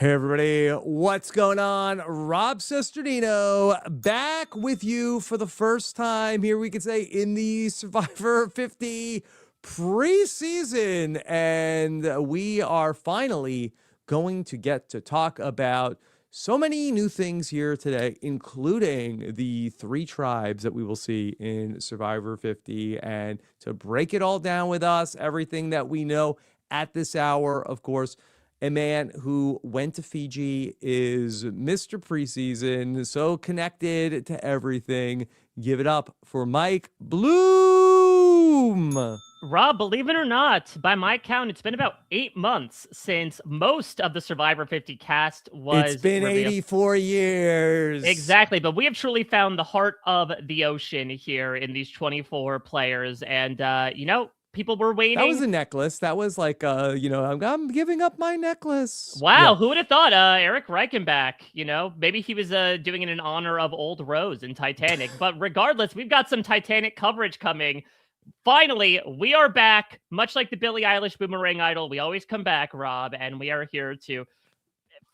Hey everybody, what's going on? Rob Cesternino back with you for the first time here, we could say, in the Survivor 50 preseason. And we are finally going to get to talk about so many new things here today, including the 3 tribes that we will see in Survivor 50. And to break it all down with us, everything that we know at this hour, of course, a man who went to Fiji, is Mr. Preseason, so connected to everything. Give it up for Mike Bloom. Rob, believe it or not, by my count, it's been about 8 months since most of the Survivor 50 cast was It's been revealed. 84 years. Exactly, but we have truly found the heart of the ocean here in these 24 players, and, people were waiting. That was a necklace. That was like, I'm giving up my necklace. Wow, Yeah. who would have thought Eric Reichenbach, maybe he was doing it in honor of Old Rose in Titanic. But regardless, we've got some Titanic coverage coming. Finally, we are back, much like the Billie Eilish Boomerang Idol. We always come back, Rob, and we are here to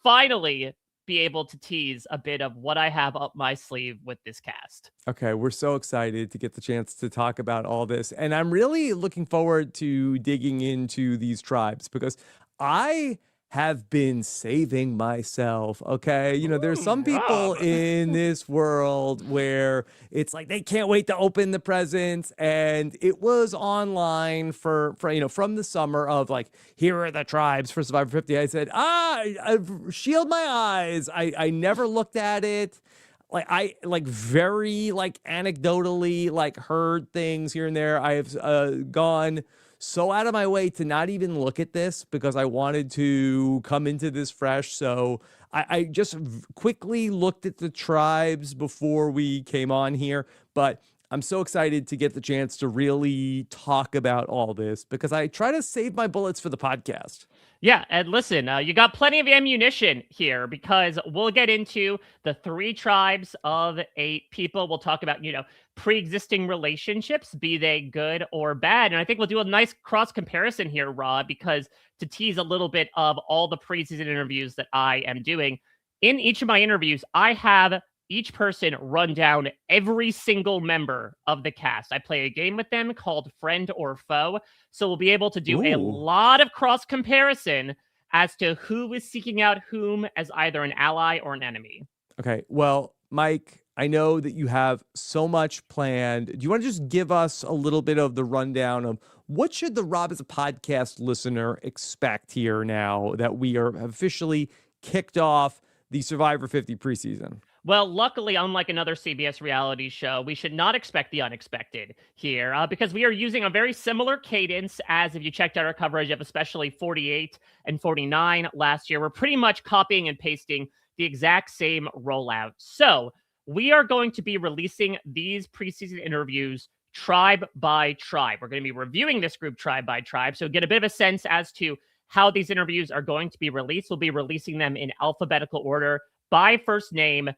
finally be able to tease a bit of what I have up my sleeve with this cast. Okay, we're so excited to get the chance to talk about all this. And I'm really looking forward to digging into these tribes because I have been saving myself, okay? There's some people in this world where it's like they can't wait to open the presents, and it was online for from the summer of like, here are the tribes for Survivor 50. I said, I shield my eyes. I never looked at it. I very anecdotally heard things here and there. I have gone so out of my way to not even look at this because I wanted to come into this fresh. So I just quickly looked at the tribes before we came on here, but I'm so excited to get the chance to really talk about all this because I try to save my bullets for the podcast. Yeah, and listen, you got plenty of ammunition here because we'll get into the 3 tribes of 8 people. We'll talk about, pre-existing relationships, be they good or bad. And I think we'll do a nice cross comparison here, Rob, because to tease a little bit of all the preseason interviews that I am doing, in each of my interviews, I have each person run down every single member of the cast. I play a game with them called Friend or Foe. So we'll be able to do a lot of cross comparison as to who is seeking out whom as either an ally or an enemy. Okay. Well, Mike, I know that you have so much planned. Do you want to just give us a little bit of the rundown of what should the Rob as a podcast listener expect here now that we are officially kicked off the Survivor 50 preseason? Well, luckily, unlike another CBS reality show, we should not expect the unexpected here because we are using a very similar cadence as if you checked out our coverage of especially 48 and 49 last year. We're pretty much copying and pasting the exact same rollout. So we are going to be releasing these preseason interviews tribe by tribe. We're going to be reviewing this group tribe by tribe. So get a bit of a sense as to how these interviews are going to be released. We'll be releasing them in alphabetical order by first name,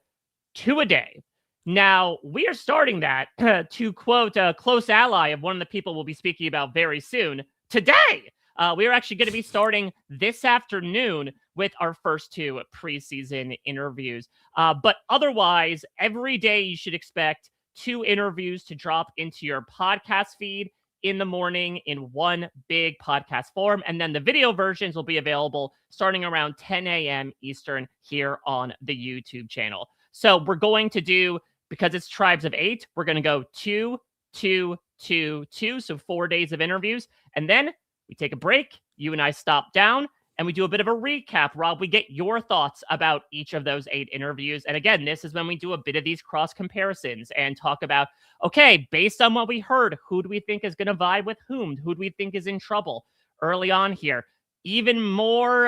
2 a day. Now, we are starting that, to quote a close ally of one of the people we'll be speaking about very soon, today. We are actually going to be starting this afternoon with our first 2 preseason interviews. But otherwise, every day you should expect 2 interviews to drop into your podcast feed in the morning in one big podcast form. And then the video versions will be available starting around 10 a.m. Eastern here on the YouTube channel. So we're going to do, because it's tribes of 8, we're going to go 2, 2, 2, 2. So 4 days of interviews. And then we take a break. You and I stop down and we do a bit of a recap. Rob, we get your thoughts about each of those 8 interviews. And again, this is when we do a bit of these cross comparisons and talk about, okay, based on what we heard, who do we think is going to vibe with whom? Who do we think is in trouble early on here? Even more,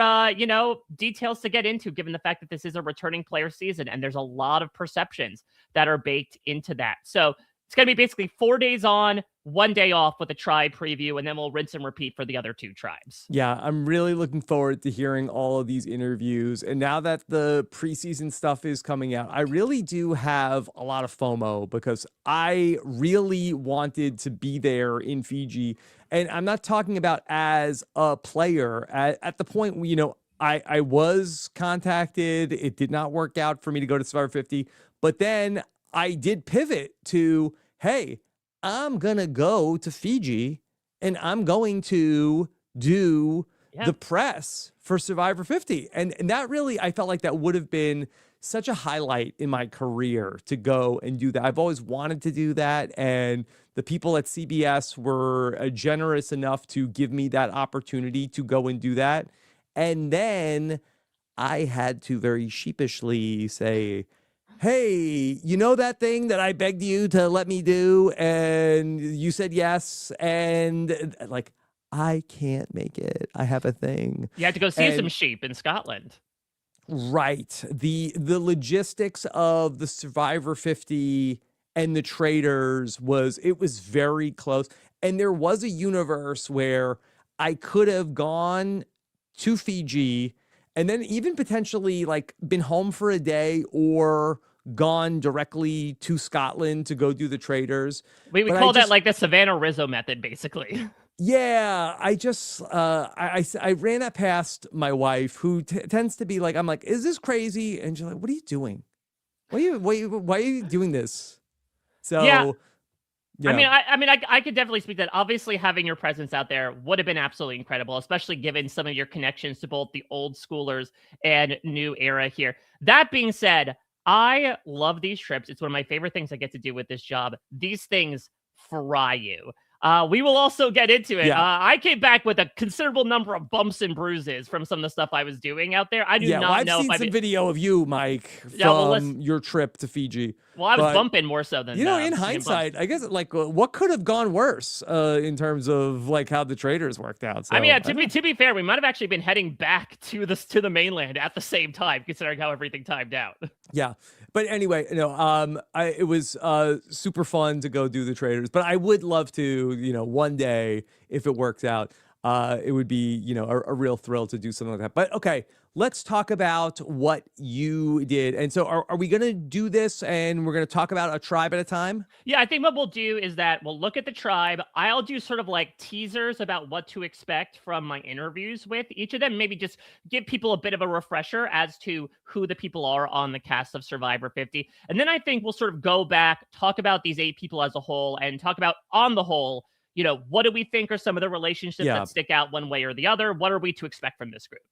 details to get into, given the fact that this is a returning player season and there's a lot of perceptions that are baked into that. So it's going to be basically 4 days on, 1 day off with a tribe preview, and then we'll rinse and repeat for the other 2 tribes. Yeah, I'm really looking forward to hearing all of these interviews. And now that the preseason stuff is coming out, I really do have a lot of FOMO because I really wanted to be there in Fiji. And I'm not talking about as a player at the point, I was contacted. It did not work out for me to go to Survivor 50, but then I did pivot to, hey, I'm going to go to Fiji and I'm going to do the press for Survivor 50. And that really, I felt like that would have been such a highlight in my career to go and do that. I've always wanted to do that. And the people at CBS were generous enough to give me that opportunity to go and do that. And then I had to very sheepishly say, hey, you know that thing that I begged you to let me do and you said yes, and like, I can't make it. I have a thing. You had to go see some sheep in Scotland. Right. The logistics of the Survivor 50 and the traders was very close. And there was a universe where I could have gone to Fiji and then even potentially like been home for a day or gone directly to Scotland to go do the traders. We call that like the Savannah Rizo method, basically. Yeah, I just I ran that past my wife, who tends to be like, I'm like, is this crazy? And she's like, what are you doing? Why are you doing this? So yeah. Yeah. I mean, I could definitely speak that. Obviously, having your presence out there would have been absolutely incredible, especially given some of your connections to both the old schoolers and new era here. That being said, I love these trips. It's one of my favorite things I get to do with this job. These things fry you. We will also get into it. Yeah. I came back with a considerable number of bumps and bruises from some of the stuff I was doing out there. I do not know. I've seen some video of you, Mike, from your trip to Fiji. Well, I was bumping more so than in hindsight. I guess like what could have gone worse in terms of like how the traders worked out. So, I mean, to be fair, we might have actually been heading back to the mainland at the same time, considering how everything timed out. Yeah. But anyway, it was super fun to go do the traders, but I would love to, one day, if it works out, it would be, a real thrill to do something like that. But okay, let's talk about what you did. And so are we going to do this and we're going to talk about a tribe at a time? Yeah, I think what we'll do is that we'll look at the tribe. I'll do sort of like teasers about what to expect from my interviews with each of them. Maybe just give people a bit of a refresher as to who the people are on the cast of Survivor 50. And then I think we'll sort of go back, talk about these 8 people as a whole, and talk about on the whole, what do we think are some of the relationships that stick out one way or the other? What are we to expect from this group?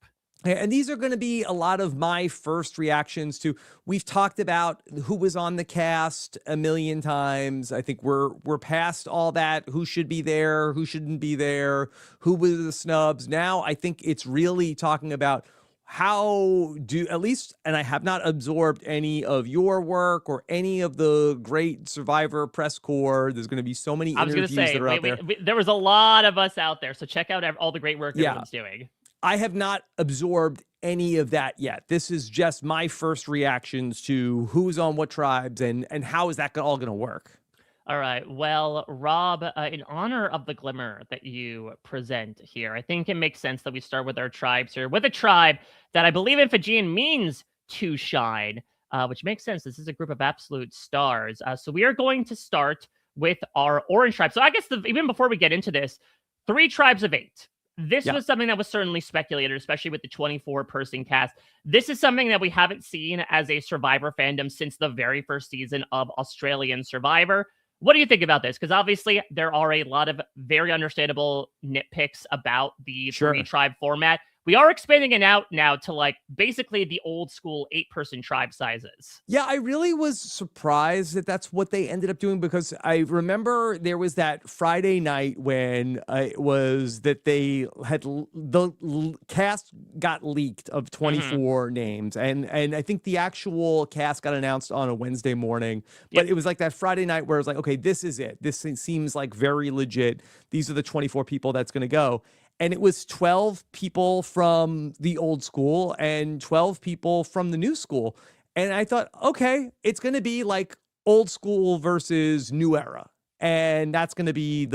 And these are going to be a lot of my first reactions to, we've talked about who was on the cast a million times. I think we're past all that. Who should be there? Who shouldn't be there? Who were the snubs? Now I think it's really talking about how do, at least, and I have not absorbed any of your work or any of the great Survivor press corps. There's going to be so many interviews that are out there. There was a lot of us out there, so check out all the great work everyone's doing. I have not absorbed any of that yet. This is just my first reactions to who's on what tribes and how is that all going to work. All right. Well, Rob, in honor of the glimmer that you present here, I think it makes sense that we start with our tribes here, with a tribe that I believe in Fijian means to shine, which makes sense. This is a group of absolute stars. So we are going to start with our orange tribe. So I guess even before we get into this, 3 tribes of 8. This was something that was certainly speculated, especially with the 24-person cast. This is something that we haven't seen as a Survivor fandom since the very first season of Australian Survivor. What do you think about this? Because obviously there are a lot of very understandable nitpicks about the 3-tribe format. We are expanding it out now to like basically the old school 8-person tribe sizes. Yeah, I really was surprised that that's what they ended up doing, because I remember there was that Friday night when it was that they had the cast got leaked of 24 names. And I think the actual cast got announced on a Wednesday morning, but it was like that Friday night where it was like, okay, this is it. This seems like very legit. These are the 24 people that's going to go. And it was 12 people from the old school and 12 people from the new school. And I thought, okay, it's going to be like old school versus new era. And that's going to be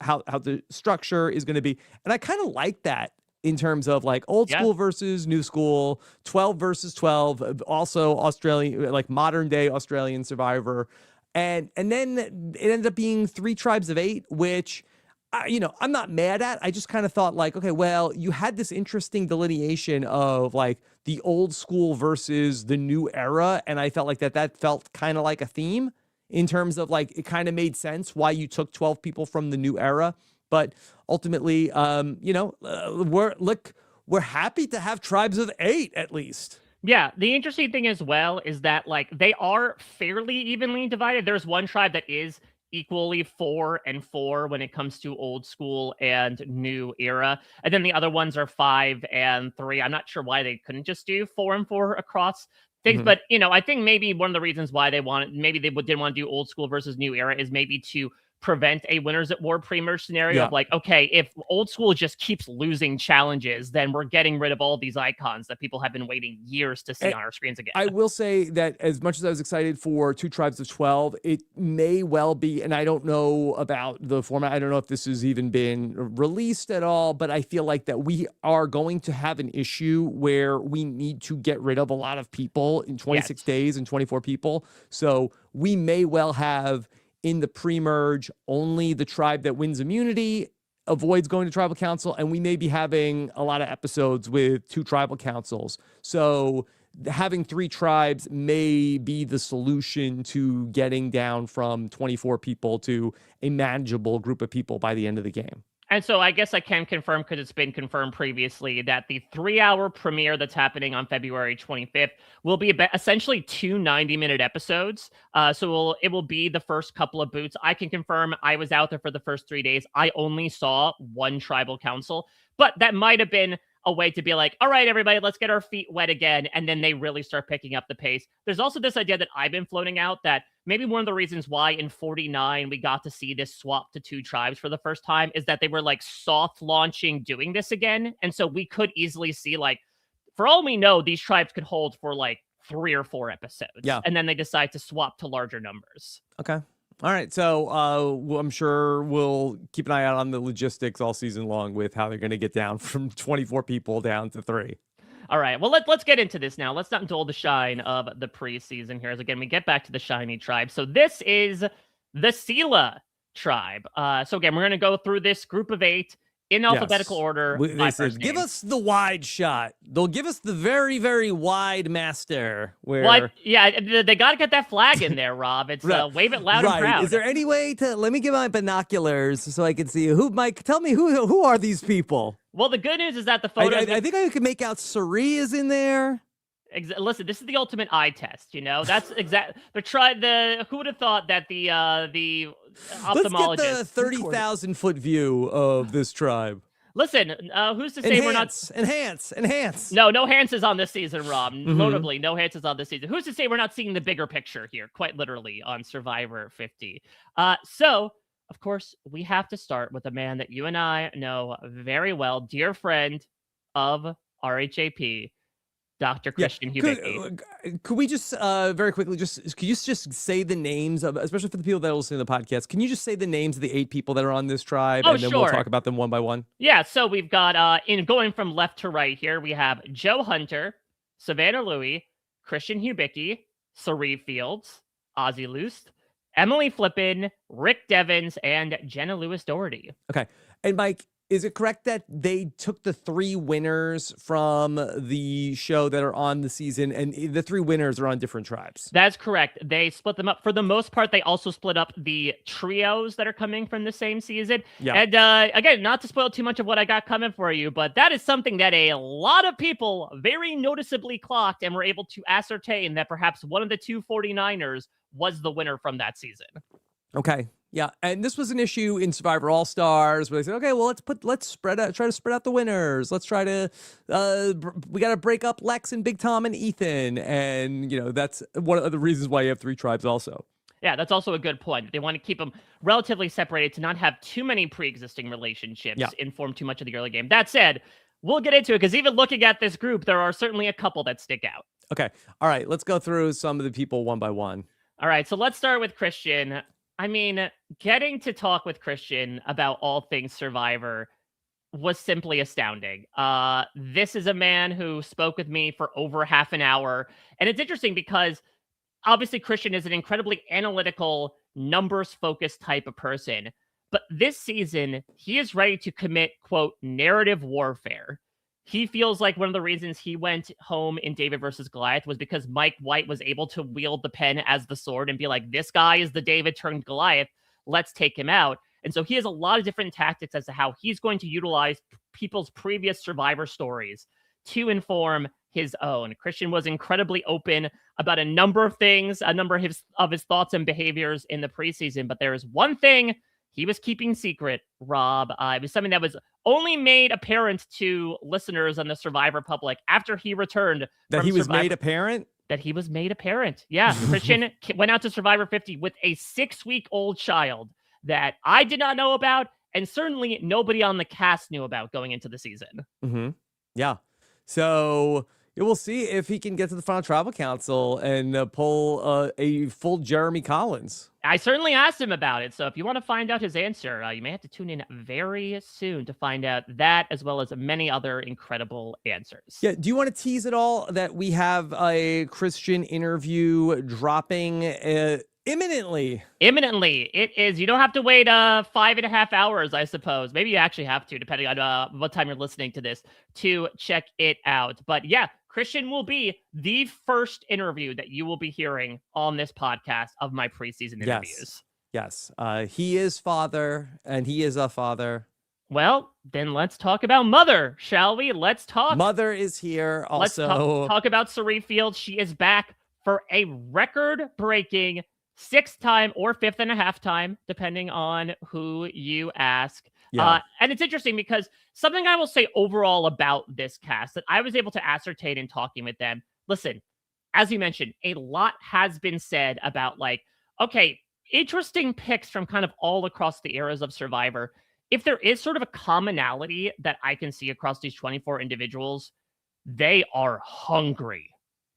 how the structure is going to be. And I kind of like that in terms of like old school versus new school, 12 versus 12, also Australian, like modern day Australian Survivor. And then it ended up being 3 tribes of 8, which I'm not mad at. I just kind of thought like, okay, well, you had this interesting delineation of like the old school versus the new era. And I felt like that felt kind of like a theme in terms of like, it kind of made sense why you took 12 people from the new era. But ultimately, we're happy to have tribes of 8 at least. Yeah, the interesting thing as well is that like they are fairly evenly divided. There's one tribe that is equally 4 and 4 when it comes to old school and new era. And then the other ones are 5 and 3. I'm not sure why they couldn't just do 4 and 4 across things, but I think maybe one of the reasons why didn't want to do old school versus new era is maybe to prevent a winners at war pre-merge scenario of like, okay, if old school just keeps losing challenges, then we're getting rid of all these icons that people have been waiting years to see on our screens again. I will say that as much as I was excited for 2 tribes of 12, it may well be, and I don't know about the format, I don't know if this has even been released at all, but I feel like that we are going to have an issue where we need to get rid of a lot of people in 26 days and 24 people. So we may well have in the pre-merge, only the tribe that wins immunity avoids going to tribal council, and we may be having a lot of episodes with 2 tribal councils. So having 3 tribes may be the solution to getting down from 24 people to a manageable group of people by the end of the game. And so I guess I can confirm, because it's been confirmed previously, that the 3-hour premiere that's happening on February 25th will be essentially 2 90-minute episodes. So it will be the first couple of boots. I can confirm I was out there for the first 3 days. I only saw 1 tribal council, but that might have been a way to be like, all right, everybody, let's get our feet wet again. And then they really start picking up the pace. There's also this idea that I've been floating out that maybe one of the reasons why in 49 we got to see this swap to 2 tribes for the first time is that they were like soft launching doing this again. And so we could easily see, like, for all we know, these tribes could hold for like 3 or 4 episodes. Yeah. And then they decide to swap to larger numbers. Okay. All right. So I'm sure we'll keep an eye out on the logistics all season long with how they're going to get down from 24 people down to 3. All right, well, let's get into this now. Let's not dull the shine of the preseason here as, again, we get back to the shiny tribe. So this is the Sela tribe. So again, we're going to go through this group of 8 in alphabetical order. They said, give us the wide shot. They'll give us the very, very wide master. Where yeah, they got to get that flag in there, Rob. It's wave it loud and proud. Is there any way to let me get my binoculars so I can see who? Mike, tell me who are these people? Well, the good news is that the photo. I think I could make out Cirie is in there. Listen, this is the ultimate eye test. That's exact. Who would have thought that the ophthalmologist. Let's get the 30,000 foot view of this tribe. Listen, who's to say we're not enhance? No Hans is on this season, Rob. Notably, no Hans is on this season. Who's to say we're not seeing the bigger picture here, quite literally, on Survivor 50? So, of course, we have to start with a man that you and I know very well, dear friend of RHAP, Dr. Christian Hubicki. Could we just very quickly could you just say the names of, especially for the people that will listen to the podcast, can you just say the names of the 8 people that are on this tribe, and then we'll talk about them one by one? Yeah, so we've got in going from left to right here, we have Joe Hunter, Savannah Louie, Christian Hubicki, Cirie Fields, Ozzy Lust, Emily Flippin, Rick Devins, and Jenna Lewis-Dougherty. Okay. And Mike, is it correct that they took the 3 winners from the show that are on the season, and the 3 winners are on different tribes? That's correct. They split them up. For the most part, they also split up the trios that are coming from the same season. Yeah. And again, not to spoil too much of what I got coming for you, but that is something that a lot of people very noticeably clocked and were able to ascertain that perhaps one of the 2 49ers was the winner from that season. Okay. Yeah, and this was an issue in Survivor All-Stars where they said, okay, well, try to spread out the winners. Let's try to, we got to break up Lex and Big Tom and Ethan. And, that's one of the reasons why you have 3 tribes also. Yeah, that's also a good point. They want to keep them relatively separated to not have too many pre-existing relationships inform too much of the early game. That said, we'll get into it because even looking at this group, there are certainly a couple that stick out. Okay. All right, let's go through some of the people one by one. All right, so let's start with Christian. I mean, getting to talk with Christian about all things Survivor was simply astounding. This is a man who spoke with me for over half an hour. And it's interesting because obviously Christian is an incredibly analytical, numbers-focused type of person. But this season, he is ready to commit, quote, narrative warfare. He feels like one of the reasons he went home in David versus Goliath was because Mike White was able to wield the pen as the sword and be like, this guy is the David turned Goliath. Let's take him out. And so he has a lot of different tactics as to how he's going to utilize people's previous Survivor stories to inform his own. Christian was incredibly open about a number of things, a number of his thoughts and behaviors in the preseason. But there is one thing he was keeping secret, Rob. It was something that was only made apparent to listeners and the Survivor public after he returned. That he was made apparent? That he was made apparent. Yeah, Christian went out to Survivor 50 with a 6-week-old child that I did not know about, and certainly nobody on the cast knew about going into the season. Mm-hmm. Yeah. So we'll see if he can get to the final tribal council and pull a full Jeremy Collins. I certainly asked him about it, so if you want to find out his answer, you may have to tune in very soon to find out that, as well as many other incredible answers. Yeah, do you want to tease at all that we have a Christian interview dropping imminently? Imminently. It is. You don't have to wait 5.5 hours, I suppose. Maybe you actually have to, depending on what time you're listening to this, to check it out. But yeah, Christian will be the first interview that you will be hearing on this podcast of my preseason interviews. Yes. He is father, and he is a father. Well, then let's talk about Mother, shall we? Let's talk. Mother is here also. Let's talk about Cirie Fields. She is back for a record-breaking 6th time or 5.5 time, depending on who you ask. Yeah. And it's interesting because something I will say overall about this cast that I was able to ascertain in talking with them. Listen, as you mentioned, a lot has been said about okay, interesting picks from kind of all across the eras of Survivor. If there is sort of a commonality that I can see across these 24 individuals, they are hungry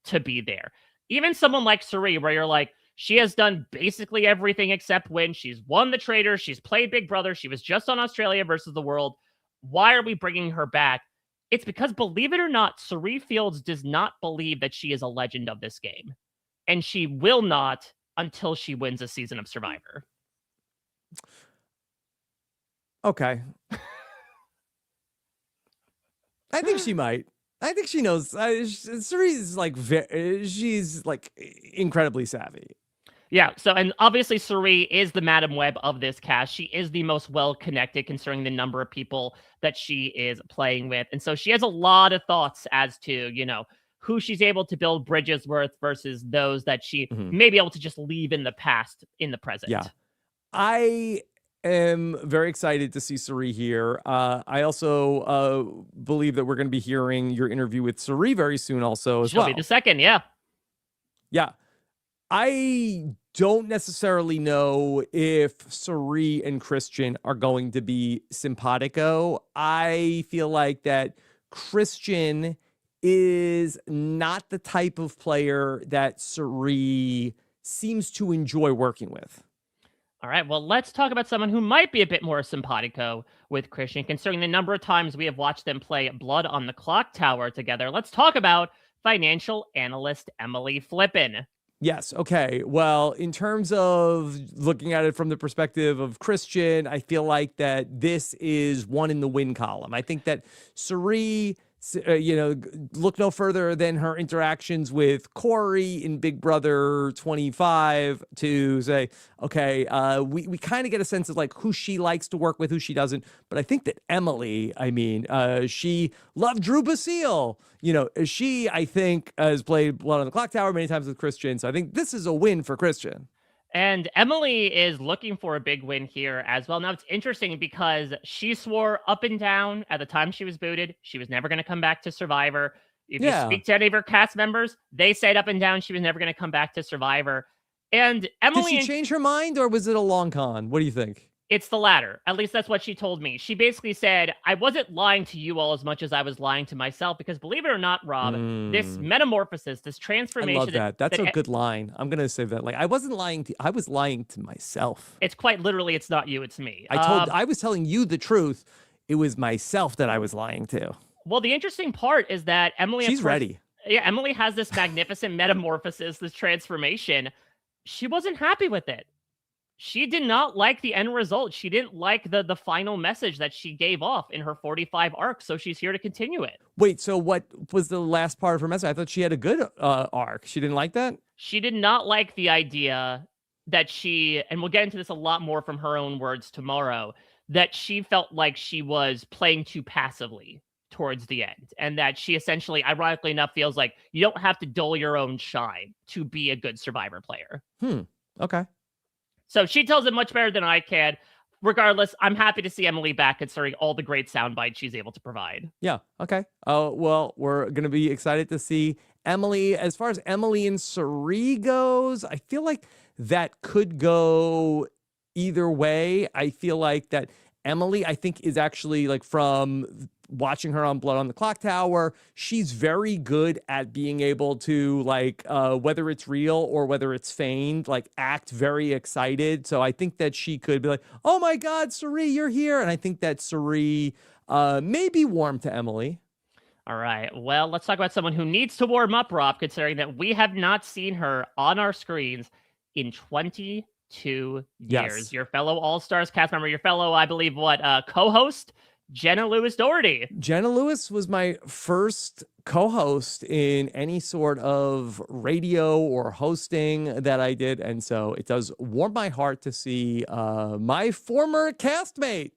to be there. Even someone like Cirie, where you're like, she has done basically everything except win. She's won the Traitors. She's played Big Brother. She was just on Australia versus the World. Why are we bringing her back? It's because, believe it or not, Cirie Fields does not believe that she is a legend of this game. And she will not until she wins a season of Survivor. Okay. I think she might. I think she knows. Cirie's she's incredibly savvy. Yeah, so, and obviously Cirie is the Madam Web of this cast. She is the most well-connected concerning the number of people that she is playing with. And so she has a lot of thoughts as to, who she's able to build bridges with versus those that she may be able to just leave in the past, in the present. Yeah. I am very excited to see Cirie here. I also believe that we're going to be hearing your interview with Cirie very soon also as well. She'll be the second, yeah. Yeah. I don't necessarily know if Cirie and Christian are going to be simpatico. I feel like that Christian is not the type of player that Cirie seems to enjoy working with. All right, well, let's talk about someone who might be a bit more simpatico with Christian, considering the number of times we have watched them play Blood on the Clock Tower together. Let's talk about financial analyst Emily Flippin. Yes. Okay. Well, in terms of looking at it from the perspective of Christian, I feel like that this is one in the win column. I think that Cirie, look no further than her interactions with Corey in Big Brother 25 to say, okay, we kind of get a sense of who she likes to work with, who she doesn't. But I think that Emily, she loved Drew Basile. She, I think, has played Blood on the Clock Tower many times with Christian. So I think this is a win for Christian. And Emily is looking for a big win here as well. Now, it's interesting because she swore up and down at the time she was booted she was never going to come back to Survivor. If you speak to any of her cast members, they said up and down she was never going to come back to Survivor. And Emily... Did she change her mind, or was it a long con? What do you think? It's the latter. At least that's what she told me. She basically said, I wasn't lying to you all as much as I was lying to myself, because believe it or not, Rob, this metamorphosis, this transformation... I love that. That's a good line. I'm going to say that. I wasn't lying to you. I was lying to myself. It's quite literally, it's not you, it's me. I was telling you the truth. It was myself that I was lying to. Well, the interesting part is that Emily... She's ready. Yeah, Emily has this magnificent metamorphosis, this transformation. She wasn't happy with it. she did not like the end result. She didn't like the final message that she gave off in her 45 arc, so she's here to continue it. Wait, so what was the last part of her message? I thought she had a good arc. She didn't like that? She did not like the idea that she, and we'll get into this a lot more from her own words tomorrow, that she felt like she was playing too passively towards the end, and that she essentially, ironically enough, feels like you don't have to dull your own shine to be a good Survivor player. Okay. So she tells it much better than I can. Regardless, I'm happy to see Emily back, considering all the great sound bites she's able to provide. Yeah. Okay. Oh, well, we're going to be excited to see Emily. As far as Emily and Cirie goes, I feel like that could go either way. I feel like that Emily, I think, is actually, like, from watching her on Blood on the Clock Tower, she's very good at being able to, like, whether it's real or whether it's feigned, like, act very excited. So I think that she could be like, oh my God, Cirie, you're here. And I think that Cirie may be warm to Emily. All right. Well, let's talk about someone who needs to warm up, Rob, considering that we have not seen her on our screens in 22 years. Yes. Your fellow All-Stars cast member, your fellow, I believe, co-host, Jenna Lewis-Dougherty. Jenna Lewis was my first co-host in any sort of radio or hosting that I did. And so it does warm my heart to see my former castmate.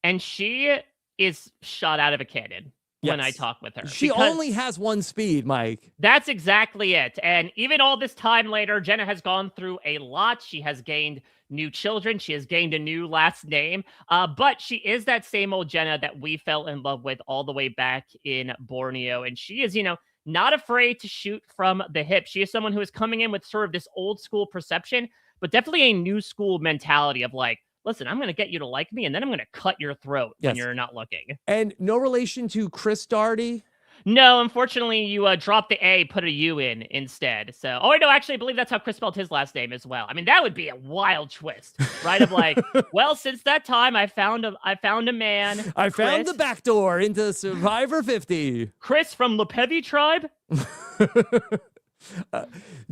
And she is shot out of a cannon when I Yes. talk with her. She only has one speed, Mike. That's exactly it. And even all this time later, Jenna has gone through a lot. She has gained new children. She has gained a new last name. But she is that same old Jenna that we fell in love with all the way back in Borneo. And she is, not afraid to shoot from the hip. She is someone who is coming in with sort of this old school perception, but definitely a new school mentality of like, listen, I'm going to get you to like me, and then I'm going to cut your throat when you're not looking. And no relation to Chris Daugherty? No, unfortunately, you dropped the A, put a U in instead. So, no, actually, I believe that's how Chris spelled his last name as well. I mean, that would be a wild twist, right? Of like, well, since that time, I found a man. I found the back door into Survivor 50. Chris from Lepevi tribe.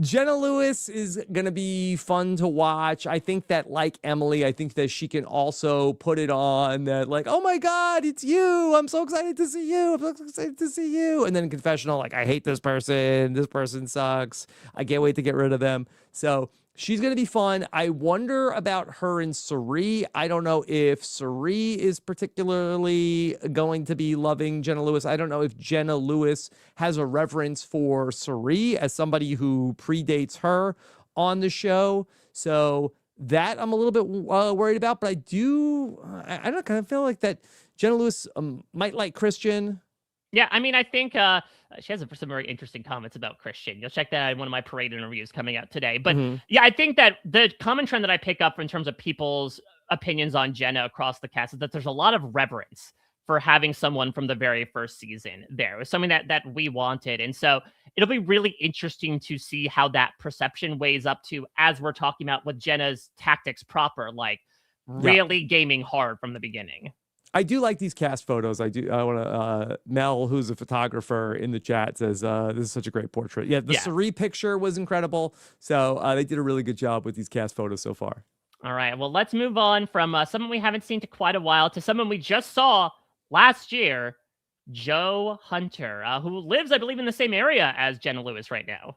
Jenna Lewis is going to be fun to watch. I think that, like Emily, I think that she can also put it on that, like, oh my God, it's you. I'm so excited to see you. I'm so excited to see you. And then in confessional, like, I hate this person. This person sucks. I can't wait to get rid of them. So she's going to be fun. I wonder about her and Cirie. I don't know if Cirie is particularly going to be loving Jenna Lewis. I don't know if Jenna Lewis has a reverence for Cirie as somebody who predates her on the show. So that I'm a little bit worried about. But I don't know, kind of feel like that Jenna Lewis might like Christian. Yeah, I mean, I think she has some very interesting comments about Christian. You'll check that out in one of my parade interviews coming out today. But yeah, I think that the common trend that I pick up in terms of people's opinions on Jenna across the cast is that there's a lot of reverence for having someone from the very first season there. It was something that we wanted. And so it'll be really interesting to see how that perception weighs up to as we're talking about with Jenna's tactics proper, like really gaming hard from the beginning. I do like these cast photos. I want to, Mel, who's a photographer in the chat, says, this is such a great portrait. Yeah, the Cirie picture was incredible. So they did a really good job with these cast photos so far. All right, well, let's move on from someone we haven't seen to quite a while to someone we just saw last year, Joe Hunter, who lives, I believe, in the same area as Jenna Lewis right now.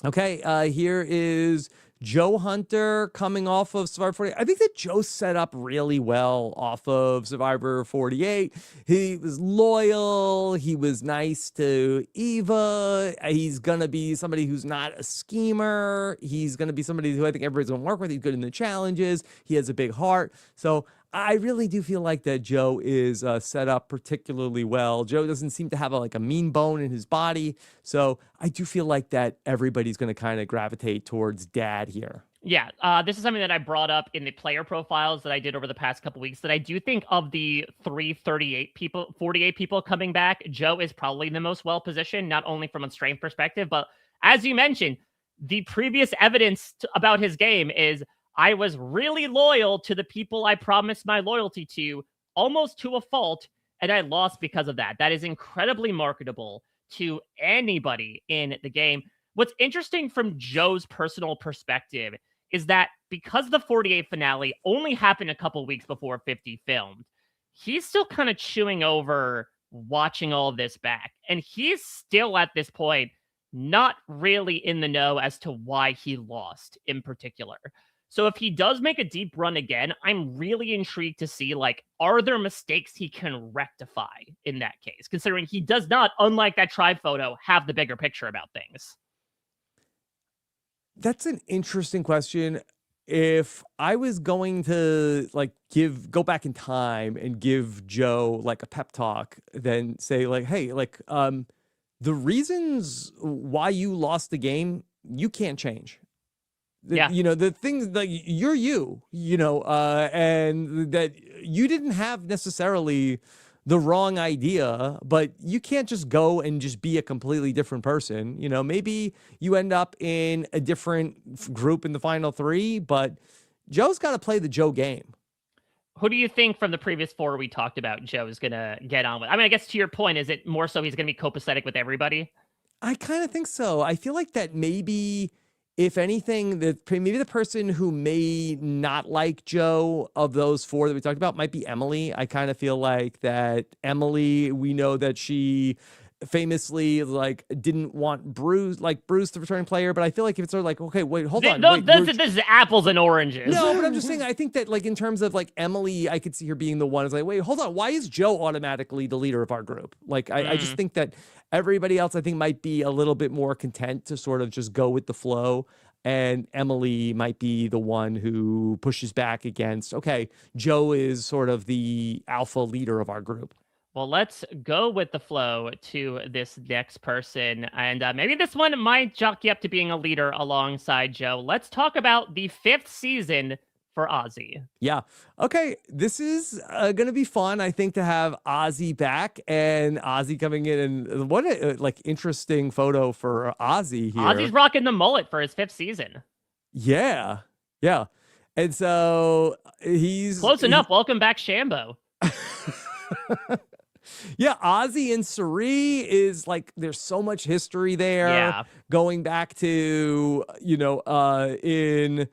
Okay, here is Joe Hunter coming off of Survivor 48. I think that Joe set up really well off of Survivor 48. He was loyal. He was nice to Eva. He's going to be somebody who's not a schemer. He's going to be somebody who I think everybody's going to work with. He's good in the challenges. He has a big heart. So I really do feel like that Joe is set up particularly well. Joe doesn't seem to have a mean bone in his body. So I do feel like that everybody's going to kind of gravitate towards dad here. Yeah, this is something that I brought up in the player profiles that I did over the past couple weeks, that I do think of the 48 people coming back, Joe is probably the most well-positioned, not only from a strength perspective, but as you mentioned, the previous evidence about his game is I was really loyal to the people I promised my loyalty to, almost to a fault, and I lost because of that. That is incredibly marketable to anybody in the game. What's interesting from Joe's personal perspective is that because the 48 finale only happened a couple weeks before 50 filmed, he's still kind of chewing over watching all of this back. And he's still at this point not really in the know as to why he lost in particular. So if he does make a deep run again, I'm really intrigued to see, like, are there mistakes he can rectify in that case, considering he does not, unlike that tribe photo, have the bigger picture about things. That's an interesting question. If I was going to like go back in time and give Joe like a pep talk, then say like, hey, like the reasons why you lost the game, you can't change. Yeah. You know, the things that you're you know, and that you didn't have necessarily the wrong idea, but you can't just go and just be a completely different person. You know, maybe you end up in a different group in the final three, but Joe's got to play the Joe game. Who do you think from the previous four we talked about Joe is going to get on with? I mean, I guess to your point, is it more so he's going to be copacetic with everybody? I kind of think so. I feel like that maybe, if anything, that maybe the person who may not like Joe of those four that we talked about might be Emily. I kind of feel like that Emily, we know that she famously like didn't want Bruce, the returning player, but I feel like if it's sort of like, okay, wait, hold on. This is apples and oranges. No, but I'm just saying, I think that like in terms of like Emily, I could see her being the one who's like, wait, hold on. Why is Joe automatically the leader of our group? Like, I just think that everybody else, I think, might be a little bit more content to sort of just go with the flow. And Emily might be the one who pushes back against, okay, Joe is sort of the alpha leader of our group. Well, let's go with the flow to this next person. And maybe this one might jockey up to being a leader alongside Joe. Let's talk about the 5th season for Ozzy. Yeah. Okay. This is going to be fun, I think, to have Ozzy back and Ozzy coming in. And what a like interesting photo for Ozzy here. Ozzy's rocking the mullet for his 5th season. Yeah. Yeah. And so he's close enough. Welcome back, Shambo. Yeah, Ozzy and Cirie is like, there's so much history there. Yeah. Going back to, in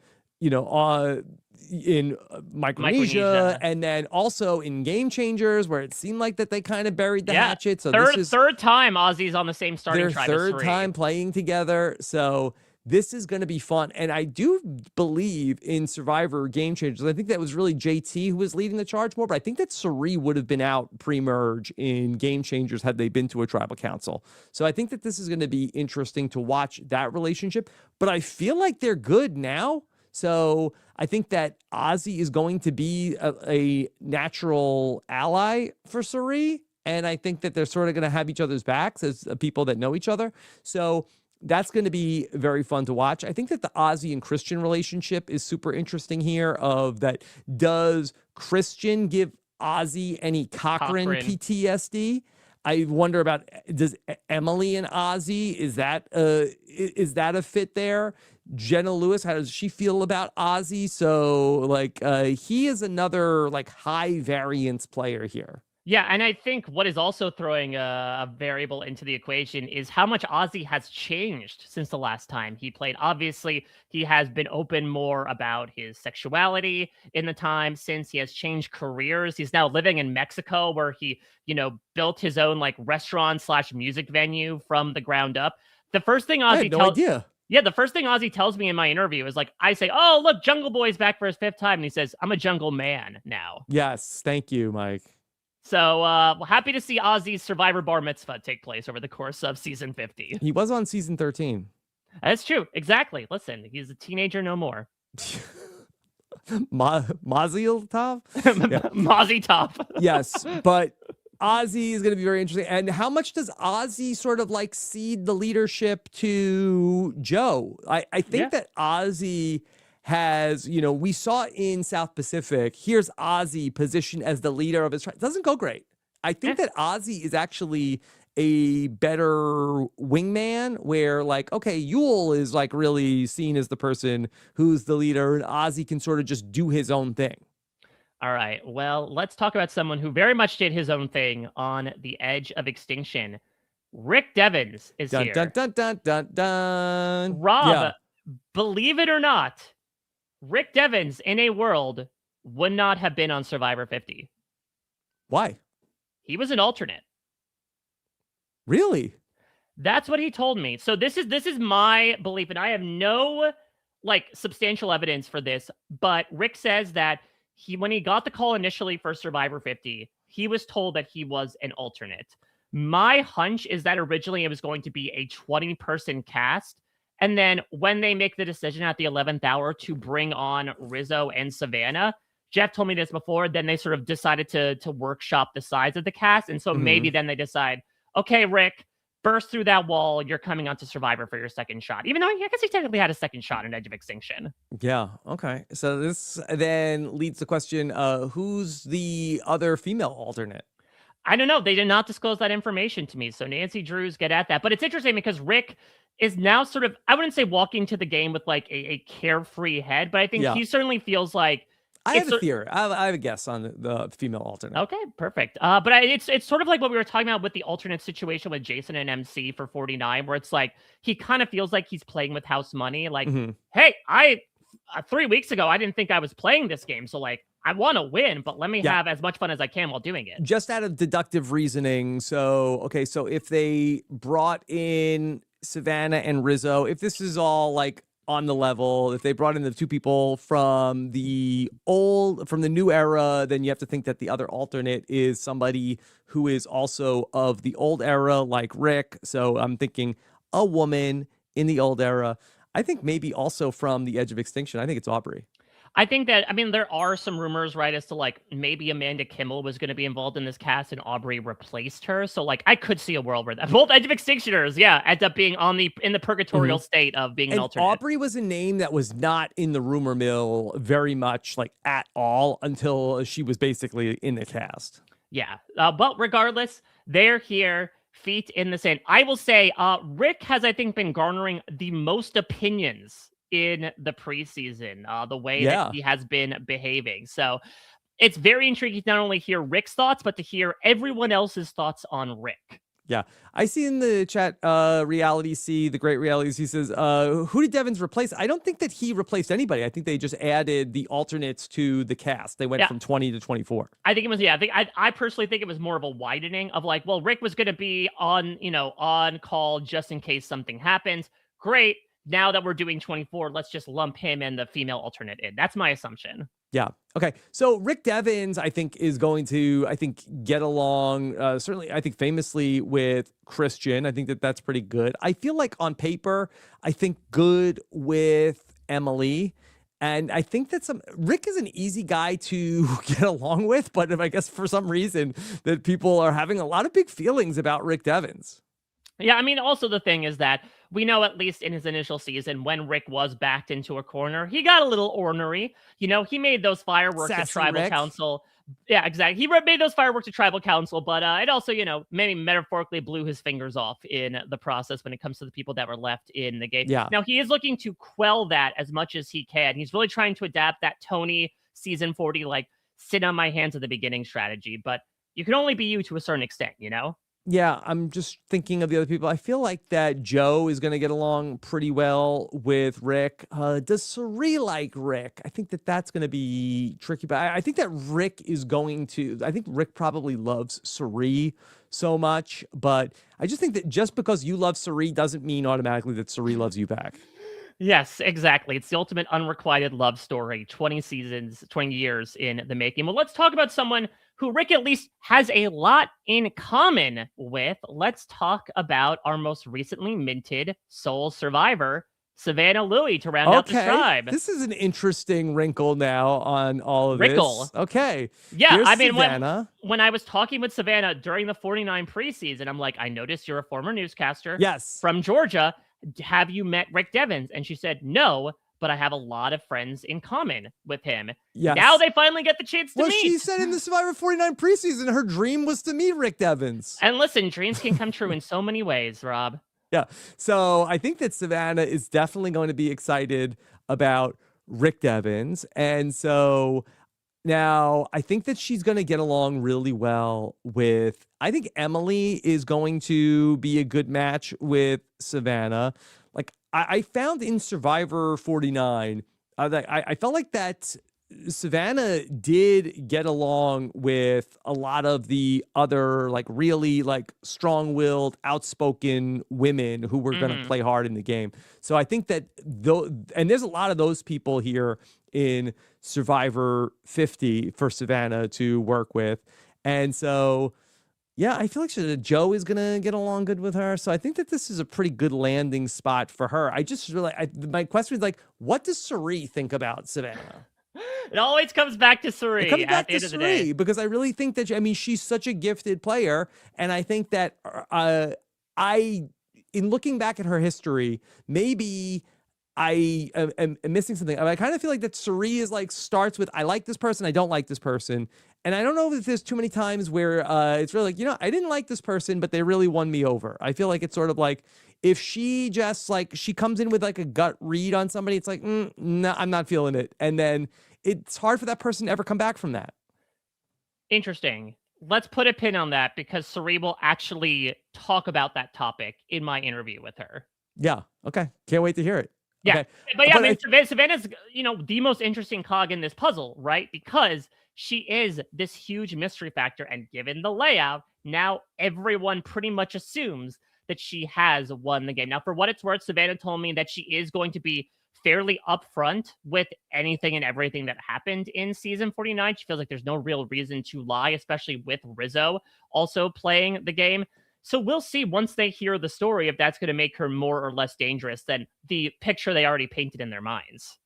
Micronesia, and then also in Game Changers, where it seemed like that they kind of buried the hatchet. So this is third time Ozzy's on the same starting tribe. Their third time playing together. So this is going to be fun. And I do believe in Survivor Game Changers. I think that was really JT who was leading the charge more, but I think that Cirie would have been out pre-merge in Game Changers had they been to a tribal council. So I think that this is going to be interesting to watch that relationship, but I feel like they're good now. So I think that Ozzy is going to be a natural ally for Cirie. And I think that they're sort of going to have each other's backs as people that know each other. So that's going to be very fun to watch. I think that the Ozzy and Christian relationship is super interesting here. Of that, does Christian give Ozzy any Cochran PTSD? I wonder about, does Emily and Ozzy, is that a fit there? Jenna Lewis, how does she feel about Ozzy? So like he is another like high variance player here. Yeah, and I think what is also throwing a variable into the equation is how much Ozzy has changed since the last time he played. Obviously, he has been open more about his sexuality in the time since. He has changed careers. He's now living in Mexico, where he, built his own like restaurant/music venue from the ground up. The first thing Ozzy the first thing Ozzy tells me in my interview is like, I say, "Oh, look, Jungle Boy's back for his 5th time," and he says, "I'm a jungle man now." Yes, thank you, Mike. So happy to see Ozzy's Survivor Bar Mitzvah take place over the course of season 50. He was on season 13. That's true. Exactly. Listen, he's a teenager no more. Maziel Top? Mozzie Top. Yes, but Ozzy is going to be very interesting. And how much does Ozzy sort of like cede the leadership to Joe? I think that Ozzy has, we saw in South Pacific, here's Ozzy positioned as the leader of his tribe. Doesn't go great. I think that Ozzy is actually a better wingman, where like, okay, Yule is like really seen as the person who's the leader, and Ozzy can sort of just do his own thing. All right. Well, let's talk about someone who very much did his own thing on the edge of extinction. Rick Devens is here. Dun, dun, dun, dun, dun. Rob, believe it or not, Rick Devens in a world would not have been on Survivor 50. Why? He was an alternate. Really? That's what he told me. So this is my belief, and I have no substantial evidence for this, but Rick says that when he got the call initially for Survivor 50, he was told that he was an alternate. My hunch is that originally it was going to be a 20-person cast, and then when they make the decision at the 11th hour to bring on Rizo and Savannah, Jeff told me this before, then they sort of decided to workshop the size of the cast, and so maybe then they decide, okay, Rick, burst through that wall, you're coming onto Survivor for your second shot. Even though I guess he technically had a second shot in Edge of Extinction. Yeah, okay. So this then leads to the question, who's the other female alternate? I don't know. They did not disclose that information to me. So Nancy Drews get at that. But it's interesting because Rick is now sort of, I wouldn't say walking to the game with like a carefree head, but I think he certainly feels like, I have a theory. I have a guess on the female alternate. Okay, perfect. But it's sort of like what we were talking about with the alternate situation with Jason and MC for 49, where it's like he kind of feels like he's playing with house money. Like, hey, 3 weeks ago I didn't think I was playing this game, so like I want to win, but let me have as much fun as I can while doing it. Just out of deductive reasoning. So okay, so if they brought in Savannah and Rizo, if this is all like on the level, if they brought in the two people from the new era, then you have to think that the other alternate is somebody who is also of the old era, like Rick. So I'm thinking a woman in the old era. I think maybe also from the Edge of Extinction. I think it's Aubrey. I think that, there are some rumors, right, as to like maybe Amanda Kimmel was going to be involved in this cast and Aubrey replaced her. So like I could see a world where that both Edge of Extinctioners, end up being in the purgatorial state of being an alternate. Aubrey was a name that was not in the rumor mill very much, like at all, until she was basically in the cast. Yeah. But regardless, they're here, feet in the sand. I will say Rick has, I think, been garnering the most opinions in the preseason, the way that he has been behaving. So it's very intriguing to not only hear Rick's thoughts, but to hear everyone else's thoughts on Rick. Yeah. I see in the chat, Reality C, the great Reality C says, who did Devens replace? I don't think that he replaced anybody. I think they just added the alternates to the cast. They went from 20 to 24. I think it was, I personally think it was more of a widening of like, well, Rick was going to be on call just in case something happens. Great. Now that we're doing 24, let's just lump him and the female alternate in. That's my assumption. Yeah. Okay. So Rick Devens, I think, is going to, get along, certainly, I think, famously with Christian. I think that that's pretty good. I feel like on paper, I think good with Emily. And I think that Rick is an easy guy to get along with, but I guess for some reason that people are having a lot of big feelings about Rick Devens. Yeah, also the thing is that we know, at least in his initial season, when Rick was backed into a corner, he got a little ornery. He made those fireworks at Tribal Council. Yeah, exactly. He made those fireworks at Tribal Council, but it also, maybe metaphorically blew his fingers off in the process when it comes to the people that were left in the game. Yeah. Now, he is looking to quell that as much as he can. He's really trying to adapt that Tony season 40, like, sit on my hands at the beginning strategy, but you can only be you to a certain extent, Yeah, I'm just thinking of the other people. I feel like that Joe is going to get along pretty well with Rick. Does Cirie like Rick? I think that that's going to be tricky, but I think that Rick is going to, I think Rick probably loves Cirie so much, but I just think that just because you love Cirie doesn't mean automatically that Cirie loves you back. Yes, exactly. It's the ultimate unrequited love story. 20 seasons, 20 years in the making. Well, let's talk about someone who Rick at least has a lot in common with. Let's talk about our most recently minted Soul Survivor, Savannah Louie, to round out the tribe. This is an interesting wrinkle now on all of this. Okay. Yeah, Savannah. When I was talking with Savannah during the 49 preseason, I'm like, I noticed you're a former newscaster from Georgia. Have you met Rick Devens? And she said, no, but I have a lot of friends in common with him. Yes. Now they finally get the chance to meet. Well, she said in the Survivor 49 preseason, her dream was to meet Rick Devens. And listen, dreams can come true in so many ways, Rob. Yeah. So I think that Savannah is definitely going to be excited about Rick Devens. And so now I think that she's going to get along really well with, I think Emily is going to be a good match with Savannah. Like I found in Survivor 49, I felt like that Savannah did get along with a lot of the other like really like strong-willed, outspoken women who were going to play hard in the game. So I think that and there's a lot of those people here in Survivor 50 for Savannah to work with. And so yeah, I feel like Joe is going to get along good with her. So I think that this is a pretty good landing spot for her. I just really, my question is like, what does Cirie think about Savannah? It always comes back to Cirie. It comes back to Cirie because I really think that, I mean, she's such a gifted player. And I think that in looking back at her history, maybe I am missing something. I kind of feel like that Cirie is like starts with, I like this person, I don't like this person. And I don't know if there's too many times where it's really like, I didn't like this person, but they really won me over. I feel like it's sort of like, if she just like, she comes in with like a gut read on somebody, it's like, no, I'm not feeling it. And then it's hard for that person to ever come back from that. Interesting. Let's put a pin on that because Cirie will actually talk about that topic in my interview with her. Yeah. Okay. Can't wait to hear it. Yeah. Okay. But yeah, I mean, Savannah's, the most interesting cog in this puzzle, right? Because she is this huge mystery factor. And given the layout, now everyone pretty much assumes that she has won the game. Now, for what it's worth, Savannah told me that she is going to be fairly upfront with anything and everything that happened in season 49. She feels like there's no real reason to lie, especially with Rizo also playing the game. So we'll see once they hear the story if that's going to make her more or less dangerous than the picture they already painted in their minds.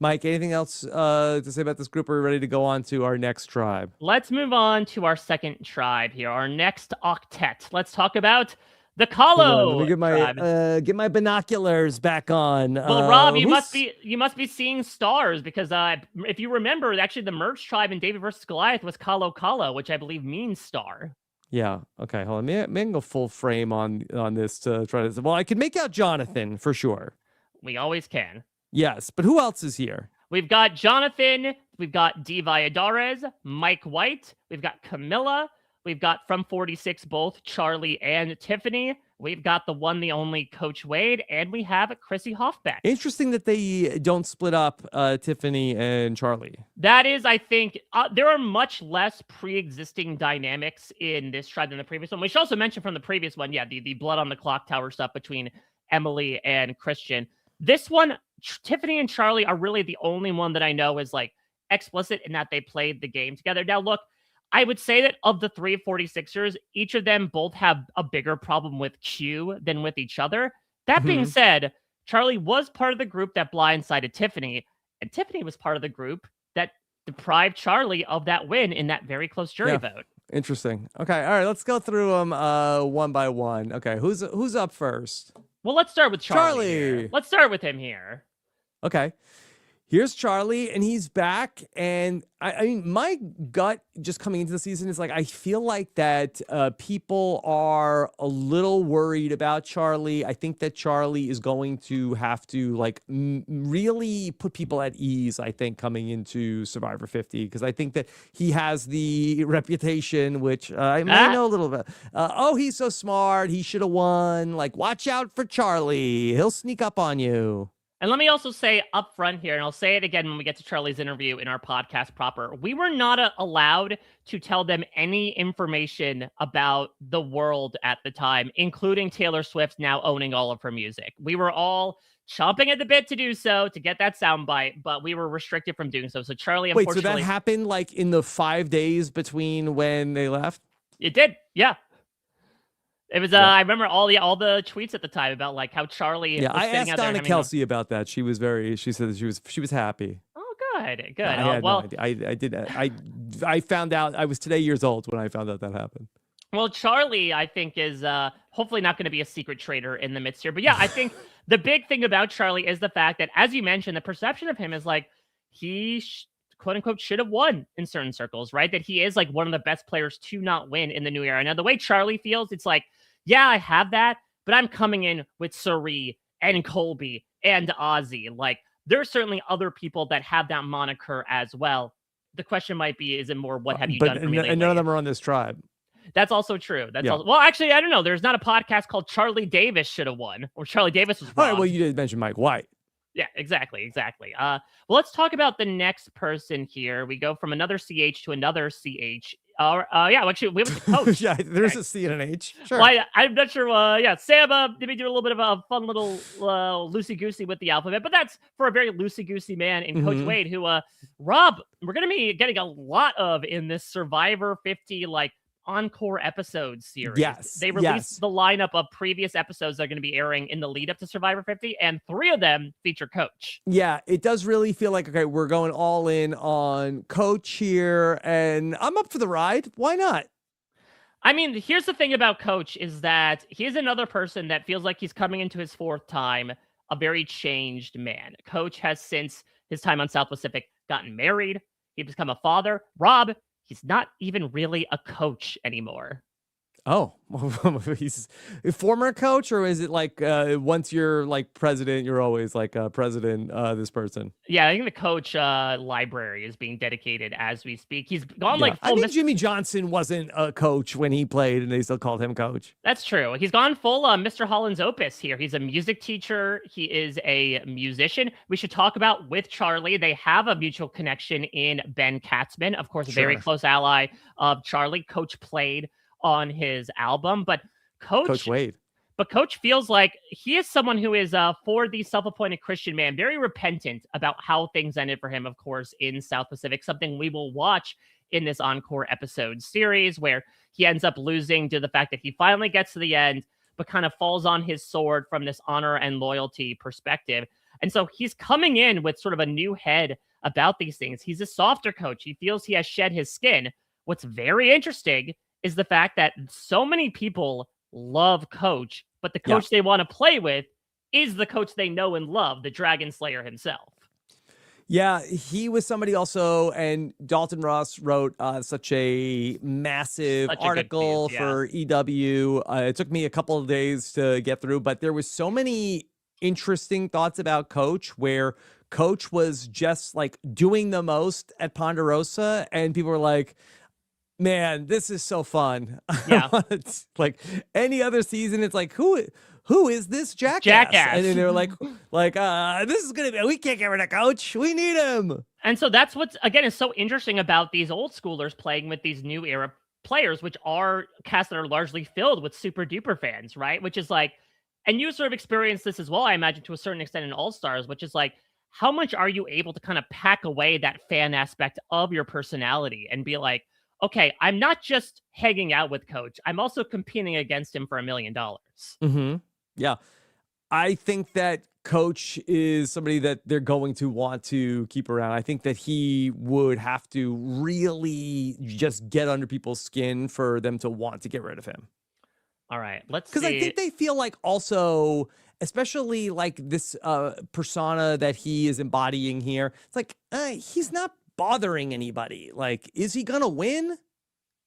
Mike, anything else to say about this group? Are we ready to go on to our next tribe? Let's move on to our second tribe here, our next octet. Let's talk about the Kahlo. Let me get my binoculars back on. Well, Rob, you must be seeing stars because if you remember, actually the merge tribe in David versus Goliath was Kahlo, which I believe means star. Yeah. Okay. Hold on. Maybe I can go full frame on this to try to. Well, I can make out Jonathan for sure. We always can. Yes, but who else is here? We've got Jonathan. We've got D. Valladares, Mike White. We've got Kamilla. We've got from 46 both Charlie and Tiffany. We've got the one, the only Coach Wade, and we have Chrissy Hoffbeck. Interesting that they don't split up Tiffany and Charlie. That is, I think, there are much less pre-existing dynamics in this tribe than the previous one. We should also mention from the previous one, yeah, the blood on the clock tower stuff between Emily and Christian. This one, Tiffany and Charlie are really the only one that I know is like explicit in that they played the game together. Now, look, I would say that of the 3 46ers, each of them both have a bigger problem with Q than with each other. That being said, Charlie was part of the group that blindsided Tiffany, and Tiffany was part of the group that deprived Charlie of that win in that very close jury vote. Interesting. Okay, all right, let's go through them one by one. Okay, who's up first? Well, let's start with Charlie. Here. Let's start with him here. Okay. Here's Charlie, and he's back. And I mean, my gut just coming into the season is like, I feel like that people are a little worried about Charlie. I think that Charlie is going to have to like really put people at ease, I think, coming into Survivor 50, because I think that he has the reputation, which I might know a little bit. Oh, he's so smart. He should have won. Like, watch out for Charlie. He'll sneak up on you. And let me also say up front here, and I'll say it again when we get to Charlie's interview in our podcast proper, we were not allowed to tell them any information about the world at the time, including Taylor Swift now owning all of her music. We were all chomping at the bit to do so, to get that soundbite, but we were restricted from doing so. So Charlie, unfortunately... Wait, so that happened like in the 5 days between when they left? It did, yeah. It was, I remember all the tweets at the time about like how Charlie. Yeah, I asked Donna Kelsey about that. She said she was happy. Oh, good. No idea. I found out I was today years old when I found out that happened. Well, Charlie, I think, is hopefully not going to be a secret traitor in the midst here. But yeah, I think the big thing about Charlie is the fact that, as you mentioned, the perception of him is like he quote unquote should have won in certain circles, right? That he is like one of the best players to not win in the new era. Now, the way Charlie feels, it's like, yeah, I have that, but I'm coming in with Cirie and Colby and Ozzy. Like, there's certainly other people that have that moniker as well. The question might be, is it more, what have you done for me lately? And none of them are on this tribe. That's also true. Well, actually, I don't know. There's not a podcast called Charlie Davis Should Have Won, or Charlie Davis was wrong. All right, well, you did mention Mike White. Yeah, exactly. Well, let's talk about the next person here. We go from another CH to another CH. Yeah, actually, we went to coach. Yeah, there's Okay. a C and an H. Sure. Well, I'm not sure. Yeah, Sam, maybe do a little bit of a fun little loosey-goosey with the alphabet, but that's for a very loosey-goosey man in Coach Wade, who, Rob, we're going to be getting a lot of in this Survivor 50, like, encore episode series. Yes. They released the lineup of previous episodes that are going to be airing in the lead up to Survivor 50, and 3 of them feature Coach. Yeah, it does really feel like, okay, we're going all in on Coach here, and I'm up for the ride. Why not? I mean, here's the thing about Coach is that he's another person that feels like he's coming into his 4th time, a very changed man. Coach has, since his time on South Pacific, gotten married. He's become a father. Rob, he's not even really a coach anymore. Oh, he's a former coach, or is it like once you're like president, you're always like president, this person? Yeah, I think the coach library is being dedicated as we speak. He's gone like full. I think Jimmy Johnson wasn't a coach when he played, and they still called him coach. That's true. He's gone full Mr. Holland's Opus here. He's a music teacher. He is a musician. We should talk about with Charlie. They have a mutual connection in Ben Katzman, of course, a very close ally of Charlie. Coach played on his album, but Coach Wade. But Coach feels like he is someone who is, for the self-appointed Christian man, very repentant about how things ended for him, of course, in South Pacific, something we will watch in this encore episode series where he ends up losing to the fact that he finally gets to the end, but kind of falls on his sword from this honor and loyalty perspective. And so he's coming in with sort of a new head about these things. He's a softer coach. He feels he has shed his skin. What's very interesting is the fact that so many people love Coach, but the coach they want to play with is the coach they know and love, the Dragon Slayer himself. Yeah, he was somebody also, and Dalton Ross wrote such a massive article for EW. It took me a couple of days to get through, but there was so many interesting thoughts about Coach, where Coach was just like doing the most at Ponderosa, and people were like, man, this is so fun. Yeah. It's like any other season, it's like, who is this jackass? And then they're like, this is going to be, we can't get rid of Coach. We need him. And so that's what's, again, is so interesting about these old schoolers playing with these new era players, which are casts that are largely filled with super duper fans, right? Which is like, and you sort of experienced this as well, I imagine, to a certain extent in All Stars, which is like, how much are you able to kind of pack away that fan aspect of your personality and be like, okay, I'm not just hanging out with Coach, I'm also competing against him for $1 million. Mm-hmm. Yeah. I think that Coach is somebody that they're going to want to keep around. I think that he would have to really just get under people's skin for them to want to get rid of him. All right, let's see. Because I think they feel like also, especially like this persona that he is embodying here, it's like, he's not bothering anybody. Like, is he gonna win?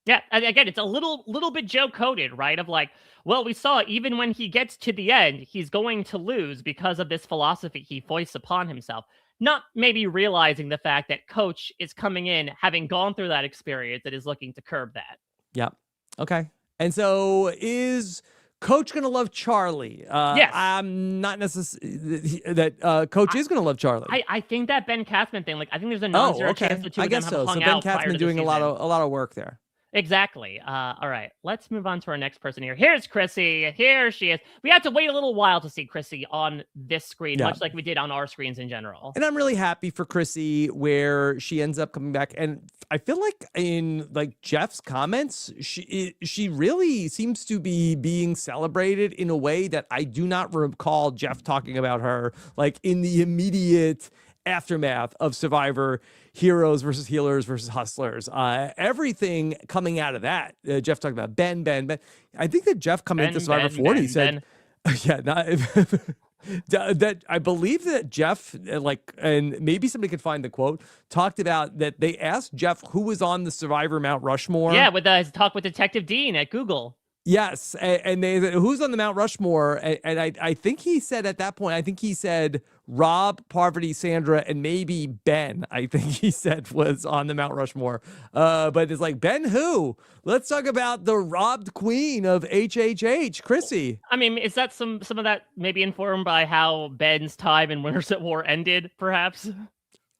Yeah, and again, it's a little bit Joe coded, right? Of like, well, we saw even when he gets to the end, he's going to lose because of this philosophy he foists upon himself. Not maybe realizing the fact that Coach is coming in, having gone through that experience, that is looking to curb that. Yeah. Okay. And so is Coach going to love Charlie? Yes. I'm not necessarily that Coach is going to love Charlie. I think that Ben Katzman thing, like, I think there's a non-zero chance the two of them have hung out. Ben Katzman doing a lot of work there. Exactly. All right, let's move on to our next person here. Here's Chrissy. Here she is. We had to wait a little while to see Chrissy on this screen, much like we did on our screens in general. And I'm really happy for Chrissy where she ends up coming back. And I feel like in like Jeff's comments, she really seems to be being celebrated in a way that I do not recall Jeff talking about her like in the immediate aftermath of Survivor. Heroes versus healers versus hustlers. Everything coming out of that. Jeff talked about Ben. I think that Jeff coming into Survivor 40 said, that I believe that Jeff, like, and maybe somebody could find the quote, talked about that they asked Jeff who was on the Survivor Mount Rushmore. Yeah, with his talk with Detective Dean at Google. Yes, and they who's on the Mount Rushmore, and I think he said at that point, I think he said Rob, Parvati, Sandra, and maybe Ben. I think he said was on the Mount Rushmore. But it's like, Ben who? Let's talk about the robbed queen of HHH, Chrissy. I mean, is that some of that maybe informed by how Ben's time in Winners at War ended, perhaps?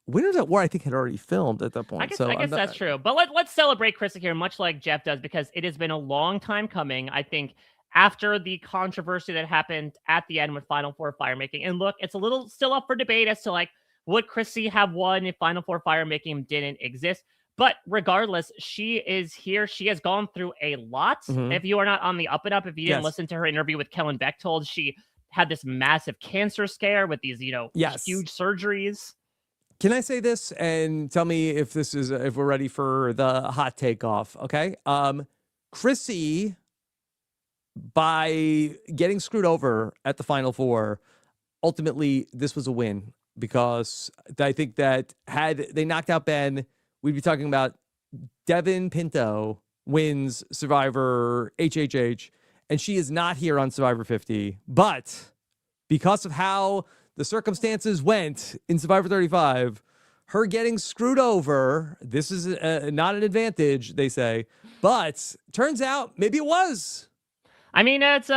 Winners at War, I think, had already filmed at that point. I guess that's true. But let's celebrate Chrissy here, much like Jeff does, because it has been a long time coming. I think after the controversy that happened at the end with Final Four fire making, and look, it's a little still up for debate as to like, would Chrissy have won if Final Four fire making didn't exist? But regardless, she is here. She has gone through a lot. Mhm. If you are not on the up and up, if you didn't Yes. listen to her interview with Kellen Bechtold, she had this massive cancer scare with these, Yes. huge surgeries. Can I say this and tell me if this is if we're ready for the hot takeoff? Okay. Chrissy, by getting screwed over at the Final Four, ultimately this was a win because I think that had they knocked out Ben, we'd be talking about Devin Pinto wins Survivor HHH, and she is not here on Survivor 50. But because of how the circumstances went in Survivor 35, her getting screwed over, this is not an advantage, they say. But turns out maybe it was. I mean, it's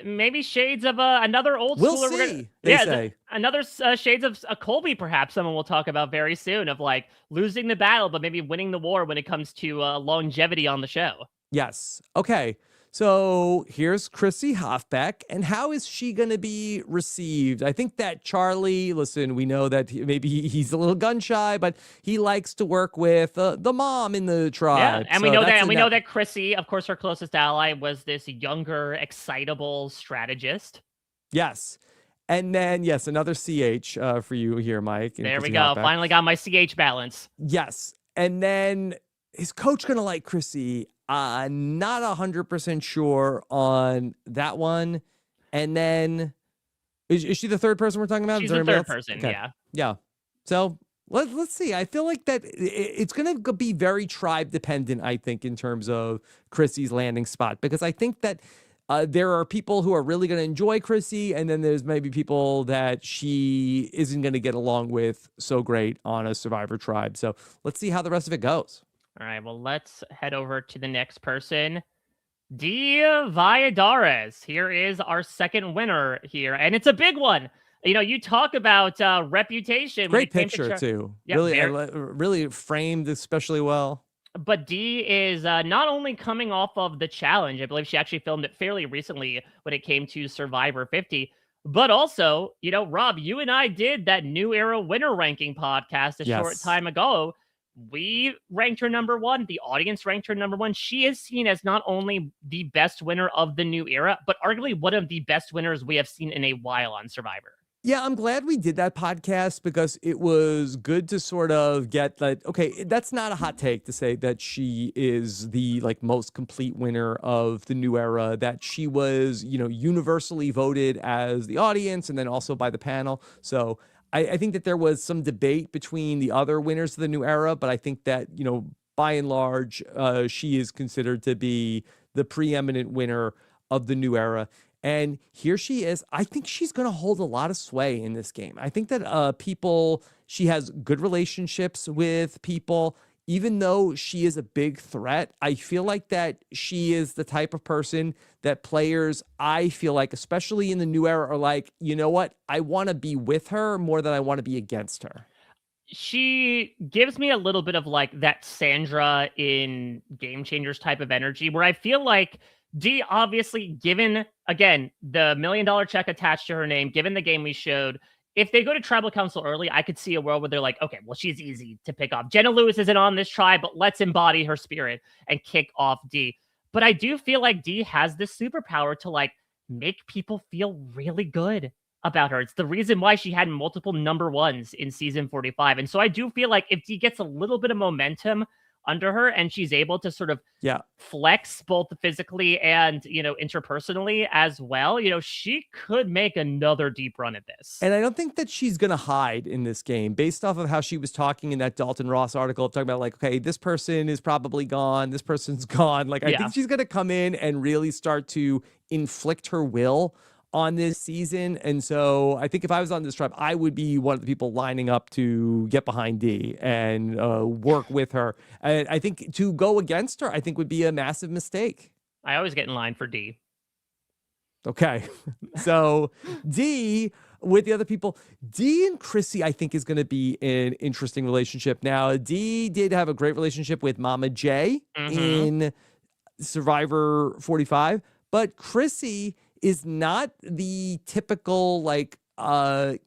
maybe shades of another old We'll schooler. see, they say. Another shades of a Colby, perhaps someone will talk about very soon, of like losing the battle, but maybe winning the war when it comes to longevity on the show. Yes. Okay. So here's Chrissy Hoffbeck, and how is she going to be received? I think that Charlie, listen, we know that maybe he's a little gun shy, but he likes to work with the mom in the tribe. Yeah, and so we know that Chrissy, of course, her closest ally was this younger, excitable strategist. Yes. And then, yes, another CH for you here, Mike. There we go. Finally got my CH balance. Yes. And then is coach going to like Chrissy? Not 100% sure on that one. And then is she the third person we're talking about? She's the third person, okay. Yeah. Yeah. So let's see. I feel like that it's going to be very tribe dependent, I think, in terms of Chrissy's landing spot, because I think that there are people who are really going to enjoy Chrissy, and then there's maybe people that she isn't going to get along with so great on a Survivor tribe. So let's see how the rest of it goes. All right, well, let's head over to the next person. D. Valladares. Here is our second winner here, and it's a big one. You talk about reputation. Great picture, too. Yeah, really framed especially well. But D is not only coming off of the challenge, I believe she actually filmed it fairly recently when it came to Survivor 50, but also, Rob, you and I did that New Era winner ranking podcast a short time ago. We ranked her number one. The audience ranked her number one. She is seen as not only the best winner of the New Era, but arguably one of the best winners we have seen in a while on Survivor. Yeah, I'm glad we did that podcast because it was good to sort of get that. Okay, that's not a hot take to say that she is the most complete winner of the New Era, that she was, universally voted as the audience and then also by the panel. So I think that there was some debate between the other winners of the New Era, but I think that, by and large, she is considered to be the preeminent winner of the New Era. And here she is. I think she's going to hold a lot of sway in this game. I think that she has good relationships with people. Even though she is a big threat, I feel like that she is the type of person that players, I feel like, especially in the New Era, are like, you know what? I want to be with her more than I want to be against her. She gives me a little bit of that Sandra in Game Changers type of energy, where I feel like D, obviously, given, again, the $1 million check attached to her name, given the game we showed, if they go to Tribal Council early, I could see a world where they're like, okay, well, she's easy to pick off. Jenna Lewis isn't on this tribe, but let's embody her spirit and kick off D. But I do feel like D has this superpower to make people feel really good about her. It's the reason why she had multiple number ones in season 45. And so I do feel like if D gets a little bit of momentum under her, and she's able to sort of flex both physically and, interpersonally as well, she could make another deep run at this. And I don't think that she's going to hide in this game based off of how she was talking in that Dalton Ross article, talking about like, okay, this person is probably gone. This person's gone. Like, I think she's going to come in and really start to inflict her will on this season. And so I think if I was on this tribe, I would be one of the people lining up to get behind D and work with her. And I think to go against her, I think would be a massive mistake. I always get in line for D. Okay. So D with the other people, D and Chrissy, I think is going to be an interesting relationship. Now, D did have a great relationship with Mama J in Survivor 45, but Chrissy is not the typical like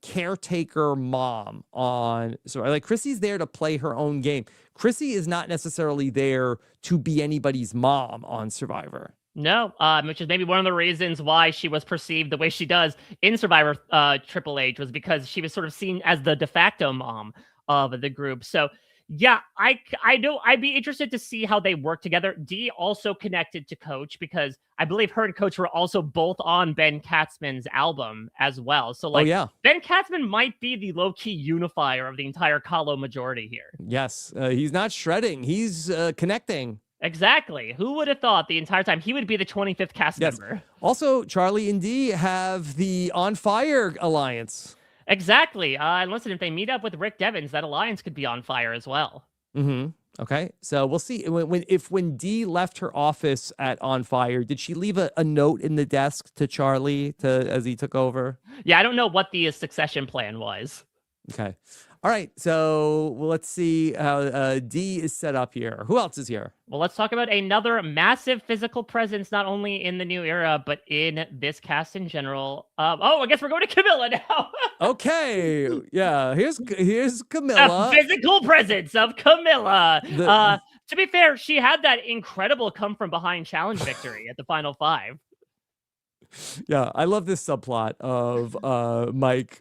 caretaker mom on. So like Chrissy's there to play her own game. Chrissy is not necessarily there to be anybody's mom on Survivor. No, which is maybe one of the reasons why she was perceived the way she does in Survivor Triple H, was because she was sort of seen as the de facto mom of the group. So yeah, I'd be interested to see how they work together. Dee also connected to Coach because I believe her and Coach were also both on Ben Katzman's album as well. So like, Ben Katzman might be the low-key unifier of the entire Kahlo majority here. Yes, he's not shredding. He's connecting. Exactly. Who would have thought the entire time he would be the 25th cast member? Also, Charlie and Dee have the On Fire alliance. Exactly. And listen, if they meet up with Rick Devens, that alliance could be on fire as well. Okay. So we'll see. When Dee left her office at On Fire, did she leave a note in the desk to Charlie as he took over? Yeah, I don't know what the succession plan was. Okay. All right. So let's see how Dee is set up here. Who else is here? Well, let's talk about another massive physical presence, not only in the new era, but in this cast in general. I guess we're going to Kamilla now. Okay. Yeah. Here's Kamilla. A physical presence of Kamilla. To be fair, she had that incredible come from behind challenge victory at the final 5. Yeah, I love this subplot of Mike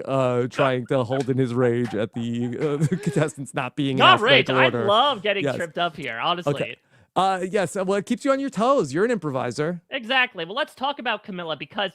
trying to hold in his rage at the contestants not being not rage. I order. love getting tripped up here, honestly. Okay. Yes, well, it keeps you on your toes. You're an improviser. Exactly. Well, let's talk about Kamilla because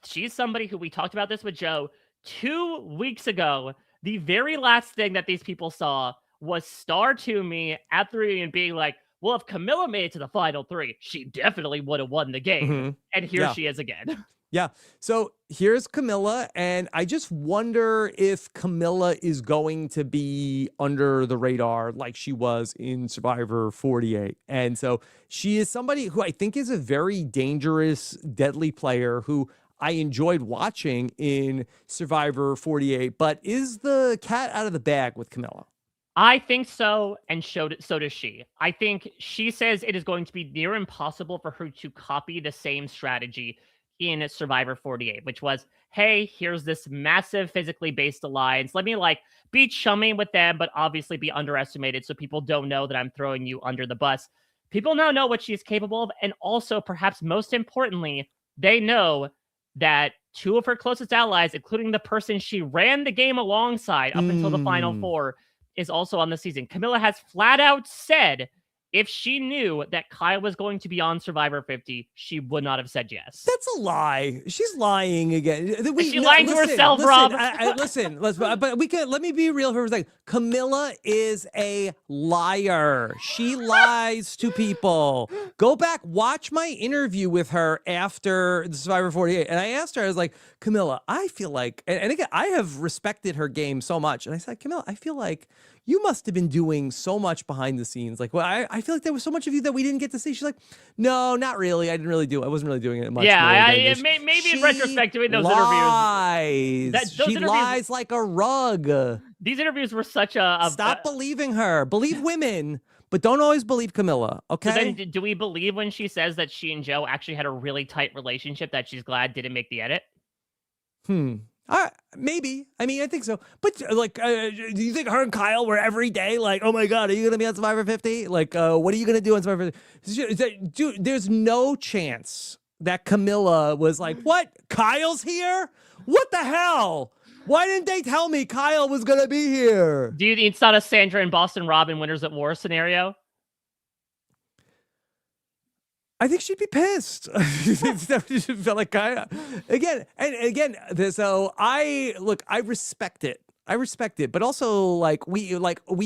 she's somebody who we talked about this with Joe 2 weeks ago. The very last thing that these people saw was Star Toomey at the reunion being like, well, if Kamilla made it to the final 3, she definitely would have won the game. And here she is again. Yeah. So here's Kamilla, and I just wonder if Kamilla is going to be under the radar like she was in Survivor 48. And so she is somebody who I think is a very dangerous, deadly player who I enjoyed watching in Survivor 48, but is the cat out of the bag with Kamilla? I think so, and so does she. I think she says it is going to be near impossible for her to copy the same strategy in Survivor 48, which was, hey, here's this massive physically based alliance. Let me be chummy with them, but obviously be underestimated so people don't know that I'm throwing you under the bus. People now know what she's capable of, and also, perhaps most importantly, they know that 2 of her closest allies, including the person she ran the game alongside up until the final 4, is also on the season. Kamilla has flat out said if she knew that Kyle was going to be on Survivor 50, she would not have said yes. That's a lie. She's lying again. Is she lying to herself, Rob? Let me be real for a second. Kamilla is a liar. She lies to people. Go back, watch my interview with her after the Survivor 48. And I asked her, I was like, Kamilla, I feel like, and again, I have respected her game so much. And I said, Kamilla, I feel like you must have been doing so much behind the scenes. Like, well, I feel like there was so much of you that we didn't get to see. She's like, no, not really. I wasn't really doing it much. Yeah, maybe in retrospect, doing those interviews. She lies like a rug. These interviews were such a... Stop believing her. Believe women, but don't always believe Kamilla, okay? So then, do we believe when she says that she and Joe actually had a really tight relationship that she's glad didn't make the edit? Maybe. I mean, I think so. But do you think her and Kyle were every day like, oh my God, are you going to be on Survivor 50? Like, what are you going to do on Survivor 50? Dude, there's no chance that Kamilla was like, what? Kyle's here? What the hell? Why didn't they tell me Kyle was going to be here? Do you think it's not a Sandra and Boston Robin Winners at War scenario? I think she'd be pissed. Felt like again and again. So I respect it. I respect it, but also like we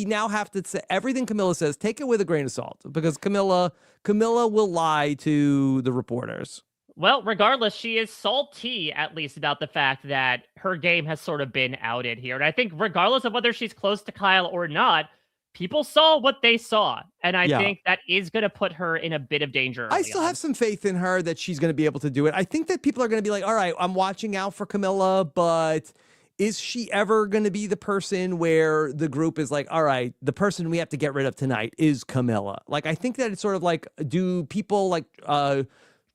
now have to say everything Kamilla says. Take it with a grain of salt because Kamilla will lie to the reporters. Well, regardless, she is salty, at least, about the fact that her game has sort of been outed here. And I think regardless of whether she's close to Kyle or not, people saw what they saw. And I think that is going to put her in a bit of danger. I still have some faith in her that she's going to be able to do it. I think that people are going to be like, all right, I'm watching out for Kamilla, but is she ever going to be the person where the group is like, all right, the person we have to get rid of tonight is Kamilla? Like, I think that it's sort of like, do people like,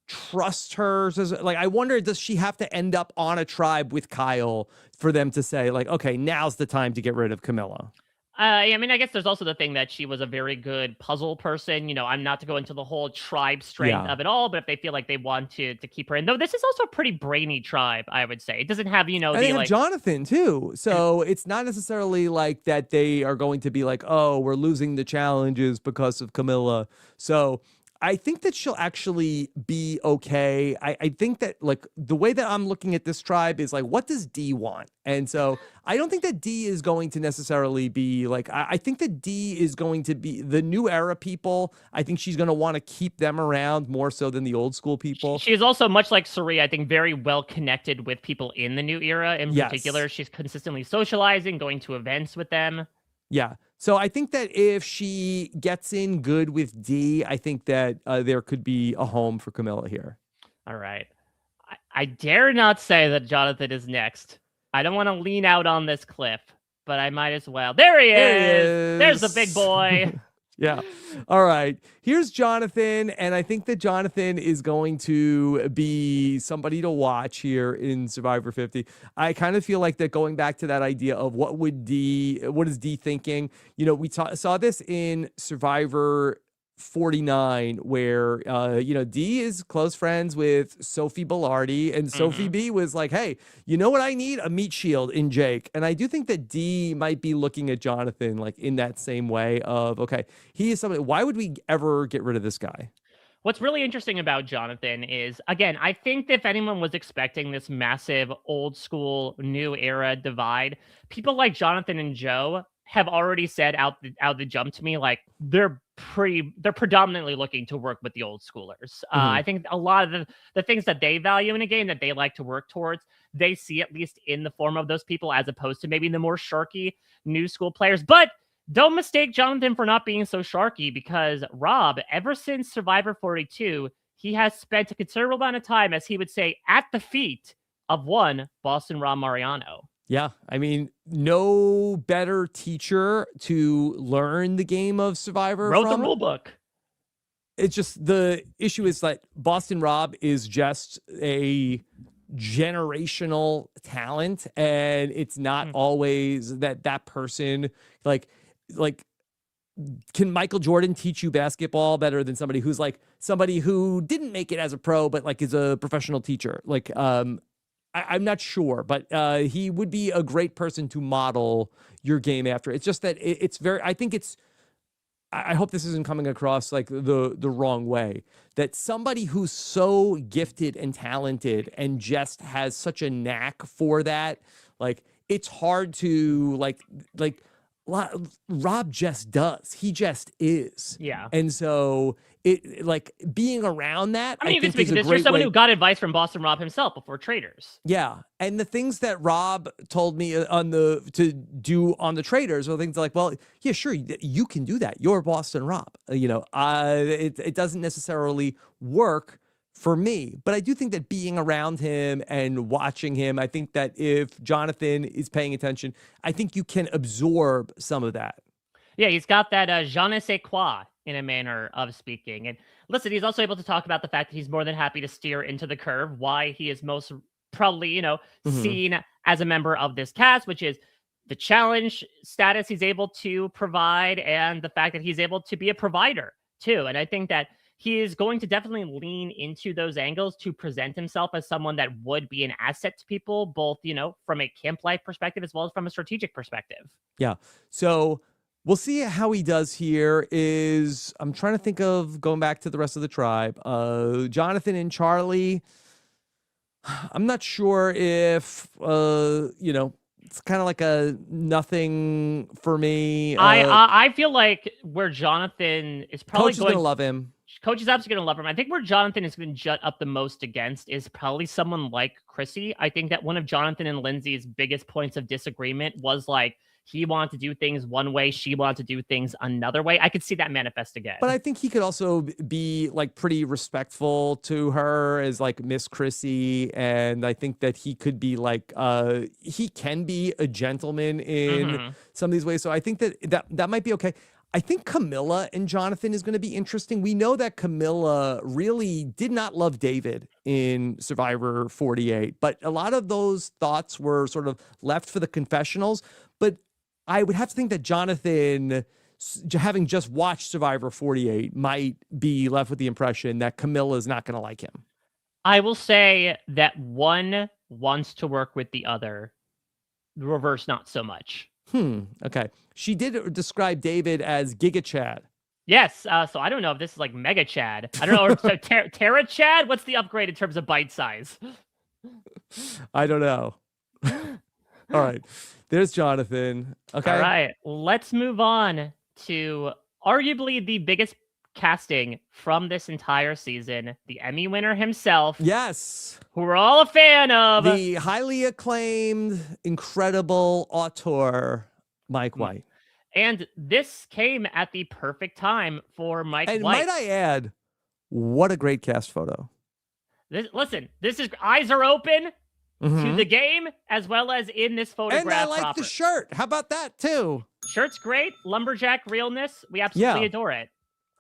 trust her? Like, I wonder, does she have to end up on a tribe with Kyle for them to say like, okay, now's the time to get rid of Kamilla? I mean, I guess there's also the thing that she was a very good puzzle person. You know, I'm not to go into the whole tribe strength of it all, but if they feel like they want to keep her in, though, this is also a pretty brainy tribe, I would say. It doesn't have, you know, they have Jonathan too, so it's not necessarily like that they are going to be like, oh, we're losing the challenges because of Kamilla. So I think that she'll actually be okay. I think that like the way that I'm looking at this tribe is like, what does D want? And so I don't think that D is going to necessarily be like, I think that D is going to be the new era people. I think she's going to want to keep them around more so than the old school people. She is also, much like Cirie, I think very well connected with people in the new era. In particular, she's consistently socializing, going to events with them. Yeah. So I think that if she gets in good with D, I think that there could be a home for Kamilla here. All right. I dare not say that Jonathan is next. I don't want to lean out on this cliff, but I might as well. There he is. There's the big boy. Yeah. All right. Here's Jonathan. And I think that Jonathan is going to be somebody to watch here in Survivor 50. I kind of feel like that going back to that idea of what is D thinking? You know, we saw this in Survivor 49 where D is close friends with Sophie Bellardi, and Sophie B was like, hey, you know what I need? A meat shield in Jake. And I do think that D might be looking at Jonathan like in that same way of, okay, he is somebody, why would we ever get rid of this guy? What's really interesting about Jonathan is, again, I think if anyone was expecting this massive old school new era divide, people like Jonathan and Joe have already said out the jump to me, like they're predominantly looking to work with the old schoolers. I think a lot of the things that they value in a game that they like to work towards, they see at least in the form of those people, as opposed to maybe the more sharky new school players. But don't mistake Jonathan for not being so sharky, because Rob, ever since Survivor 42, he has spent a considerable amount of time, as he would say, at the feet of one Boston Rob Mariano. Yeah, I mean, no better teacher to learn the game of Survivor Wrote the rule book. It's just the issue is that Boston Rob is just a generational talent, and it's not always that person like can Michael Jordan teach you basketball better than somebody who didn't make it as a pro but like is a professional teacher? Like I'm not sure, but he would be a great person to model your game after. It's just that it's very, I think it's, I hope this isn't coming across like the wrong way, that somebody who's so gifted and talented and just has such a knack for that, like it's hard to like Rob just does. He just is. Yeah. And so it like being around that. I mean, even speaking this, you're someone who got advice from Boston Rob himself before Traders. Yeah. And the things that Rob told me to do on the Traders are things like, well, yeah, sure, you can do that. You're Boston Rob. It doesn't necessarily work for me, but I do think that being around him and watching him, I think that if Jonathan is paying attention, I think you can absorb some of that. Yeah, he's got that je ne sais quoi in a manner of speaking. And listen, he's also able to talk about the fact that he's more than happy to steer into the curve, why he is most probably, seen as a member of this cast, which is the challenge status he's able to provide and the fact that he's able to be a provider too. And I think that he is going to definitely lean into those angles to present himself as someone that would be an asset to people, both, from a camp life perspective as well as from a strategic perspective. Yeah. So We'll see how he does here. I'm trying to think of going back to the rest of the tribe. Jonathan and Charlie. I'm not sure if it's kind of like a nothing for me. I feel like where Jonathan is probably Coach is gonna love him. Coach is absolutely going to love him. I think where Jonathan is going to jut up the most against is probably someone like Chrissy. I think that one of Jonathan and Lindsay's biggest points of disagreement was like he wanted to do things one way, she wanted to do things another way. I could see that manifest again. But I think he could also be like pretty respectful to her as like Miss Chrissy. And I think that he could be like, he can be a gentleman in some of these ways. So I think that might be okay. I think Kamilla and Jonathan is going to be interesting. We know that Kamilla really did not love David in Survivor 48, but a lot of those thoughts were sort of left for the confessionals. But I would have to think that Jonathan, having just watched Survivor 48, might be left with the impression that Kamilla is not going to like him. I will say that one wants to work with the other. The reverse, not so much. Okay. She did describe David as Giga Chad. Yes. So I don't know if this is like Mega Chad. I don't know. So Terra Chad? What's the upgrade in terms of bite size? I don't know. All right. There's Jonathan. Okay. All right. Let's move on to arguably the biggest casting from this entire season, the Emmy winner himself. Yes. Who we're all a fan of. The highly acclaimed, incredible auteur, Mike White. And this came at the perfect time for Mike White. And might I add, what a great cast photo. Listen, this is eyes are open to the game as well as in this photograph. And I like the shirt. How about that too? Shirt's great. Lumberjack realness. We absolutely adore it.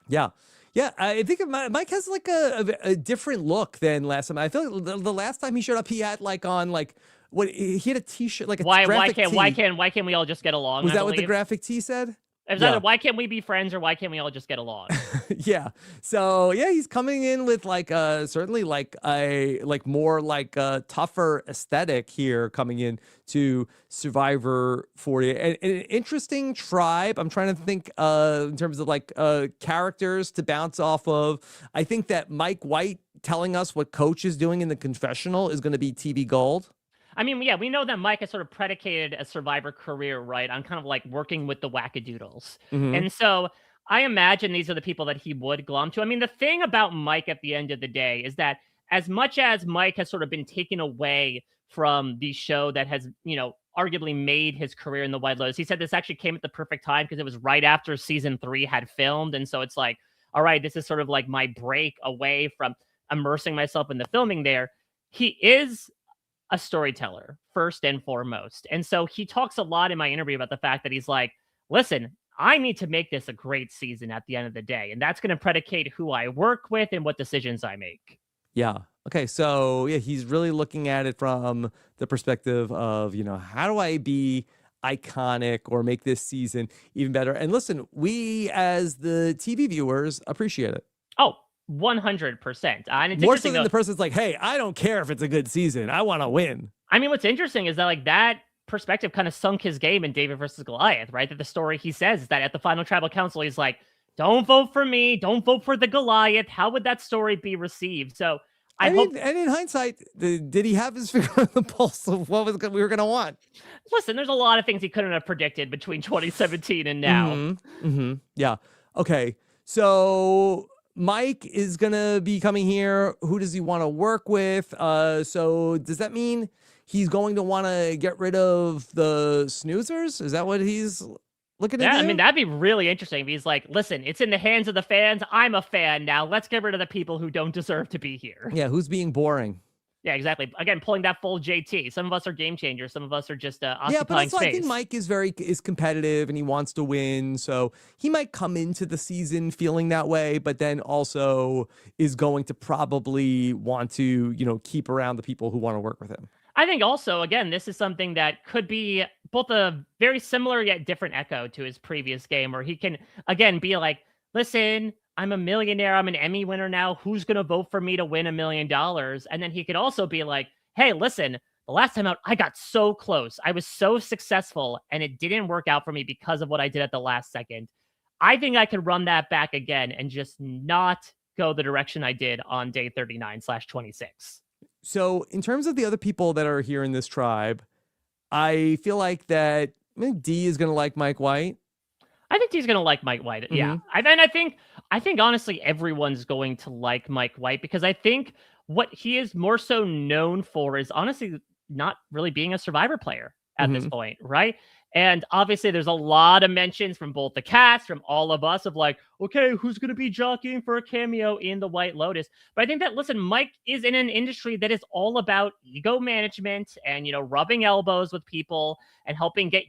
Yeah. Yeah, I think Mike has like a different look than last time. I feel like the last time he showed up, he had like on like what he had a t-shirt like a graphic tee. Why can't we all just get along? Was that what the graphic tee said? It was either why can't we be friends or why can't we all just get along? Yeah. So yeah, he's coming in with like certainly like a more like a tougher aesthetic here coming in to Survivor 40. And an interesting tribe. I'm trying to think in terms of like characters to bounce off of. I think that Mike White telling us what Coach is doing in the confessional is going to be TV gold. I mean, yeah, we know that Mike has sort of predicated a Survivor career, right, on kind of like working with the wackadoodles. And so I imagine these are the people that he would glom to. I mean, the thing about Mike at the end of the day is that as much as Mike has sort of been taken away from the show that has, arguably made his career in the White Lotus, he said this actually came at the perfect time because it was right after season 3 had filmed. And so it's like, all right, this is sort of like my break away from immersing myself in the filming there. He is a storyteller first and foremost. And so he talks a lot in my interview about the fact that he's like, listen, I need to make this a great season at the end of the day. And that's going to predicate who I work with and what decisions I make. Yeah. Okay. So yeah, he's really looking at it from the perspective of, how do I be iconic or make this season even better? And listen, we as the TV viewers appreciate it. Oh, 100%. And it's more so than the person's like, hey, I don't care if it's a good season. I want to win. I mean, what's interesting is that like that perspective kind of sunk his game in David versus Goliath, right? That the story he says is that at the final tribal council, he's like, don't vote for me. Don't vote for the Goliath. How would that story be received? So I hope. And in hindsight, did he have his finger on the pulse of what we were going to want? Listen, there's a lot of things he couldn't have predicted between 2017 and now. Yeah. Okay. So Mike is going to be coming here. Who does he want to work with? So does that mean he's going to want to get rid of the snoozers? Is that what he's looking to do? Yeah, I mean, that'd be really interesting if he's like, listen, it's in the hands of the fans. I'm a fan now. Let's get rid of the people who don't deserve to be here. Yeah, who's being boring? Yeah, exactly. Again, pulling that full JT. Some of us are game changers. Some of us are just occupying but also, space. I think Mike is competitive and he wants to win. So he might come into the season feeling that way, but then also is going to probably want to, keep around the people who want to work with him. I think also, again, this is something that could be both a very similar yet different echo to his previous game, where he can, again, be like, listen, I'm a millionaire. I'm an Emmy winner now. Who's going to vote for me to win $1 million? And then he could also be like, hey, listen, The last time out, I got so close. I was so successful, and it didn't work out for me because of what I did at the last second. I think I could run that back again and just not go the direction I did on day 39/26. So in terms of the other people that are here in this tribe, I feel like that I think D is going to like Mike White. I think he's going to like Mike White. Yeah. I think honestly, everyone's going to like Mike White because I think what he is more so known for is honestly not really being a Survivor player at this point, right? And obviously, there's a lot of mentions from both the cast, from all of us, of like, okay, who's going to be jockeying for a cameo in the White Lotus? But I think that, listen, Mike is in an industry that is all about ego management and, rubbing elbows with people and helping get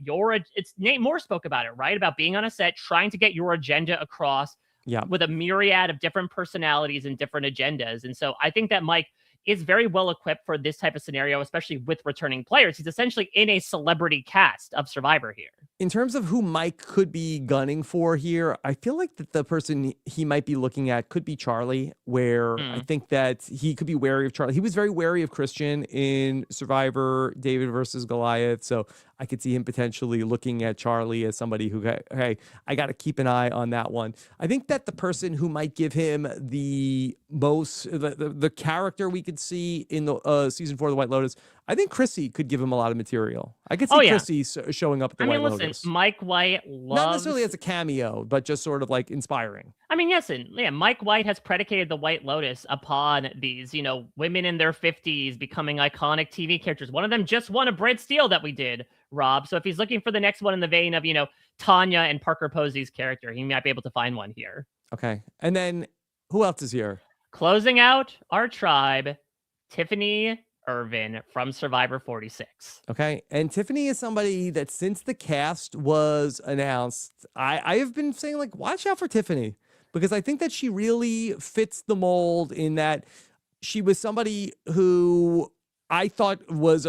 it's Nate Moore spoke about it, right? About being on a set, trying to get your agenda across with a myriad of different personalities and different agendas. And so I think that Mike is very well equipped for this type of scenario, especially with returning players. He's essentially in a celebrity cast of Survivor here. In terms of who Mike could be gunning for here, I feel like that the person he might be looking at could be Charlie, where I think that he could be wary of Charlie. He was very wary of Christian in Survivor, David versus Goliath. So I could see him potentially looking at Charlie as somebody who, hey, I got to keep an eye on that one. I think that the person who might give him the most, the character we could see in the season 4 of the White Lotus, I think Chrissy could give him a lot of material. I could see Chrissy showing up at the White Lotus. Mike White loves... Not necessarily as a cameo, but just sort of like inspiring. Mike White has predicated the White Lotus upon these, women in their 50s becoming iconic TV characters. One of them just won a Brett Steele that we did, Rob. So if he's looking for the next one in the vein of, Tanya and Parker Posey's character, he might be able to find one here. Okay. And then who else is here? Closing out our tribe, Tiffany Irvin from Survivor 46. Okay. And Tiffany is somebody that since the cast was announced, I have been saying, like, watch out for Tiffany, because I think that she really fits the mold in that she was somebody who I thought was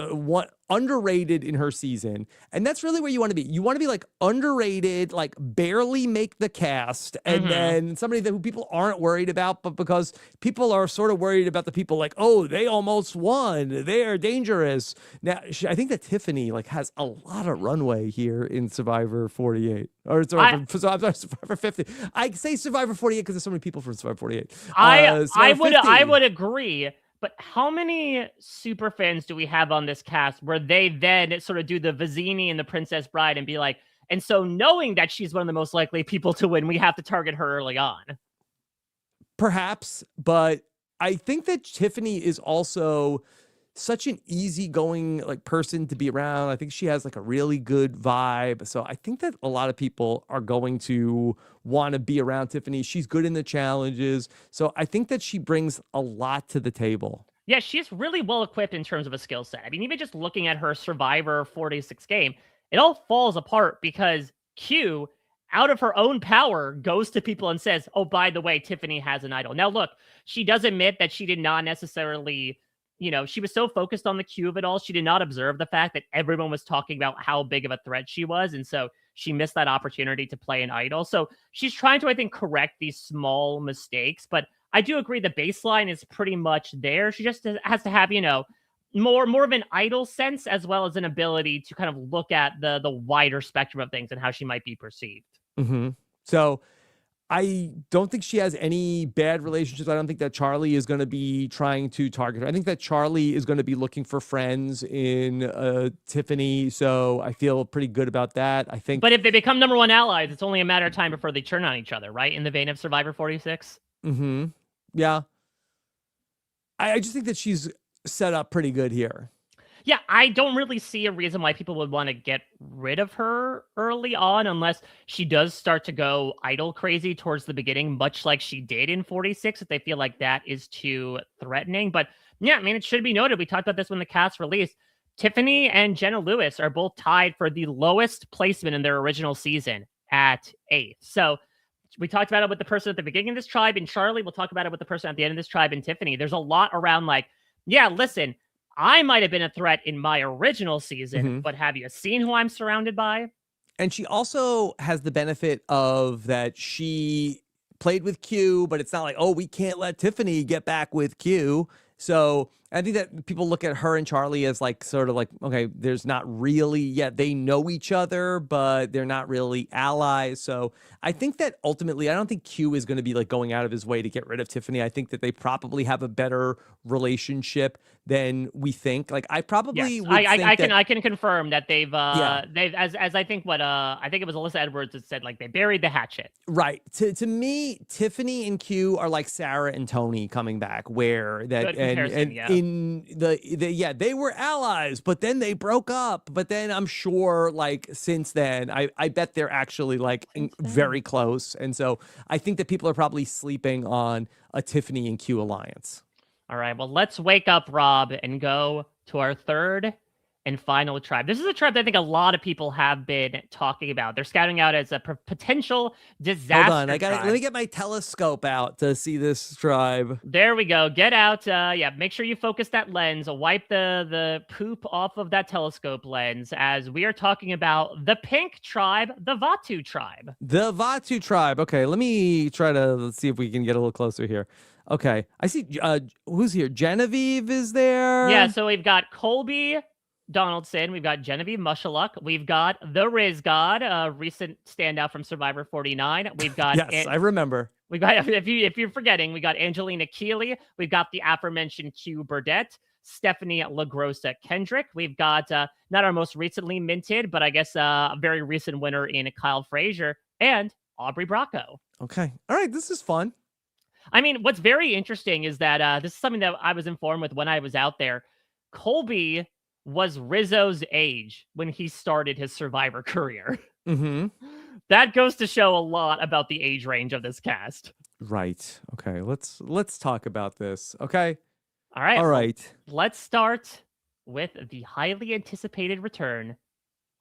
underrated in her season. And that's really where you want to be. You want to be like underrated, like barely make the cast, and then somebody that who people aren't worried about, but because people are sort of worried about the people like, oh, they almost won, they're dangerous. Now, I think that Tiffany like has a lot of runway here in Survivor 48. Or sorry, Survivor 50. I say Survivor 48 because there's so many people from Survivor 48. I would agree. But how many super fans do we have on this cast where they then sort of do the Vizzini and the Princess Bride and be like, and so knowing that she's one of the most likely people to win, we have to target her early on? Perhaps, but I think that Tiffany is also such an easygoing like person to be around. I think she has like a really good vibe. So I think that a lot of people are going to want to be around Tiffany. She's good in the challenges. So I think that she brings a lot to the table. Yeah, she's really well equipped in terms of a skill set. I mean, even just looking at her Survivor 46 game, it all falls apart because Q, out of her own power, goes to people and says, oh, by the way, Tiffany has an idol. Now, look, she does admit that she did not necessarily... she was so focused on the cue of it all, she did not observe the fact that everyone was talking about how big of a threat she was. And so she missed that opportunity to play an idol. So she's trying to, I think, correct these small mistakes. But I do agree the baseline is pretty much there. She just has to have, more of an idol sense, as well as an ability to kind of look at the wider spectrum of things and how she might be perceived. So I don't think she has any bad relationships. I don't think that Charlie is going to be trying to target her. I think that Charlie is going to be looking for friends in Tiffany. So I feel pretty good about that. I think. But if they become number one allies, it's only a matter of time before they turn on each other, right? In the vein of Survivor 46. Yeah. I just think that she's set up pretty good here. Yeah, I don't really see a reason why people would want to get rid of her early on unless she does start to go idol crazy towards the beginning, much like she did in 46, if they feel like that is too threatening. But yeah, I mean, it should be noted. We talked about this when the cast released. Tiffany and Jenna Lewis are both tied for the lowest placement in their original season at 8th. So we talked about it with the person at the beginning of this tribe in Charlie. We'll talk about it with the person at the end of this tribe in Tiffany. There's a lot around like, yeah, listen, I might have been a threat in my original season, but have you seen who I'm surrounded by? And she also has the benefit of that she played with Q, but it's not like, oh, we can't let Tiffany get back with Q. So I think that people look at her and Charlie as like sort of like, okay, there's not really yet. They know each other, but they're not really allies. So I think that ultimately, I don't think Q is going to be like going out of his way to get rid of Tiffany. I think that they probably have a better relationship than we think. Like I probably would think I can confirm that they've as I think what I think it was Alyssa Edwards that said like they buried the hatchet. Right. To me, Tiffany and Q are like Sarah and Tony coming back, where that Good comparison, yeah. in they were allies, but then they broke up. But then I'm sure like since then, I bet they're actually like very close. And so I think that people are probably sleeping on a Tiffany and Q alliance. All right, well, let's wake up, Rob, and go to our third and final tribe. This is a tribe that I think a lot of people have been talking about. They're scouting out as a potential disaster. Hold on, let me get my telescope out to see this tribe. There we go. Get out. Yeah, make sure you focus that lens. Wipe the poop off of that telescope lens as we are talking about the pink tribe, the Vatu tribe. The Vatu tribe. Okay, let me try to let's see if we can get a little closer here. Okay, I see. Who's here? Genevieve is there. Yeah, so we've got Colby Donaldson, we've got Genevieve Mushaluk, we've got the Riz God, a recent standout from Survivor 49. We've got yes, I remember. We've got if you're forgetting, we got Angelina Keeley, we've got the aforementioned Q Burdett, Stephenie LaGrossa Kendrick. We've got not our most recently minted, but I guess a very recent winner in Kyle Frazier and Aubrey Bracco. Okay, all right, this is fun. I mean, what's very interesting is that this is something that I was informed with when I was out there. Colby was Rizo's age when he started his Survivor career. Mm-hmm. That goes to show a lot about the age range of this cast. Right. Okay. Let's talk about this. Okay. All right. All right. Let's start with the highly anticipated return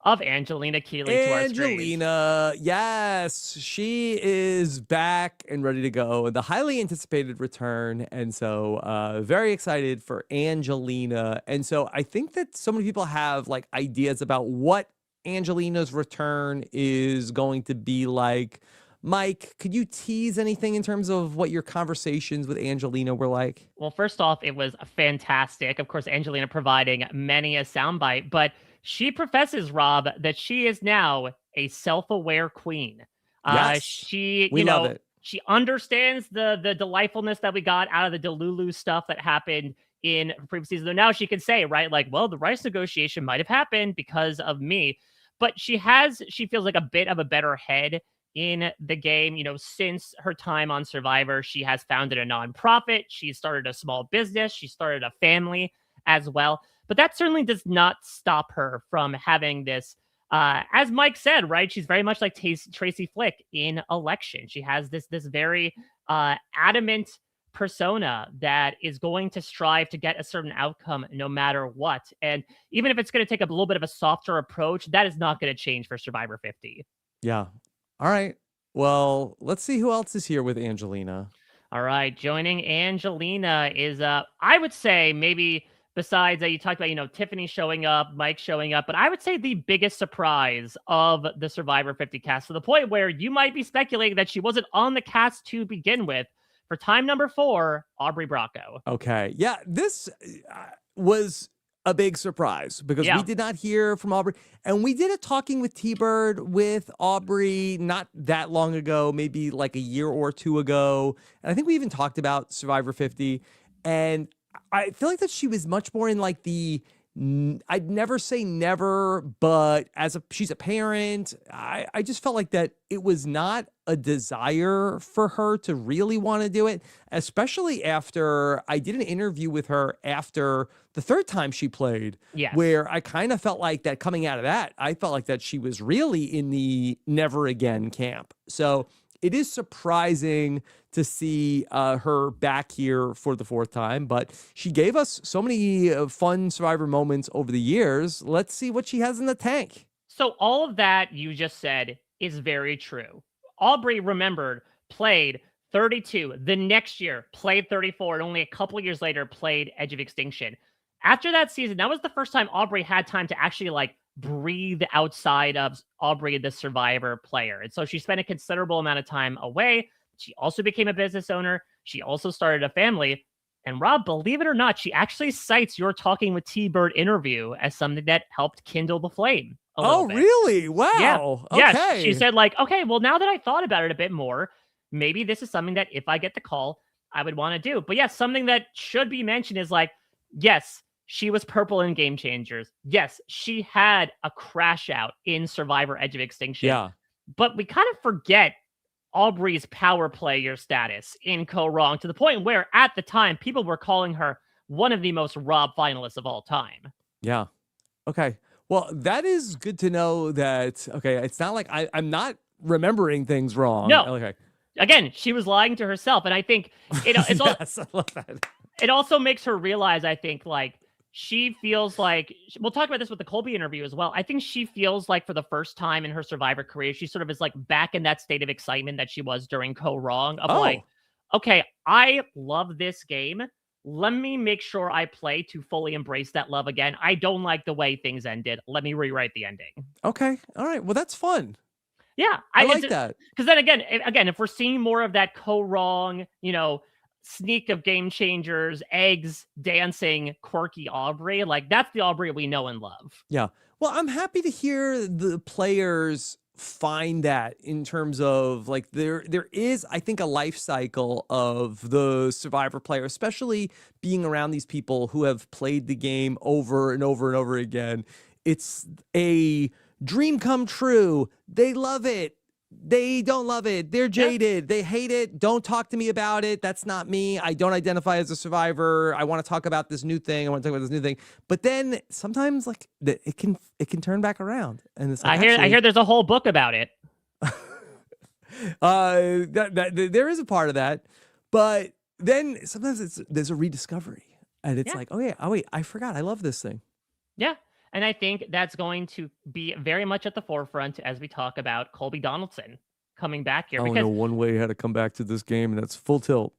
of Angelina Keeley to our screen. Angelina, yes, she is back and ready to go. The highly anticipated return, and so very excited for Angelina. And so I think that so many people have like ideas about what Angelina's return is going to be like. Mike, could you tease anything in terms of what your conversations with Angelina were like? Well, first off, it was fantastic. Of course, Angelina providing many a soundbite, but she professes, Rob, that she is now a self-aware queen. Yes, we love it. She understands the delightfulness that we got out of the Delulu stuff that happened in previous season. Though now she can say, right, like, well, the rice negotiation might have happened because of me. But she feels like a bit of a better head in the game. Since her time on Survivor, she has founded a nonprofit. She started a small business. She started a family as well. But that certainly does not stop her from having this, as Mike said, right? She's very much like Tracy Flick in Election. She has this very adamant persona that is going to strive to get a certain outcome no matter what. And even if it's going to take a little bit of a softer approach, that is not going to change for Survivor 50. Yeah. All right. Well, let's see who else is here with Angelina. All right. Joining Angelina is, I would say maybe... Besides, you talked about, Tiffany showing up, Mike showing up, but I would say the biggest surprise of the Survivor 50 cast, to the point where you might be speculating that she wasn't on the cast to begin with. For time number 4, Aubrey Bracco. Okay. Yeah, this was a big surprise because we did not hear from Aubrey. And we did a Talking with T-Bird with Aubrey not that long ago, maybe like a year or two ago. And I think we even talked about Survivor 50. And I feel like that she was much more in like the, I'd never say never, but she's a parent, I just felt like that it was not a desire for her to really want to do it, especially after I did an interview with her after the third time she played, where I kind of felt like that coming out of that, I felt like that she was really in the never again camp. So it is surprising to see her back here for the 4th time, but she gave us so many fun Survivor moments over the years. Let's see what she has in the tank. So all of that you just said is very true. Aubrey, remembered, played 32. The next year, played 34, and only a couple years later, played Edge of Extinction. After that season, that was the first time Aubrey had time to actually, breathe outside of Aubrey, the Survivor player. And so she spent a considerable amount of time away. She also became a business owner. She also started a family. And Rob, believe it or not, she actually cites your Talking with T-Bird interview as something that helped kindle the flame a little bit. Really? Wow. Yeah. Okay. Yeah, she said like, okay, well, now that I thought about it a bit more, maybe this is something that if I get the call, I would want to do. But yes, something that should be mentioned is like, yes, she was purple in Game Changers. Yes, she had a crash out in Survivor Edge of Extinction. Yeah. But we kind of forget Aubrey's power player status in Go Wrong to the point where at the time people were calling her one of the most RHAP finalists of all time. Yeah. Okay. Well, that is good to know that, okay, it's not like I'm not remembering things wrong. No. Okay. Again, she was lying to herself. And I think it's yes, I love that. It also makes her realize, I think, like, she feels like, we'll talk about this with the Colby interview as well. I think she feels like for the first time in her Survivor career, she sort of is like back in that state of excitement that she was during Go Wrong of like, okay, I love this game. Let me make sure I play to fully embrace that love again. I don't like the way things ended. Let me rewrite the ending. Okay. All right. Well, that's fun. Yeah. I like that. Because then again, if we're seeing more of that Go Wrong, sneak of Game Changers, eggs, dancing, quirky Aubrey, like that's the Aubrey we know and love. Yeah. Well, I'm happy to hear the players find that in terms of like there is, I think, a life cycle of the Survivor player, especially being around these people who have played the game over and over and over again. It's a dream come true. They love it. They don't love it. They're jaded. Yeah. They hate it. Don't talk to me about it. That's not me. I don't identify as a survivor. I want to talk about this new thing. I want to talk about this new thing. But then sometimes like it can turn back around. And it's like, I hear there's a whole book about it. There is a part of that. But then sometimes there's a rediscovery. And it's like, oh wait, I forgot. I love this thing. Yeah. And I think that's going to be very much at the forefront as we talk about Colby Donaldson coming back here. I only know one way how to come back to this game, and that's full tilt.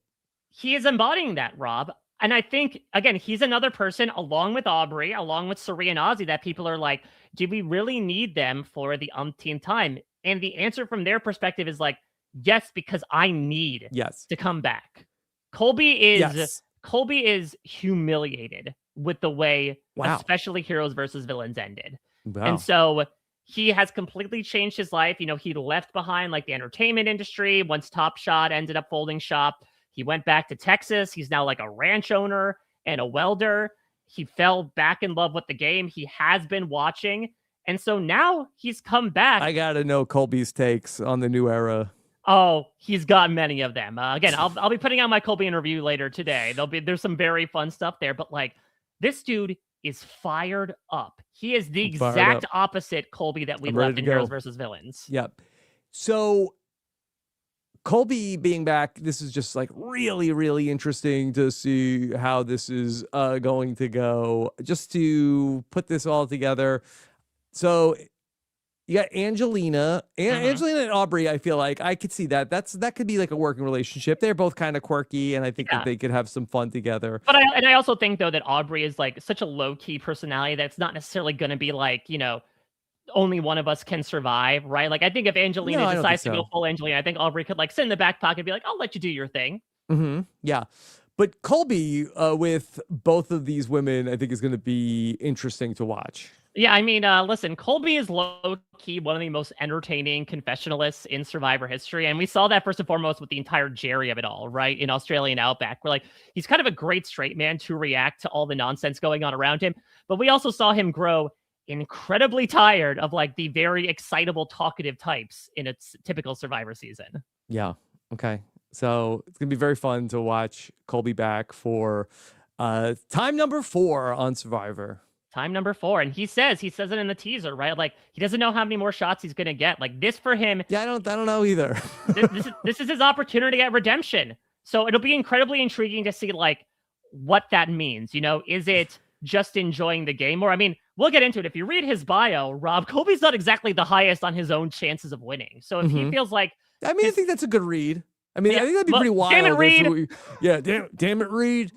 He is embodying that, Rob. And I think, again, he's another person, along with Aubrey, along with Cirie and Ozzy, that people are like, do we really need them for the umpteenth time? And the answer from their perspective is like, yes, because I need to come back. Colby is humiliated with the way, especially Heroes versus Villains ended. Wow. And so he has completely changed his life. He left behind like the entertainment industry once Top Shot ended up folding shop. He went back to Texas. He's now like a ranch owner and a welder. He fell back in love with the game. He has been watching. And so now he's come back. I got to know Colby's takes on the new era. Oh, he's got many of them. Again, I'll be putting out my Colby interview later today. There's some very fun stuff there, but like, this dude is fired up. He is the exact opposite Colby that we left in Heroes versus Villains. Yep. So Colby being back, this is just like really, really interesting to see how this is going to go. Just to put this all together. So you got Angelina. Angelina and Aubrey, I feel like I could see that. That could be like a working relationship. They're both kind of quirky, and I think that they could have some fun together. But I also think, though, that Aubrey is like such a low-key personality that's not necessarily going to be like, only one of us can survive, right? Like, I think if Angelina decides to go full Angelina, I think Aubrey could like sit in the back pocket and be like, I'll let you do your thing. Mm-hmm. Yeah. But Colby with both of these women, I think is going to be interesting to watch. Yeah, I mean, listen, Colby is low-key one of the most entertaining confessionalists in Survivor history, and we saw that first and foremost with the entire Jerry of it all, right, in Australian Outback, where, like, he's kind of a great straight man to react to all the nonsense going on around him, but we also saw him grow incredibly tired of, like, the very excitable, talkative types in its typical Survivor season. Yeah, okay. So it's going to be very fun to watch Colby back for time number 4 on Survivor. Time number 4. And he says it in the teaser, right? Like, he doesn't know how many more shots he's going to get. Like, this for him. Yeah, I don't know either. this is his opportunity at redemption. So it'll be incredibly intriguing to see, like, what that means. Is it just enjoying the game? Or, I mean, we'll get into it. If you read his bio, Rob, Colby's not exactly the highest on his own chances of winning. So if he feels like... I mean, I think that's a good read. I mean, I think that'd be pretty wild. Damn it, Reed. Damn it, Reed.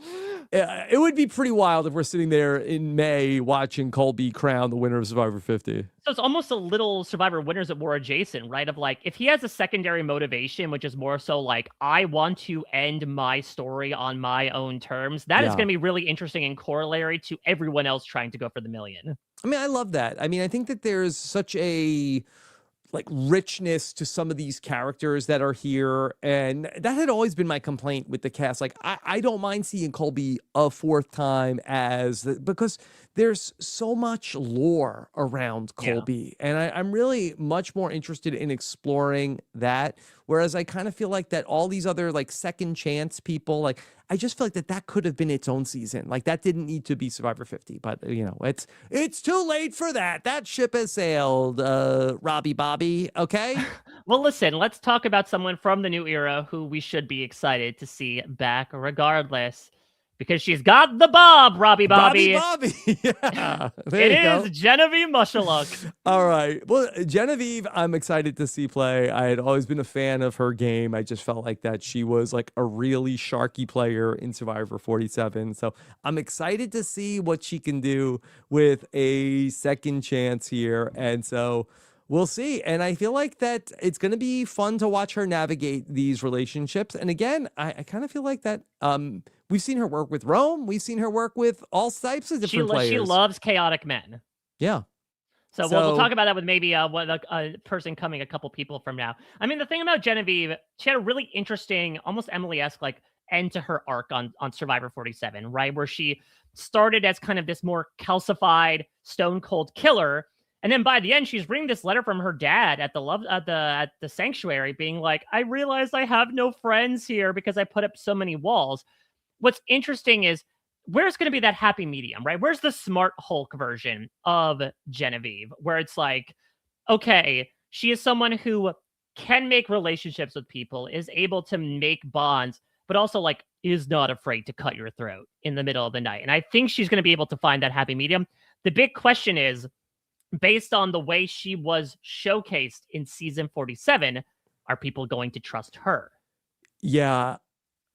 It would be pretty wild if we're sitting there in May watching Colby crown the winner of Survivor 50. So it's almost a little Survivor Winners at War adjacent, right? Of like, if he has a secondary motivation, which is more so like, I want to end my story on my own terms, that is going to be really interesting and corollary to everyone else trying to go for the million. I mean, I love that. I mean, I think that there's such a like richness to some of these characters that are here. And that had always been my complaint with the cast. Like, I don't mind seeing Colby a fourth time because there's so much lore around Colby. And I'm really much more interested in exploring that. Whereas I kind of feel like that all these other like second chance people, like, I just feel like that could have been its own season. Like, that didn't need to be Survivor 50, but you know, it's too late for that. That ship has sailed, Robbie Bobby. Okay. Well, listen, let's talk about someone from the new era who we should be excited to see back regardless. Because she's got the bob, Robbie Bobby. Robbie Bobby. Yeah. It is Genevieve Mushaluk. All right. Well, Genevieve, I'm excited to see play. I had always been a fan of her game. I just felt like that she was like a really sharky player in Survivor 47. So I'm excited to see what she can do with a second chance here. And so we'll see. And I feel like that it's going to be fun to watch her navigate these relationships. And again, I kind of feel like that we've seen her work with Rome. We've seen her work with all types of different players. She loves chaotic men. Yeah. So we'll talk about that with maybe a person coming a couple people from now. I mean, the thing about Genevieve, she had a really interesting, almost Emily-esque like end to her arc on Survivor 47, right? Where she started as kind of this more calcified, stone cold killer. And then by the end, she's reading this letter from her dad at the sanctuary being like, I realized I have no friends here because I put up so many walls. What's interesting is where's going to be that happy medium, right? Where's the smart Hulk version of Genevieve where it's like, okay, she is someone who can make relationships with people, is able to make bonds, but also like is not afraid to cut your throat in the middle of the night. And I think she's going to be able to find that happy medium. The big question is, based on the way she was showcased in season 47, are people going to trust her? Yeah.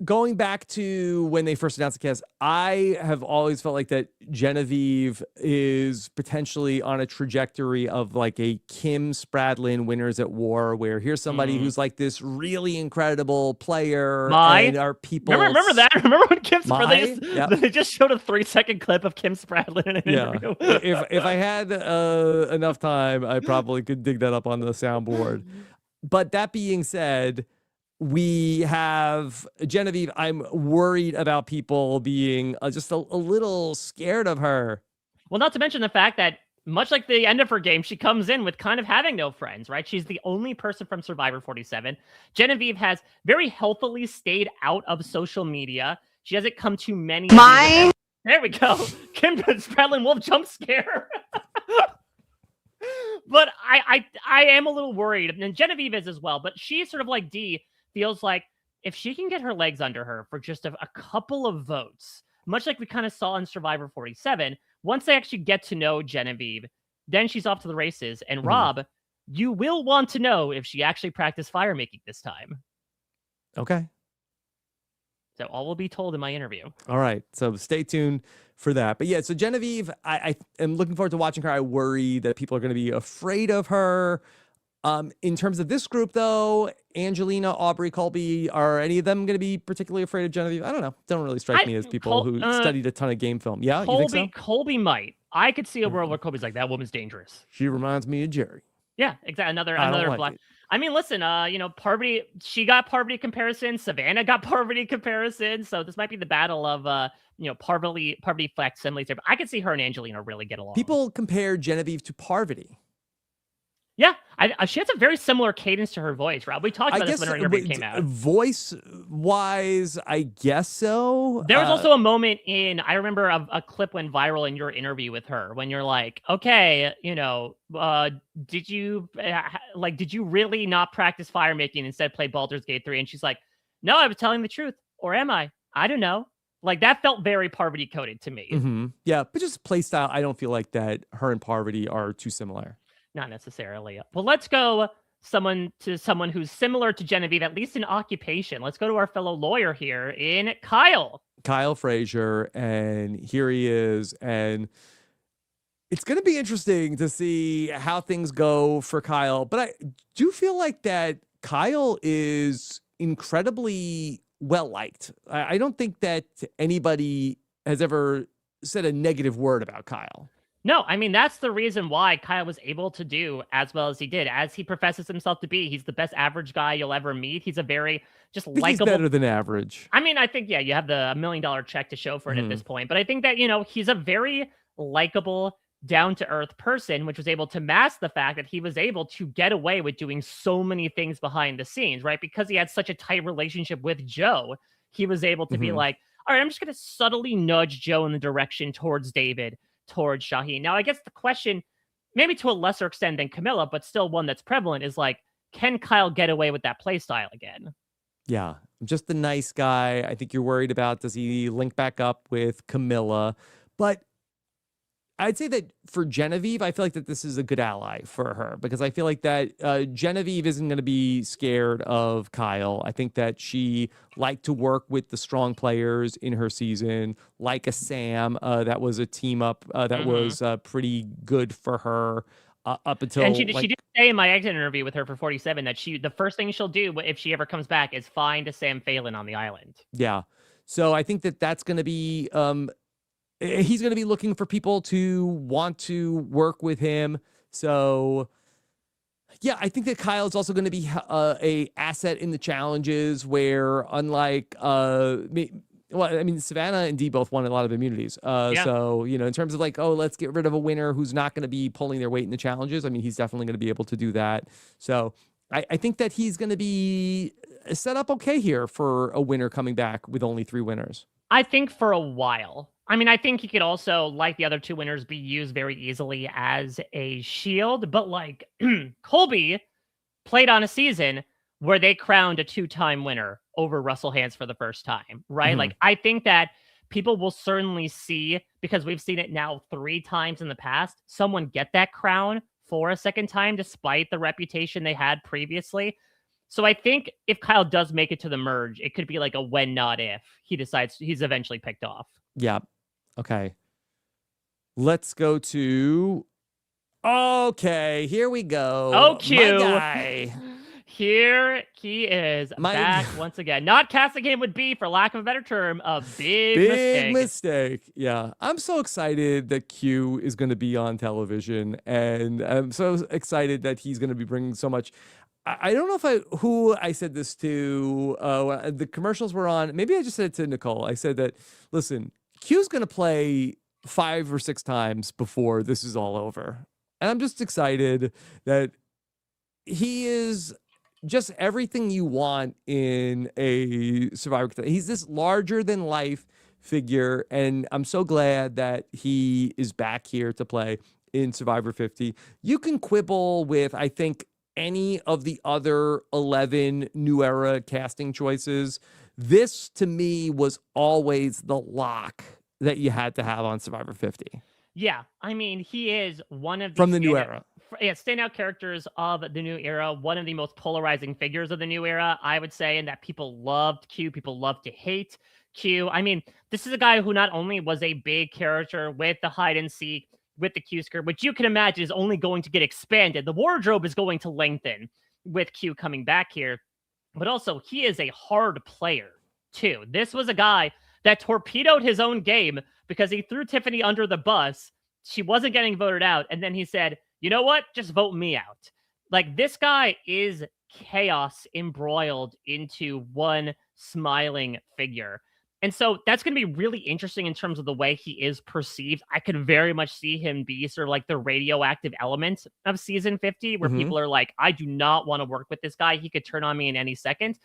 Going back to when they first announced the cast, I have always felt like that Genevieve is potentially on a trajectory of like a Kim Spradlin Winners at War, where here's somebody who's like this really incredible player. And our people remember that? Remember when Kim Spradlin? They just showed a 3-second clip of Kim Spradlin in an interview. if I had enough time, I probably could dig that up on the soundboard. But that being said, we have Genevieve. I'm worried about people being just a little scared of her. Well, not to mention the fact that much like the end of her game, she comes in with kind of having no friends, right? She's the only person from Survivor 47. Genevieve has very healthily stayed out of social media. She hasn't come to many. There we go. Kim Spradlin Wolf jump scare. But I am a little worried, and Genevieve is as well. But she sort of like Dee feels like if she can get her legs under her for just a couple of votes, much like we kind of saw in Survivor 47, once they actually get to know Genevieve, then she's off to the races. And Rob, you will want to know if she actually practiced fire making this time. Okay. So all will be told in my interview. All right. So stay tuned for that. But yeah, so Genevieve, I am looking forward to watching her. I worry that people are going to be afraid of her. In terms of this group, though, Angelina, Aubrey, Colby, are any of them going to be particularly afraid of Genevieve? I don't know. Don't really strike me as people who studied a ton of game film. Yeah, you think so? Colby might. I could see a world where Colby's like, that woman's dangerous. She reminds me of Jerry. Yeah, exactly. Another black. I mean, listen, Parvati, she got Parvati comparison. Savannah got Parvati comparison. So this might be the battle of, Parvati facsimiles there. But I could see her and Angelina really get along. People compare Genevieve to Parvati. Yeah, she has a very similar cadence to her voice, Rob. We talked about this when her interview came out. Voice-wise, I guess so. There was also a moment I remember a clip went viral in your interview with her when you're like, okay, did you really not practice fire making, instead play Baldur's Gate 3? And she's like, no, I was telling the truth. Or am I? I don't know. Like, that felt very Parvati coded to me. Mm-hmm. Yeah, but just play style, I don't feel like that her and Parvati are too similar. Not necessarily. Well, let's go someone who's similar to Genevieve, at least in occupation. Let's go to our fellow lawyer here in Kyle. Kyle Frazier, and here he is. And it's going to be interesting to see how things go for Kyle. But I do feel like that Kyle is incredibly well-liked. I don't think that anybody has ever said a negative word about Kyle. No, I mean, that's the reason why Kyle was able to do as well as he did. As he professes himself to be, he's the best average guy you'll ever meet. He's a very just likable. He's better than average. I mean, I think, yeah, you have the $1 million check to show for it at this point. But I think that, he's a very likable, down-to-earth person, which was able to mask the fact that he was able to get away with doing so many things behind the scenes, right? Because he had such a tight relationship with Joe, he was able to be like, all right, I'm just going to subtly nudge Joe in the direction towards David, towards Shaheen. Now, I guess the question, maybe to a lesser extent than Kamilla, but still one that's prevalent, is like, can Kyle get away with that play style again? Yeah, just the nice guy. I think you're worried about, does he link back up with Kamilla? But I'd say that for Genevieve, I feel like that this is a good ally for her, because I feel like that Genevieve isn't going to be scared of Kyle. I think that she liked to work with the strong players in her season, like a Sam. That was a team up that was pretty good for her up until. And she did say in my exit interview with her for 47 that the first thing she'll do if she ever comes back is find a Sam Phelan on the island. Yeah. So I think that that's going to be. He's going to be looking for people to want to work with him. So, yeah, I think that Kyle is also going to be a asset in the challenges where, unlike, Savannah and Dee both won a lot of immunities. So, in terms of like, let's get rid of a winner who's not going to be pulling their weight in the challenges. I mean, he's definitely going to be able to do that. So I think that he's going to be set up okay here for a winner coming back with only 3 winners. I think for a while. I mean, I think he could also, like the other 2 winners, be used very easily as a shield. But like Colby played on a season where they crowned a 2-time winner over Russell Hantz for the first time, right? Like, I think that people will certainly see, because we've seen it now 3 times in the past, someone get that crown for a second time, despite the reputation they had previously. So I think if Kyle does make it to the merge, it could be like a when, not if, he decides he's eventually picked off. Yeah. Okay. Let's go to. Okay, here we go. Oh, Q. My guy. Here he is back once again. Not casting him with B, for lack of a better term, a big mistake. Yeah. I'm so excited that Q is going to be on television, and I'm so excited that he's going to be bringing so much. I don't know who I said this to. When the commercials were on. Maybe I just said it to Nicole. I said that, listen, Q's going to play 5 or 6 times before this is all over. And I'm just excited that he is just everything you want in a Survivor. He's this larger than life figure. And I'm so glad that he is back here to play in Survivor 50. You can quibble with, I think, any of the other 11 new era casting choices. This, to me, was always the lock that you had to have on Survivor 50. Yeah, I mean, he is one of the from the new era. Standout characters of the new era, one of the most polarizing figures of the new era, I would say, and that people loved Q, people love to hate Q. I mean, this is a guy who not only was a big character with the hide and seek, with the Q skirt, which you can imagine is only going to get expanded. The wardrobe is going to lengthen with Q coming back here, but also he is a hard player too. This was a guy that torpedoed his own game because he threw Tiffany under the bus. She wasn't getting voted out. And then he said, you know what? Just vote me out. Like, this guy is chaos embroiled into one smiling figure. And so that's going to be really interesting in terms of the way he is perceived. I could very much see him be sort of like the radioactive element of season 50, where people are like, I do not want to work with this guy. He could turn on me in any second.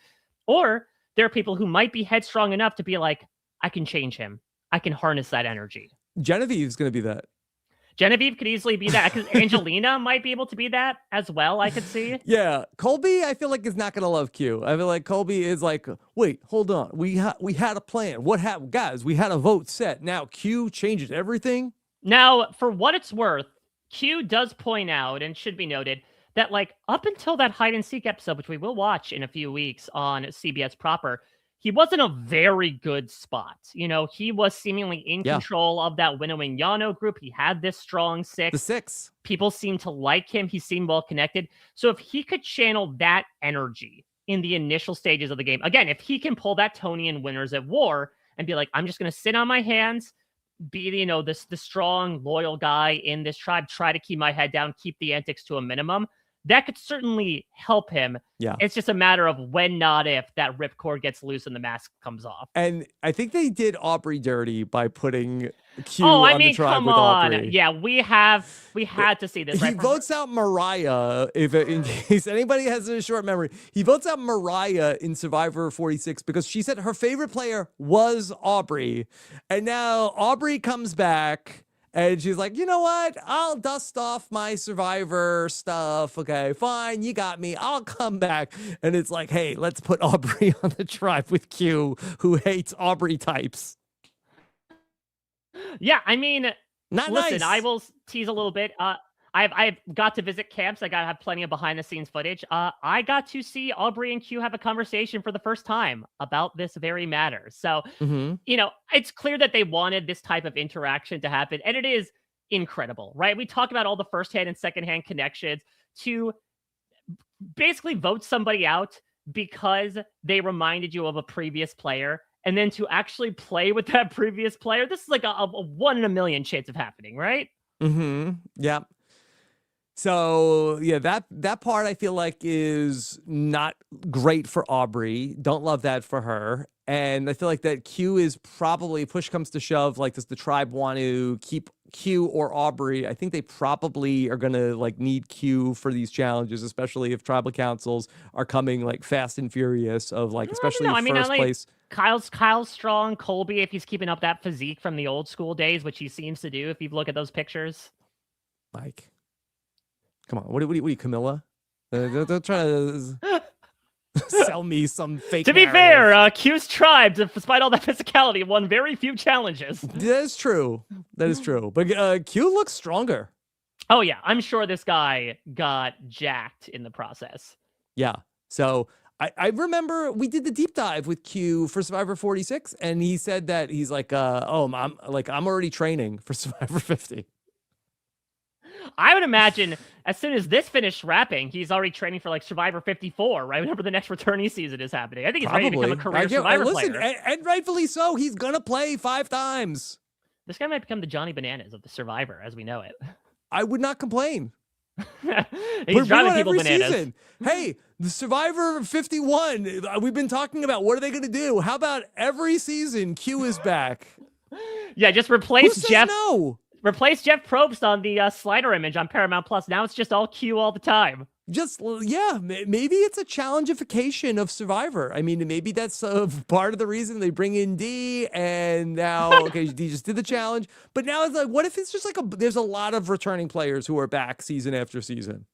Or there are people who might be headstrong enough to be like, I can change him. I can harness that energy. Genevieve's going to be that. Genevieve could easily be that, because Angelina might be able to be that as well, I could see. Yeah. Colby, I feel like, is not going to love Q. I feel like Colby is like, wait, hold on. We had a plan. What happened? Guys, we had a vote set. Now Q changes everything. Now, for what it's worth, Q does point out, and should be noted, that like up until that hide and seek episode, which we will watch in a few weeks on CBS proper, he was in a very good spot. You know, he was seemingly in control of that winnowing Yano group. He had this strong six. The six. People seemed to like him. He seemed well connected. So if he could channel that energy in the initial stages of the game, again, if he can pull that Tony and Winners at War and be like, I'm just going to sit on my hands, be, you know, the strong, loyal guy in this tribe, try to keep my head down, keep the antics to a minimum, that could certainly help him. Yeah. It's just a matter of when, not if, that ripcord gets loose and the mask comes off. And I think they did Aubrey dirty by putting Q on the tribe with Aubrey. Yeah, we had to see this. He votes out Mariah, in case anybody has a short memory. He votes out Mariah in Survivor 46 because she said her favorite player was Aubrey. And now Aubrey comes back. And she's like, you know what? I'll dust off my Survivor stuff. Okay, fine. You got me. I'll come back. And it's like, hey, let's put Aubrey on the tribe with Q, who hates Aubrey types. Yeah, I mean, listen, nice. I will tease a little bit. I've got to visit camps. I got to have plenty of behind the scenes footage. I got to see Aubrey and Q have a conversation for the first time about this very matter. So, you know, it's clear that they wanted this type of interaction to happen. And it is incredible, right? We talk about all the firsthand and secondhand connections to basically vote somebody out because they reminded you of a previous player. And then to actually play with that previous player, this is like a 1 in a million chance of happening, right? Yeah. So yeah, that part I feel like is not great for Aubrey. Don't love that for her. And I feel like that Q is probably, push comes to shove, like, does the tribe want to keep Q or Aubrey? I think they probably are going to like need Q for these challenges, especially if tribal councils are coming like fast and furious of like, especially first place. Kyle's strong. Colby, if he's keeping up that physique from the old school days, which he seems to do, if you look at those pictures. Mike. Come on, what are you, Kamilla? Don't try to sell me some fake To be fair, Q's tribe, despite all that physicality, won very few challenges. That is true. That is true. But Q looks stronger. Oh, yeah. I'm sure this guy got jacked in the process. Yeah. So I remember we did the deep dive with Q for Survivor 46, and he said that he's like, I'm already training for Survivor 50. I would imagine as soon as this finished wrapping, he's already training for like Survivor 54, right? Whenever the next returnee season is happening. I think he's ready to become a career Survivor player. And rightfully so. He's going to play 5 times. This guy might become the Johnny Bananas of the Survivor as we know it. I would not complain. He's driving people bananas. Season. Hey, the Survivor 51, we've been talking about what are they going to do? How about every season Q is back? Yeah, just replace Jeff. No. Replace Jeff Probst on the slider image on Paramount Plus. Now it's just all Q all the time. Maybe it's a challengification of Survivor. I mean, maybe that's part of the reason they bring in D, and now, okay, D just did the challenge, but now it's like, what if it's just like there's a lot of returning players who are back season after season?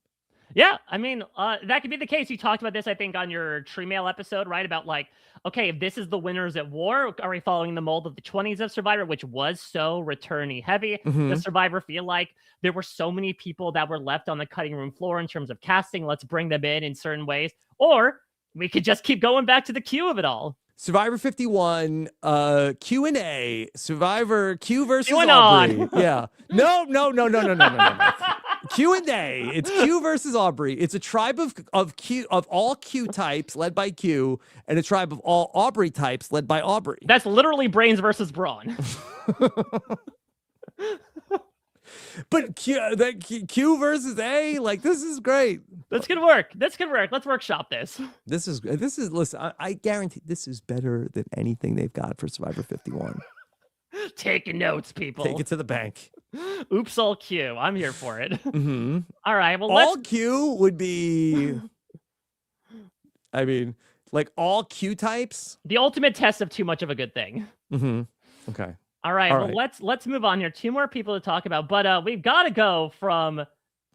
Yeah, I mean, that could be the case. You talked about this, I think, on your Tree Mail episode, right? About like, okay, if this is the winners at War, are we following the mold of the 20s of Survivor, which was so returnee heavy? Does Survivor feel like there were so many people that were left on the cutting room floor in terms of casting? Let's bring them in certain ways. Or we could just keep going back to the Q of it all. Survivor 51, Q&A, Survivor Q versus Aubrey. Yeah. No. Q&A. It's Q versus Aubrey. It's a tribe of all Q types led by Q, and a tribe of all Aubrey types led by Aubrey. That's literally brains versus brawn. But Q versus A, like, this is great. That's gonna work. Let's workshop this. This is listen, I guarantee this is better than anything they've got for Survivor 51. Taking notes, people. Take it to the bank. Oops, all Q. I'm here for it. All right. Well, all Q would be, I mean, like all Q types. The ultimate test of too much of a good thing. Okay. All right. Let's move on here. 2 more people to talk about, but we've got to go from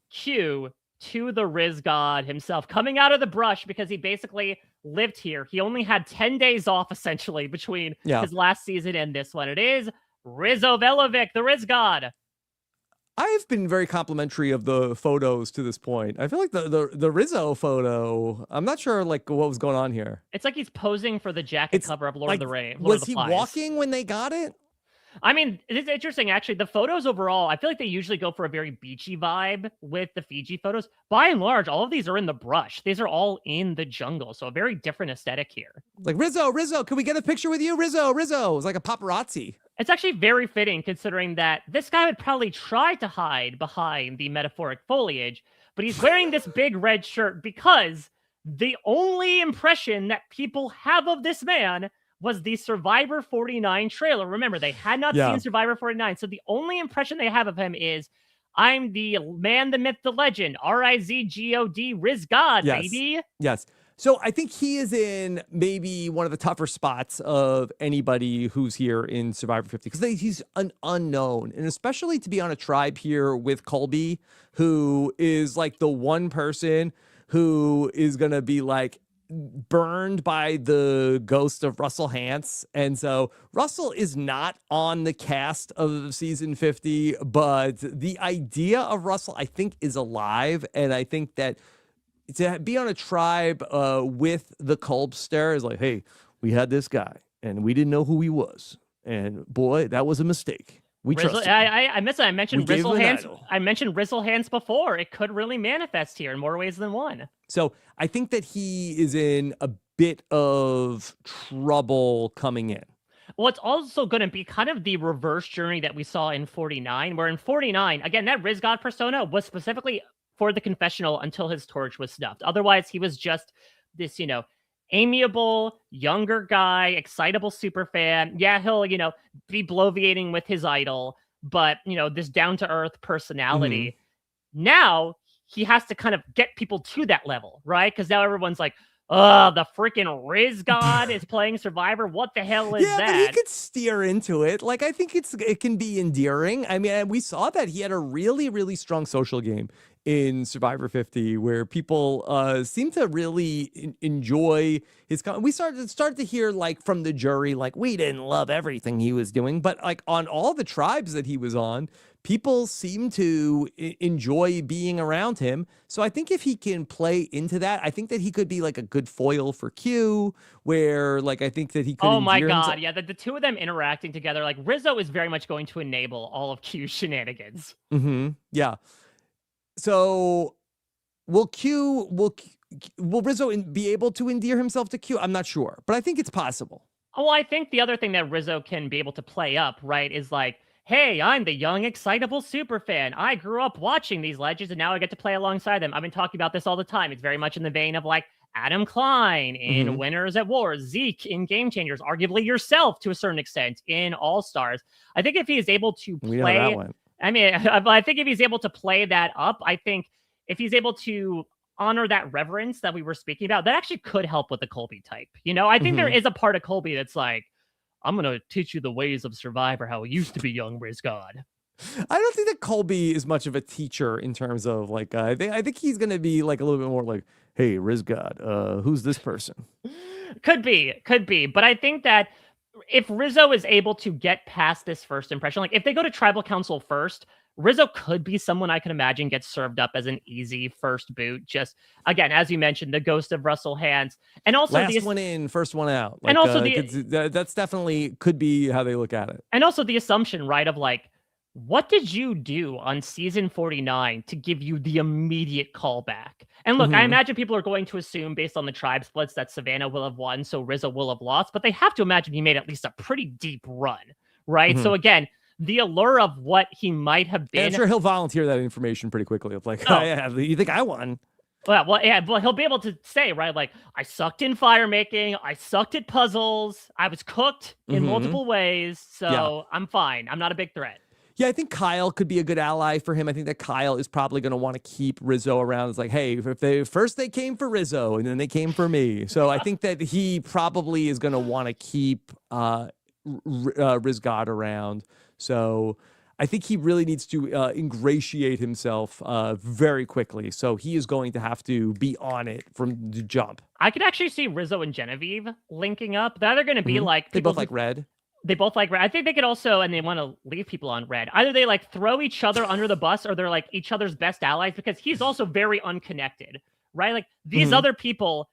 Q to the Riz God himself, coming out of the brush because he basically lived here. He only had 10 days off essentially between his last season and this one. It is Rizo Velovic, the Riz God. I've been very complimentary of the photos to this point. I feel like the Rizo photo, I'm not sure like what was going on here. It's like he's posing for the jacket It's cover of Lord like, of the Rings. was he walking when they got it? I mean, it's interesting, actually. The photos overall, I feel like they usually go for a very beachy vibe with the Fiji photos. By and large, all of these are in the brush. These are all in the jungle, so a very different aesthetic here. Like, Rizo, can we get a picture with you? Rizo. It's like a paparazzi. It's actually very fitting considering that this guy would probably try to hide behind the metaphoric foliage, but he's wearing this big red shirt because the only impression that people have of this man was the Survivor 49 trailer. Remember, they had not seen Survivor 49, so the only impression they have of him is, I'm the man, the myth, the legend, Rizgod, Riz God, baby. Yes. So I think he is in maybe one of the tougher spots of anybody who's here in Survivor 50 because he's an unknown. And especially to be on a tribe here with Colby, who is like the one person who is going to be like burned by the ghost of Russell Hantz. And so Russell is not on the cast of season 50, but the idea of Russell, I think, is alive. And I think that to be on a tribe with the Kolbster is like, hey, we had this guy and we didn't know who he was. And boy, that was a mistake. We trust him. I mentioned Rizzle Hands. I mentioned Rizzle Hands before. It could really manifest here in more ways than one. So I think that he is in a bit of trouble coming in. Well, it's also going to be kind of the reverse journey that we saw in 49, where in 49, again, that Rizgod persona was specifically for the confessional until his torch was snuffed. Otherwise, he was just this, amiable, younger guy, excitable super fan. Yeah, he'll, be bloviating with his idol, but, this down-to-earth personality. Mm-hmm. Now, he has to kind of get people to that level, right? Because now everyone's like, the freaking Riz God is playing Survivor. What the hell is that? Yeah, but he could steer into it. Like, I think it can be endearing. I mean, we saw that he had a really, really strong social game in Survivor 50 where people seem to really enjoy his we started to hear like from the jury, like, we didn't love everything he was doing, but like on all the tribes that he was on, people seem to enjoy being around him. So I think if he can play into that, I think that he could be like a good foil for Q, where like I think that he could. Oh my God, yeah, the two of them interacting together, like Rizo is very much going to enable all of Q's shenanigans. Mm-hmm. Yeah. So will Rizo be able to endear himself to Q? I'm not sure, but I think it's possible. Oh, I think the other thing that Rizo can be able to play up, right, is like, hey, I'm the young, excitable superfan. I grew up watching these legends, and now I get to play alongside them. I've been talking about this all the time. It's very much in the vein of like Adam Klein in Winners at War, Zeke in Game Changers, arguably yourself to a certain extent in All Stars. I think if he is able to play, I think if he's able to play that up, I think if he's able to honor that reverence that we were speaking about, that actually could help with the Colby type. I think there is a part of Colby that's like, I'm going to teach you the ways of Survivor, how it used to be, young Rizgod. I don't think that Colby is much of a teacher in terms of like, I think he's going to be like a little bit more like, hey, Rizgod, who's this person? Could be. But I think that if Rizo is able to get past this first impression, like if they go to tribal council first, Rizo could be someone I can imagine gets served up as an easy first boot. Just, again, as you mentioned, the ghost of Russell Hantz. And also last one in, first one out. Like, and also that's definitely could be how they look at it. And also the assumption, right, of like, what did you do on season 49 to give you the immediate callback? And look, I imagine people are going to assume based on the tribe splits that Savannah will have won, so Rizo will have lost, but they have to imagine he made at least a pretty deep run, right? So again, the allure of what he might have been. I'm sure he'll volunteer that information pretty quickly. It's like, oh yeah, you think I won? Well, he'll be able to say, right, like, I sucked in fire making, I sucked at puzzles, I was cooked in multiple ways, so I'm fine. I'm not a big threat. Yeah, I think Kyle could be a good ally for him. I think that Kyle is probably going to want to kekeep Rizo around. It's like, hey, if they came for Rizo and then they came for me. So I think that he probably is going to want to keep Rizgod around. So I think he really needs to ingratiate himself very quickly. So he is going to have to be on it from the jump. I could actually see Rizo and Genevieve linking up. They're going to be like... They both like red. They both like red. I think they could also, and they want to leave people on red. Either they like throw each other under the bus, or they're like each other's best allies, because he's also very unconnected, right? Like these other people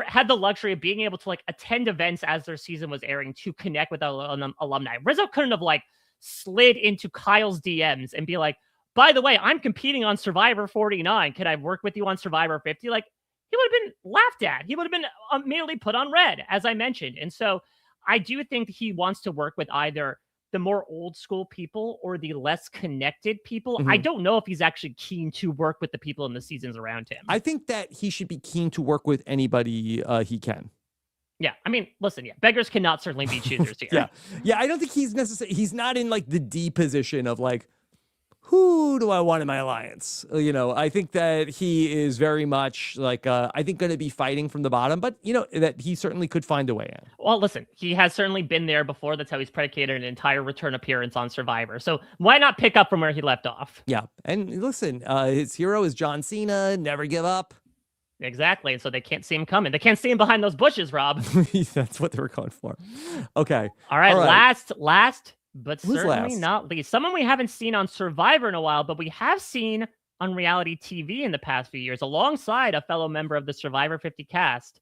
had the luxury of being able to like attend events as their season was airing to connect with alumni. Rizo couldn't have like slid into Kyle's DMs and be like, by the way, I'm competing on Survivor 49. Can I work with you on Survivor 50? Like, he would have been laughed at. He would have been immediately put on red, as I mentioned. And so I do think he wants to work with either the more old school people or the less connected people. I don't know if he's actually keen to work with the people in the seasons around him. I think that he should be keen to work with anybody he can. Yeah, I mean, listen, beggars cannot certainly be choosers here. Yeah, I don't think he's not in like the D position of like, who do I want in my alliance? I think that he is very much like, I think going to be fighting from the bottom, but that he certainly could find a way in. Well, listen, he has certainly been there before. That's how he's predicated an entire return appearance on Survivor. So why not pick up from where he left off? Yeah. And listen, his hero is John Cena. Never give up. Exactly. And so they can't see him coming. They can't see him behind those bushes, Rob. That's what they were going for. Okay. All right. Last, but Who's certainly last? not least. Someone we haven't seen on Survivor in a while, but we have seen on reality TV in the past few years, alongside a fellow member of the Survivor 50 cast,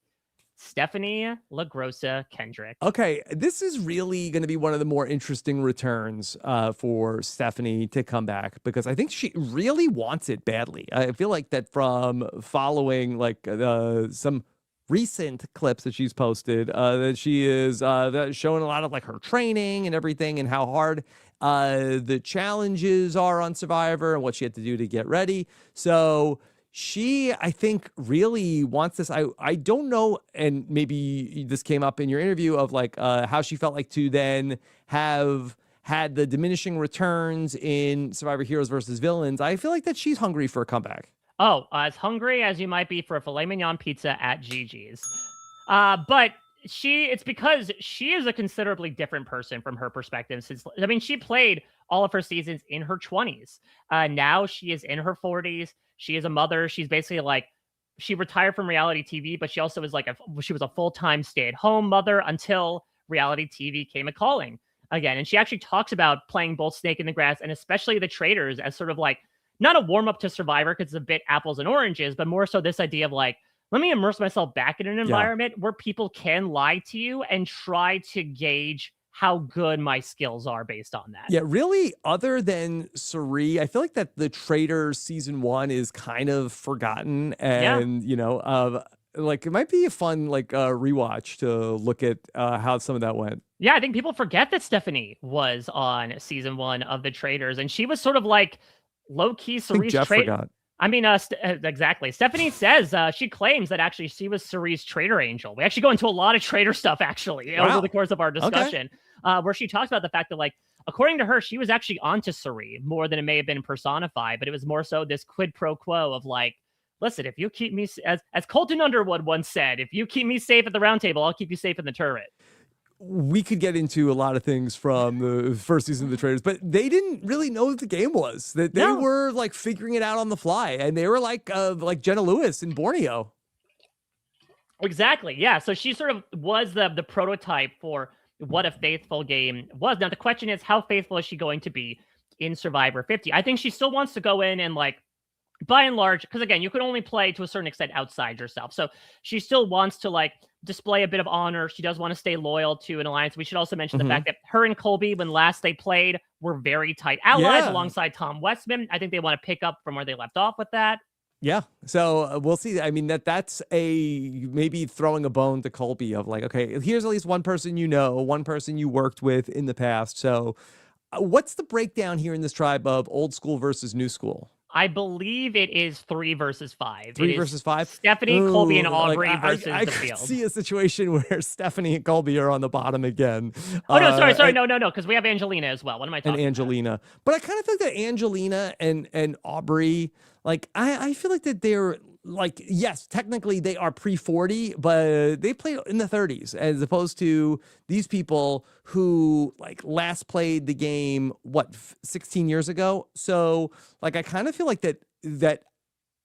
Stephenie LaGrossa Kendrick. Okay, this is really going to be one of the more interesting returns for Stephenie to come back, because I think she really wants it badly. I feel like that from following like some recent clips that she's posted, that she is showing a lot of like her training and everything, and how hard the challenges are on Survivor and what she had to do to get ready. So she, I think, really wants this. I don't know, and maybe this came up in your interview of like how she felt like to then have had the diminishing returns in Survivor Heroes versus Villains. I feel like that she's hungry for a comeback. Oh, as hungry as you might be for a filet mignon pizza at Gigi's. But it's because she is a considerably different person from her perspective. She played all of her seasons in her 20s. Now she is in her 40s. She is a mother. She's basically like, she retired from reality TV, but she also was she was a full-time stay-at-home mother until reality TV came a calling again. And she actually talks about playing both Snake in the Grass and especially the Traitors as sort of like, not a warm-up to Survivor, because it's a bit apples and oranges, but more so this idea of like, let me immerse myself back in an environment where people can lie to you and try to gauge how good my skills are based on that. Yeah, really, other than Cirie, I feel like that the Traitors season 1 is kind of forgotten, and like it might be a fun like rewatch to look at how some of that went. Yeah, I think people forget that Stephenie was on season 1 of the Traitors, and she was sort of like low-key Cirie's traitor. I mean, exactly. Stephenie says she claims that actually she was Cirie's traitor angel. We actually go into a lot of traitor stuff actually over the course of our discussion, where she talks about the fact that, like, according to her, she was actually onto Cirie more than it may have been personified, but it was more so this quid pro quo of like, listen, if you keep me, as Colton Underwood once said, if you keep me safe at the round table, I'll keep you safe in the turret. We could get into a lot of things from the first season of the Traitors, but they didn't really know what the game was. That they were like figuring it out on the fly, and they were like Jenna Lewis in Borneo. Exactly. Yeah. So she sort of was the prototype for what a faithful game was. Now the question is, how faithful is she going to be in Survivor 50? I think she still wants to go in and like, by and large, because again, you can only play to a certain extent outside yourself. So she still wants to like display a bit of honor. She does want to stay loyal to an alliance. We should also mention the fact that her and Colby, when last they played, were very tight allies alongside Tom Westman. I think they want to pick up from where they left off with that. Yeah. So we'll see. I mean, that's maybe throwing a bone to Colby of like, okay, here's at least one person one person you worked with in the past. So what's the breakdown here in this tribe of old school versus new school? I believe it is 3 versus 5. 3 versus 5? Stephenie, Colby, and Aubrey versus I the field. I see a situation where Stephenie and Colby are on the bottom again. Oh, no, sorry. No, because we have Angelina as well. What am I talking about? And Angelina. But I kind of think that Angelina and Aubrey, like, I feel like that they're, like, yes, technically they are pre-40, but they played in the 30s, as opposed to these people who, like, last played the game, 16 years ago? So, like, I kind of feel like that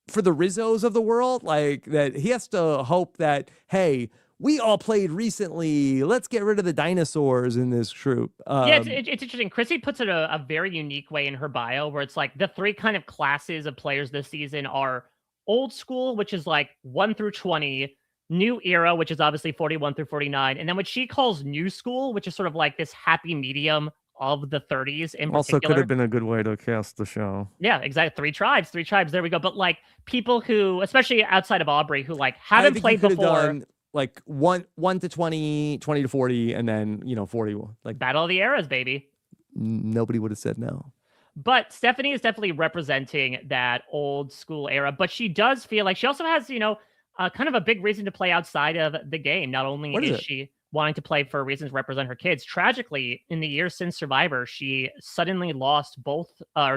for the Rizos of the world, like, that he has to hope that, hey, we all played recently. Let's get rid of the dinosaurs in this troop. Yeah, it's interesting. Chrissy puts it a very unique way in her bio where it's like the three kind of classes of players this season are old school, which is like 1 through 20, new era, which is obviously 41 through 49, and then what she calls new school, which is sort of like this happy medium of the 30s in also particular. could have been a good way to cast the show. Yeah, exactly. Three tribes. There we go. But like people who, especially outside of Aubrey, who like haven't played before. Like 1 to 20, 20 to 40, and then 40. Like Battle of the Eras, baby. Nobody would have said no. But Stephenie is definitely representing that old school era. But she does feel like she also has, kind of a big reason to play outside of the game. Not only is she wanting to play for reasons to represent her kids. Tragically, in the years since Survivor, she suddenly lost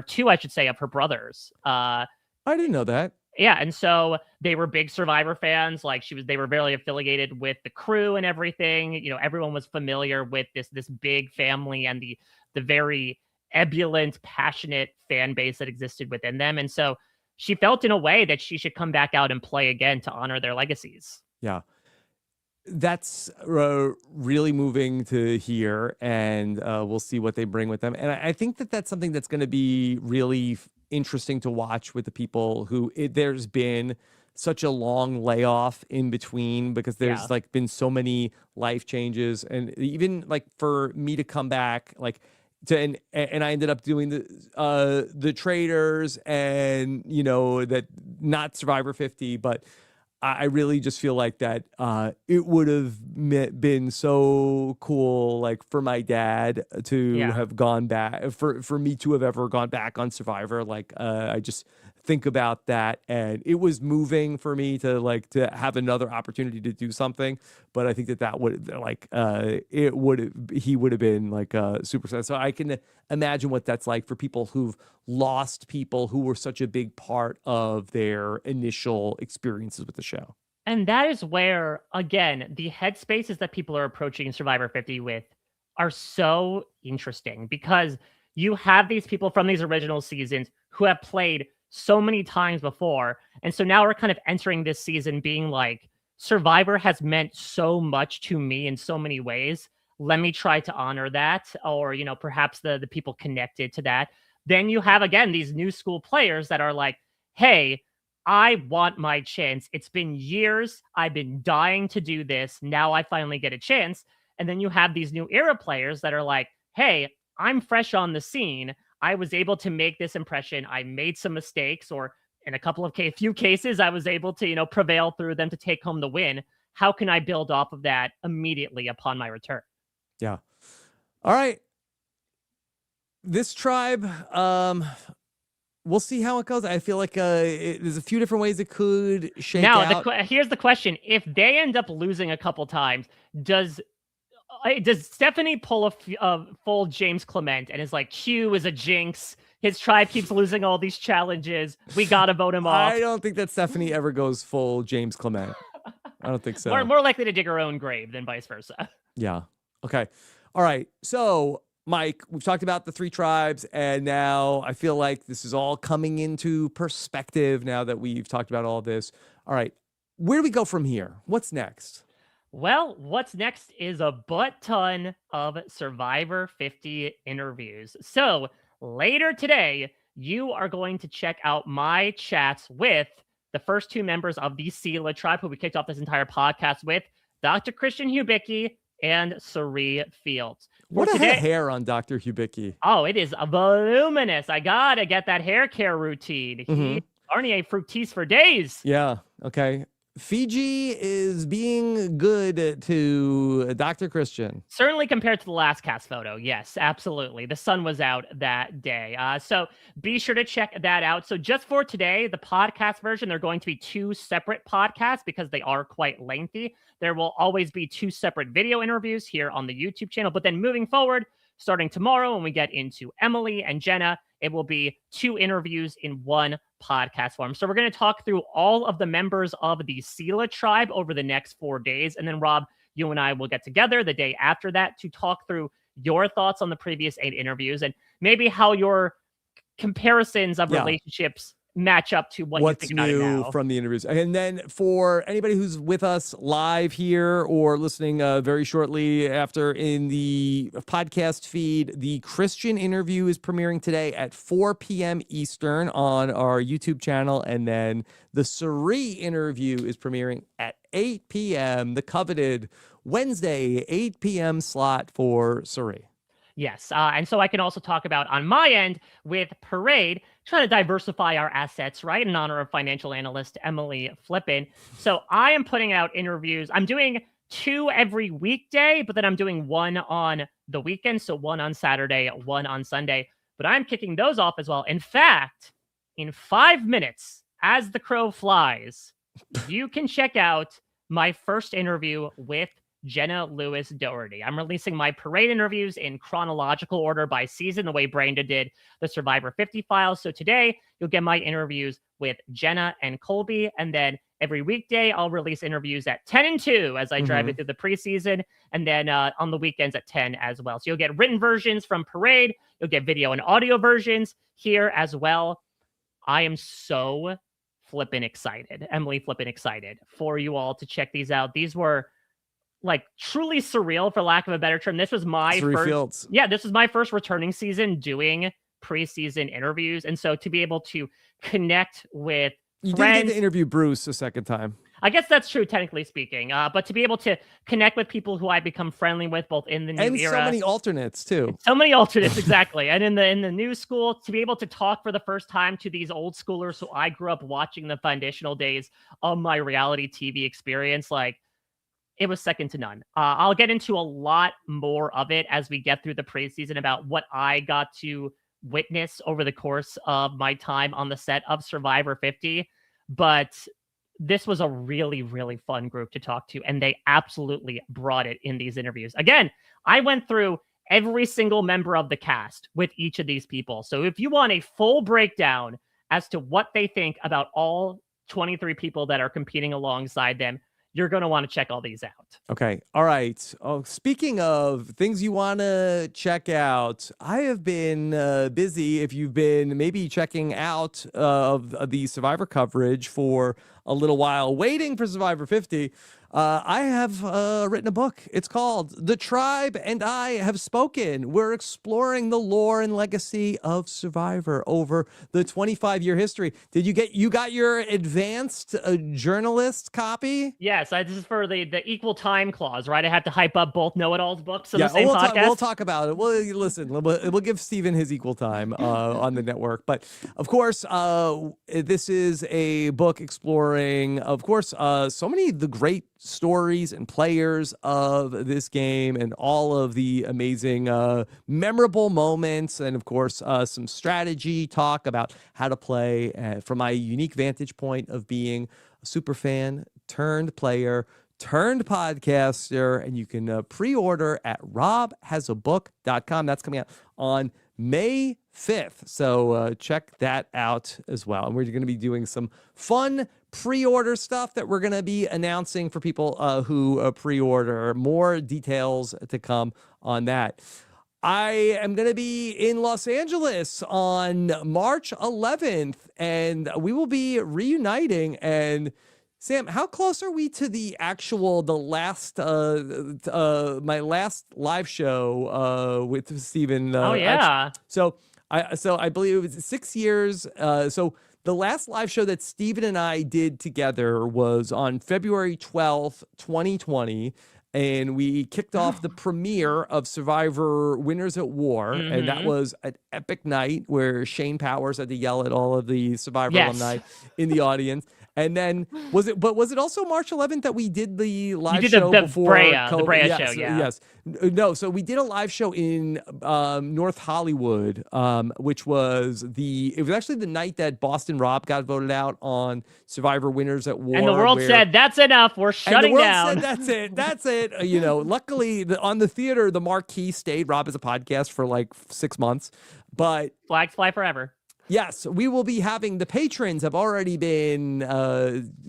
two, I should say, of her brothers. I didn't know that. Yeah, and so they were big Survivor fans. Like they were very affiliated with the crew and everything. Everyone was familiar with this big family and the very ebullient, passionate fan base that existed within them. And so she felt in a way that she should come back out and play again to honor their legacies. Yeah. That's really moving to hear, and we'll see what they bring with them. And I think that's something that's going to be really interesting to watch with the people who there's been such a long layoff in between because there's like been so many life changes, and even like for me to come back and I ended up doing the traders and that not Survivor 50, but I really just feel like that it would have been so cool, like for my dad to have gone back, for me to have ever gone back on Survivor. Like I just think about that, and it was moving for me to have another opportunity to do something. But I think that would he would have been like super sad. So I can imagine what that's like for people who've lost people who were such a big part of their initial experiences with the show. And that is where, again, the headspaces that people are approaching Survivor 50 with are so interesting, because you have these people from these original seasons who have played so many times before. And so now we're kind of entering this season being like, Survivor has meant so much to me in so many ways. Let me try to honor that, or, perhaps the people connected to that. Then you have, again, these new school players that are like, hey, I want my chance. It's been years. I've been dying to do this. Now I finally get a chance. And then you have these new era players that are like, hey, I'm fresh on the scene. I was able to make this impression. I made some mistakes, or in a few cases, I was able to, prevail through them to take home the win. How can I build off of that immediately upon my return? Yeah. All right. This tribe, we'll see how it goes. I feel like there's a few different ways it could shake out. Now, here's the question. If they end up losing a couple times, does Stephenie pull a full James Clement and is like, Q is a jinx? His tribe keeps losing all these challenges. We got to vote him off. I don't think that Stephenie ever goes full James Clement. I don't think so. More likely to dig her own grave than vice versa. Yeah. Okay. All right. So, Mike, we've talked about the three tribes, and now I feel like this is all coming into perspective now that we've talked about all this. All right. Where do we go from here? What's next? Well, what's next is a butt ton of Survivor 50 interviews. So later today, you are going to check out my chats with the first two members of the Cirie tribe, who we kicked off this entire podcast with, Dr. Christian Hubicki and Cirie Fields. What a hair on Dr. Hubicki. Oh, it is voluminous. I gotta get that hair care routine. He Garnier fructis for days. Yeah. Okay. Fiji is being good to Dr. Christian. Certainly compared to the last cast photo. Yes, absolutely. The sun was out that day. So be sure to check that out. So just for today, the podcast version, they're going to be two separate podcasts because they are quite lengthy. There will always be two separate video interviews here on the YouTube channel. But then moving forward, starting tomorrow, when we get into Emily and Jenna, it will be two interviews in one podcast form. So we're going to talk through all of the members of the Cirie tribe over the next 4 days. And then, Rob, you and I will get together the day after that to talk through your thoughts on the previous 8 interviews and maybe how your comparisons of relationships match up to what what's you think about it new now. from the interviews. And then for anybody who's with us live here or listening very shortly after in the podcast feed, the Christian interview is premiering today at 4 p.m. Eastern on our YouTube channel. And then the Cirie interview is premiering at 8 p.m., the coveted Wednesday, 8 p.m. slot for Cirie. Yes. And so I can also talk about on my end with Parade, trying to diversify our assets, right? In honor of financial analyst Emily Flippin. So I am putting out interviews. I'm doing 2 every weekday, but then I'm doing 1 on the weekend. So 1 on Saturday, 1 on Sunday. But I'm kicking those off as well. In fact, in 5 minutes, as the crow flies, you can check out my first interview with Jenna Lewis-Dougherty. I'm releasing my Parade interviews in chronological order by season, the way Brenda did the Survivor 50 files. So today, you'll get my interviews with Jenna and Colby. And then every weekday, I'll release interviews at 10 and 2 as I drive it through the preseason. And then on the weekends at 10 as well. So you'll get written versions from Parade. You'll get video and audio versions here as well. I am so flippin' excited, Emily flippin' excited for you all to check these out. These were like truly surreal, for lack of a better term. This was my Cirie first, Fields. this was my first returning season doing preseason interviews. And so to be able to connect with You friends, did get to interview Bruce a second time. I guess that's true, technically speaking. But to be able to connect with people who I become friendly with, both in the new era, and so many alternates too. So many alternates, exactly. And in the new school, to be able to talk for the first time to these old schoolers who I grew up watching the foundational days of my reality TV experience, like, it was second to none. I'll get into a lot more of it as we get through the preseason about what I got to witness over the course of my time on the set of Survivor 50. But this was a really, really fun group to talk to, and they absolutely brought it in these interviews. Again, I went through every single member of the cast with each of these people. So if you want a full breakdown as to what they think about all 23 people that are competing alongside them, you're going to want to check all these out. Okay. All right. Oh, speaking of things you want to check out, I have been busy. If you've been maybe checking out of the Survivor coverage for a little while, waiting for Survivor 50, I have written a book. It's called The Tribe and I Have Spoken. We're exploring the lore and legacy of Survivor over the 25-year history. Did you got your advanced journalist copy? Yes, this is for the equal time clause, right? I have to hype up both know-it-alls books on the same podcast. We'll talk about it. Well, listen, we'll give Steven his equal time on the network. But of course, this is a book exploring, of course, so many of the great stories and players of this game and all of the amazing memorable moments, and of course some strategy talk about how to play from my unique vantage point of being a super fan turned player turned podcaster. And you can pre-order at robhasabook.com. That's coming out on May 5th. So check that out as well. And we're going to be doing some fun pre-order stuff that we're going to be announcing for people who pre-order. More details to come on that. I am going to be in Los Angeles on March 11th, and we will be reuniting. And Sam, how close are we to the last, my last live show with Steven? Oh, yeah. So I believe it was 6 years. So the last live show that Steven and I did together was on February 12th, 2020. And we kicked off the premiere of Survivor Winners at War. And that was an epic night where Shane Powers had to yell at all of the Survivor alumni in the audience. And then was it also March 11th that we did the live show before the Brea show? Yeah. Yes. No. So we did a live show in North Hollywood, which was it was actually the night that Boston Rob got voted out on Survivor Winners at War. And the world said, that's enough. We're shutting down. And the world said, that's it. Luckily on the theater, the marquee stayed. Rob is a podcast for like 6 months, but flags fly forever. Yes, we will be having, the patrons have already been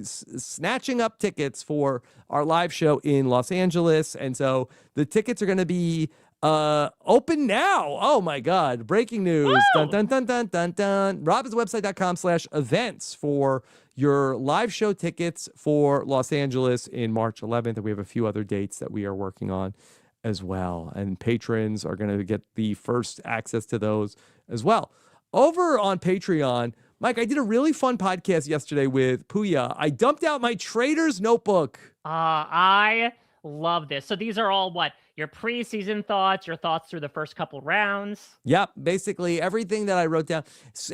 snatching up tickets for our live show in Los Angeles. And so the tickets are going to be Open now. Oh my God. Breaking news. Woo! Dun, dun, dun, dun, dun, dun. robbinswebsite.com/events for your live show tickets for Los Angeles in March 11th. And we have a few other dates that we are working on as well. And patrons are going to get the first access to those as well. Over on Patreon, Mike, I did a really fun podcast yesterday with Puya. I dumped out my trader's notebook. I love this. So these are all what? Your preseason thoughts, your thoughts through the first couple rounds. Yep, basically everything that I wrote down,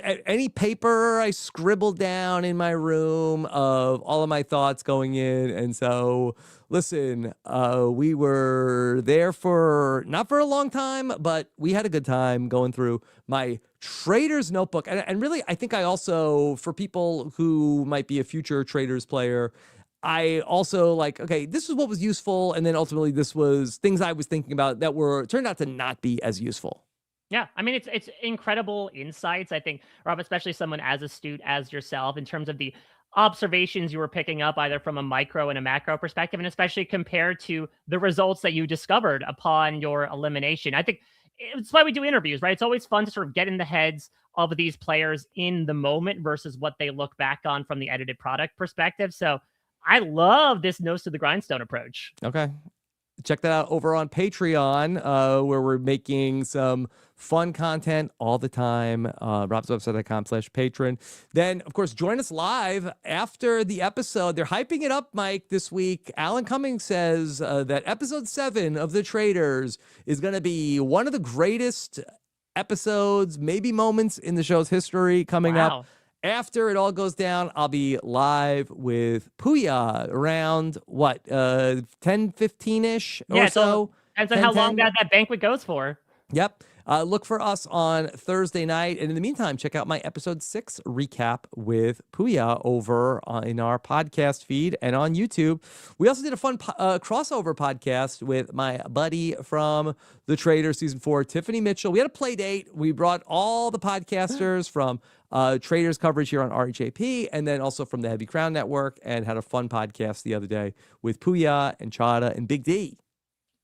any paper I scribbled down in my room of all of my thoughts going in. And so, listen, we were there for not for a long time, but we had a good time going through my trader's notebook. And really, I think I also, for people who might be a future traders player, I also like, okay, this is what was useful. And then ultimately this was things I was thinking about that turned out to not be as useful. Yeah, I mean, it's incredible insights. I think, Rob, especially someone as astute as yourself in terms of the observations you were picking up either from a micro and a macro perspective, and especially compared to the results that you discovered upon your elimination. I think it's why we do interviews, right? It's always fun to sort of get in the heads of these players in the moment versus what they look back on from the edited product perspective. So I love this nose to the grindstone approach. Okay. Check that out over on Patreon, where we're making some fun content all the time. robbinswebsite.com/patron. Then, of course, join us live after the episode. They're hyping it up, Mike, this week. Alan Cummings says that episode 7 of The Traders is going to be one of the greatest episodes, maybe moments in the show's history coming up. After it all goes down, I'll be live with Puya around, 10:15-ish or so? Depends on how long that banquet goes for. Yep. Look for us on Thursday night. And in the meantime, check out my episode 6 recap with Puya over in our podcast feed and on YouTube. We also did a fun crossover podcast with my buddy from The Trader Season 4, Tiffany Mitchell. We had a play date. We brought all the podcasters from Traders coverage here on RHAP and then also from the Heavy Crown Network, and had a fun podcast the other day with Puya and Chada and Big D.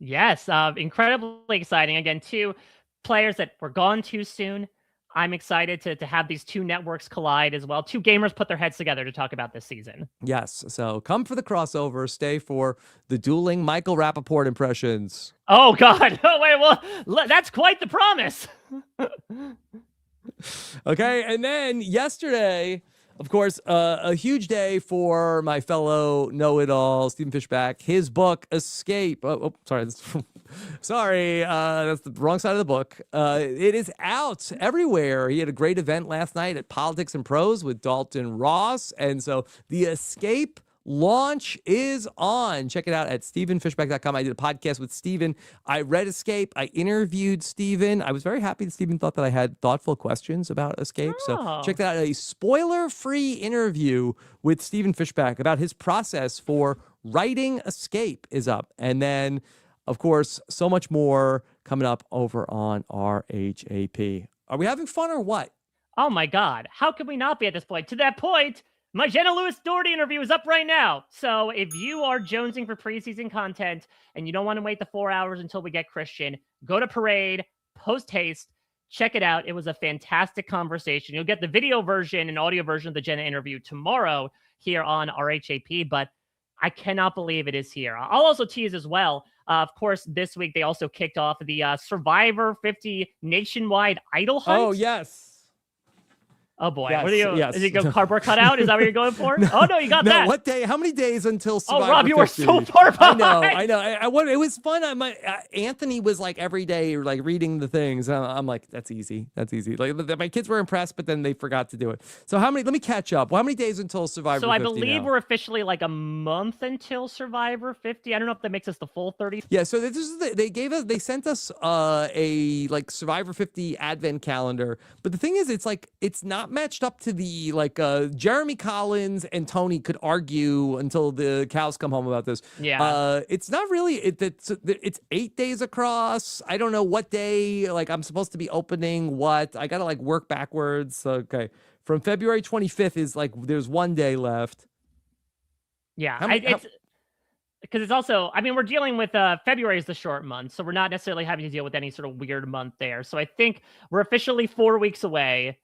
Yes, incredibly exciting. Again, 2 players that were gone too soon. I'm excited to have these 2 networks collide as well. 2 gamers put their heads together to talk about this season. Yes, so come for the crossover. Stay for the dueling Michael Rappaport impressions. Oh, God. Oh, wait, well, that's quite the promise. Okay, and then yesterday, of course, a huge day for my fellow know-it-all, Stephen Fishback. His book, Escape. Sorry, that's the wrong side of the book. It is out everywhere. He had a great event last night at Politics and Prose with Dalton Ross. And so the Escape launch is on. Check it out at StephenFishback.com. I did a podcast with Stephen. I read Escape. I interviewed Stephen. I was very happy that Stephen thought that I had thoughtful questions about Escape. So check that out. A spoiler-free interview with Stephen Fishback about his process for writing Escape is up. And then, of course, so much more coming up over on RHAP. Are we having fun or what? Oh, my God. How could we not be at this point? To that point, my Jenna Lewis-Dougherty interview is up right now. So if you are jonesing for preseason content and you don't want to wait the 4 hours until we get Christian, go to Parade, post haste, check it out. It was a fantastic conversation. You'll get the video version and audio version of the Jenna interview tomorrow here on RHAP, but I cannot believe it is here. I'll also tease as well. Of course, this week they also kicked off the Survivor 50 nationwide idol hunt. Oh, yes. Oh boy, yes, what are you? Yes. Is it go cardboard cutout? Is that what you're going for? Oh no, you got that. What day? How many days until Survivor? Oh, Rob, you 50? were so far behind. I know. It was fun. Anthony was like every day, like reading the things. I'm like, that's easy. Like my kids were impressed, but then they forgot to do it. So how many? Let me catch up. How many days until Survivor? So 50 I believe now? we're officially like a month until Survivor 50. I don't know if that makes us the full 30. Yeah. So this is they sent us a like Survivor 50 advent calendar, but the thing is, it's not matched up to the Jeremy Collins and Tony could argue until the cows come home about this. Yeah. It's not really it's 8 days across. I don't know what day like I'm supposed to be opening what. I gotta like work backwards. Okay. From February 25th is like there's 1 day left. Yeah. because it's also, I mean, we're dealing with February is the short month, so we're not necessarily having to deal with any sort of weird month there. So I think we're officially 4 weeks away.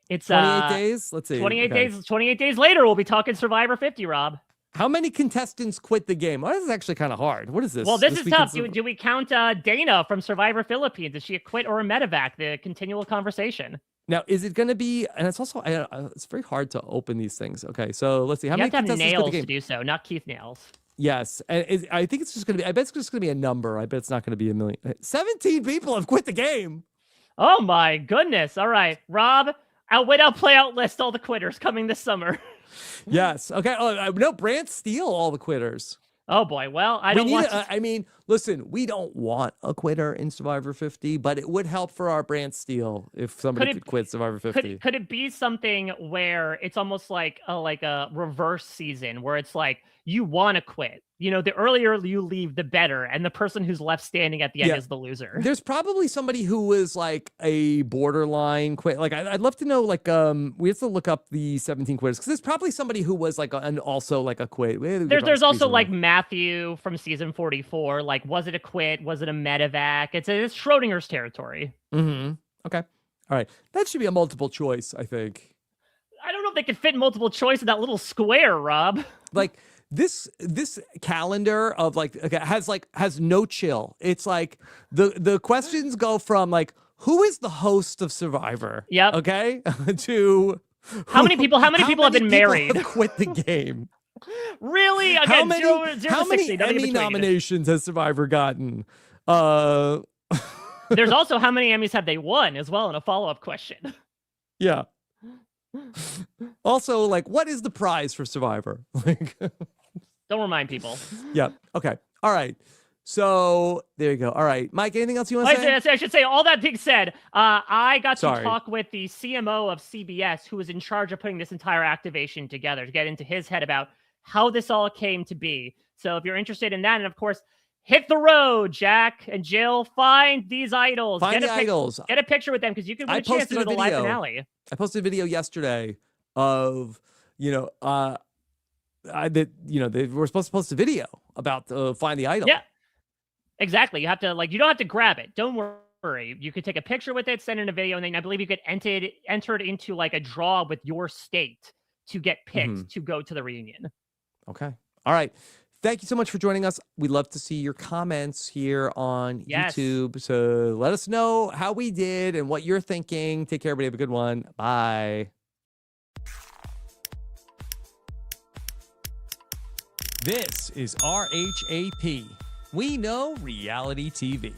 It's 28 days. Let's see. 28 days. 28 days later, we'll be talking Survivor 50, Rob. How many contestants quit the game? Oh, this is actually kind of hard. What is this? Well, this is tough. Do we count Dana from Survivor Philippines? Is she a quit or a medevac? The continual conversation. Now, is it going to be? And it's also it's very hard to open these things. Okay, so let's see. How you many have to have contestants nails quit the game? to do so, not Keith nails. Yes, and I think it's just going to be. I bet it's just going to be a number. I bet it's not going to be a million. 17 people have quit the game. Oh my goodness! All right, Rob, play out list all the quitters coming this summer. Yes. Okay. Oh, no, Brant Steele all the quitters. Oh boy. Well, I don't want. I mean, listen, we don't want a quitter in Survivor 50, but it would help for our Brant Steele if somebody could quit Survivor 50. Could it be something where it's almost like a reverse season where it's like you want to quit? You know, the earlier you leave, the better, and the person who's left standing at the end is the loser. There's probably somebody who was like a borderline quit. Like, I'd love to know. Like, we have to look up the 17 quitters because there's probably somebody who was like also like a quit. There's also like Matthew from season 44. Like, was it a quit? Was it a medevac? It's Schrodinger's territory. Mm-hmm. Okay. All right. That should be a multiple choice, I think. I don't know if they could fit multiple choice in that little square, Rob. Like. This calendar of has no chill. It's like the questions go from like who is the host of Survivor? Yep. Okay. To how many people have been married? Have quit the game. Really? Again, how many, 0 to how 60, many Emmy nominations has Survivor gotten? There's also how many Emmys have they won as well in a follow-up question. Yeah. Also, like, what is the prize for Survivor? Like. Don't remind people. Yeah. Okay. All right. So there you go. All right, Mike. Anything else you want to say? I should say. All that being said, I got to talk with the CMO of CBS, who was in charge of putting this entire activation together, to get into his head about how this all came to be. So if you're interested in that, and of course, hit the road, Jack and Jill. Find these idols. Find the idols. Get a picture with them because you can win a chance to go to the live finale. I posted a video yesterday of they were supposed to post a video about find the idol. Yeah, exactly. You have to you don't have to grab it. Don't worry. You could take a picture with it, send in a video, and then I believe you get entered into like a draw with your state to get picked to go to the reunion. Okay. All right. Thank you so much for joining us. We'd love to see your comments here on YouTube. So let us know how we did and what you're thinking. Take care, everybody. Have a good one. Bye. This is RHAP. We know reality TV.